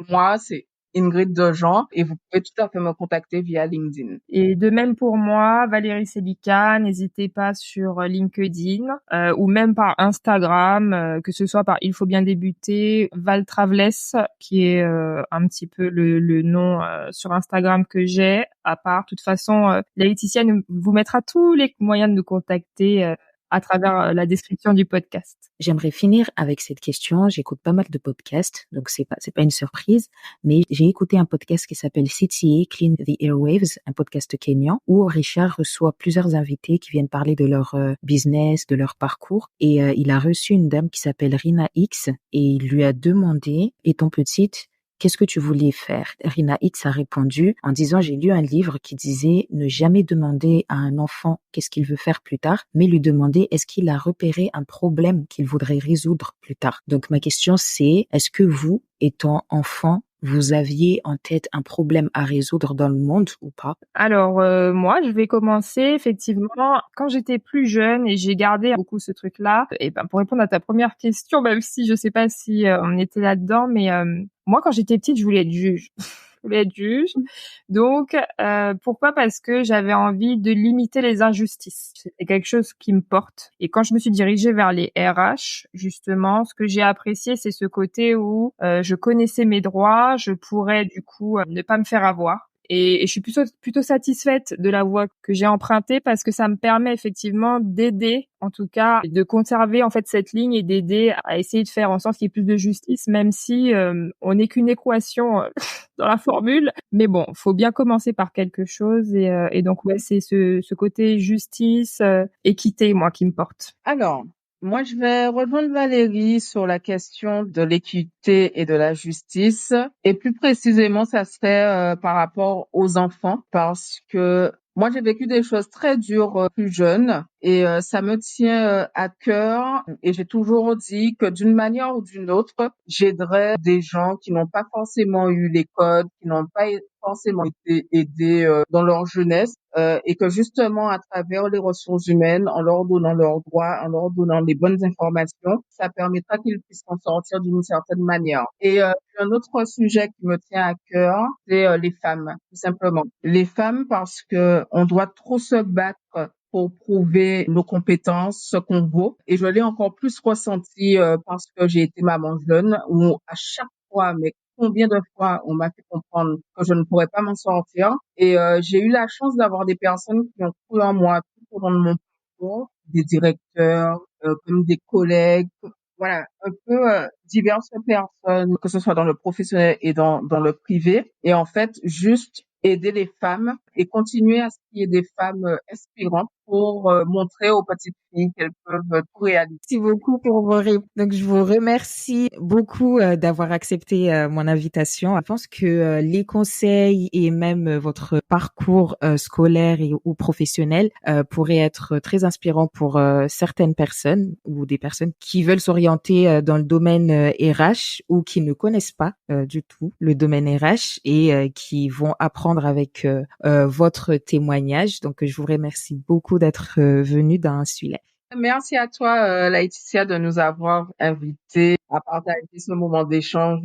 moi, c'est Ingrid Dejean, et vous pouvez tout à fait me contacter via LinkedIn. Et de même pour moi, Valérie Selika, n'hésitez pas sur LinkedIn ou même par Instagram, que ce soit par Il faut bien débuter, Val Traveless, qui est un petit peu le nom sur Instagram que j'ai. À part, de toute façon, Laetitia vous mettra tous les moyens de nous contacter à travers la description du podcast. J'aimerais finir avec cette question. J'écoute pas mal de podcasts, donc c'est pas une surprise, mais j'ai écouté un podcast qui s'appelle CTA Clean the Airwaves, un podcast kényan, où Richard reçoit plusieurs invités qui viennent parler de leur business, de leur parcours, et il a reçu une dame qui s'appelle Rina X, et il lui a demandé, étant petite, qu'est-ce que tu voulais faire? Rina X a répondu en disant, j'ai lu un livre qui disait ne jamais demander à un enfant qu'est-ce qu'il veut faire plus tard, mais lui demander est-ce qu'il a repéré un problème qu'il voudrait résoudre plus tard. Donc ma question c'est, est-ce que vous, étant enfant, vous aviez en tête un problème à résoudre dans le monde ou pas? Alors moi, je vais commencer effectivement quand j'étais plus jeune et j'ai gardé beaucoup ce truc-là. Et ben pour répondre à ta première question, même si je sais pas si on était là-dedans, mais moi quand j'étais petite, je voulais être juge. Je voulais être juge. Donc pourquoi? Parce que j'avais envie de limiter les injustices. C'était quelque chose qui me porte. Et quand je me suis dirigée vers les RH, justement, ce que j'ai apprécié, c'est ce côté où je connaissais mes droits, je pourrais du coup ne pas me faire avoir. Et je suis plutôt satisfaite de la voie que j'ai empruntée parce que ça me permet effectivement d'aider, en tout cas, de conserver en fait cette ligne et d'aider à essayer de faire en sorte qu'il y ait plus de justice, même si on n'est qu'une équation dans la formule. Mais bon, faut bien commencer par quelque chose et donc ouais, c'est ce côté justice, équité, moi, qui me porte. Alors, moi, je vais rejoindre Valérie sur la question de l'équité et de la justice. Et plus précisément, ça serait par rapport aux enfants, parce que moi, j'ai vécu des choses très dures plus jeune et ça me tient à cœur. Et j'ai toujours dit que d'une manière ou d'une autre, j'aiderais des gens qui n'ont pas forcément eu les codes, qui n'ont pas forcément été aidés dans leur jeunesse. Et que justement, à travers les ressources humaines, en leur donnant leurs droits, en leur donnant les bonnes informations, ça permettra qu'ils puissent s'en sortir d'une certaine manière. Et un autre sujet qui me tient à cœur, c'est les femmes, tout simplement. Les femmes, parce que on doit trop se battre pour prouver nos compétences, ce qu'on vaut. Et je l'ai encore plus ressenti parce que j'ai été maman jeune, où à chaque fois, mais combien de fois on m'a fait comprendre que je ne pourrais pas m'en sortir. Et j'ai eu la chance d'avoir des personnes qui ont cru en moi tout au long de mon parcours, des directeurs, comme des collègues, voilà, un peu diverses personnes, que ce soit dans le professionnel et dans le privé. Et en fait, juste aider les femmes et continuer à ce qu'il y ait des femmes inspirantes pour montrer aux petites filles qu'elles peuvent tout réaliser. Merci beaucoup pour vos réponses. Donc, je vous remercie beaucoup d'avoir accepté mon invitation. Je pense que les conseils et même votre parcours scolaire ou professionnel pourraient être très inspirants pour certaines personnes ou des personnes qui veulent s'orienter dans le domaine RH ou qui ne connaissent pas du tout le domaine RH et qui vont apprendre avec votre témoignage. Donc, je vous remercie beaucoup d'être venu dans Insulaire. Merci à toi, Laetitia, de nous avoir invités à partager ce moment d'échange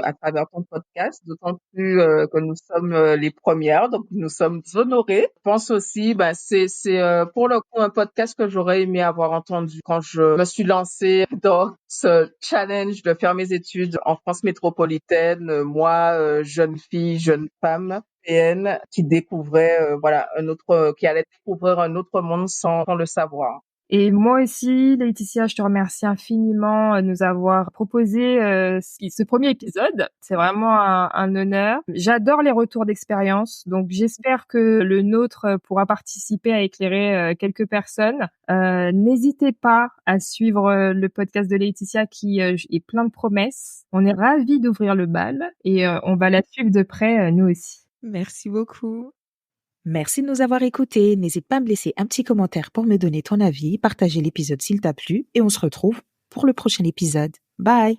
à travers ton podcast, d'autant plus que nous sommes les premières, donc nous sommes honorés. Je pense aussi, c'est pour le coup un podcast que j'aurais aimé avoir entendu quand je me suis lancée dans ce challenge de faire mes études en France métropolitaine, moi, jeune fille, jeune femme qui découvrait qui allait découvrir un autre monde sans le savoir. Et moi aussi, Laetitia, je te remercie infiniment de nous avoir proposé ce premier épisode. C'est vraiment un honneur. J'adore les retours d'expérience, donc j'espère que le nôtre pourra participer à éclairer quelques personnes. N'hésitez pas à suivre le podcast de Laetitia qui est plein de promesses. On est ravis d'ouvrir le bal et on va la suivre de près, nous aussi. Merci beaucoup. Merci de nous avoir écoutés. N'hésite pas à me laisser un petit commentaire pour me donner ton avis, partager l'épisode s'il t'a plu et on se retrouve pour le prochain épisode. Bye!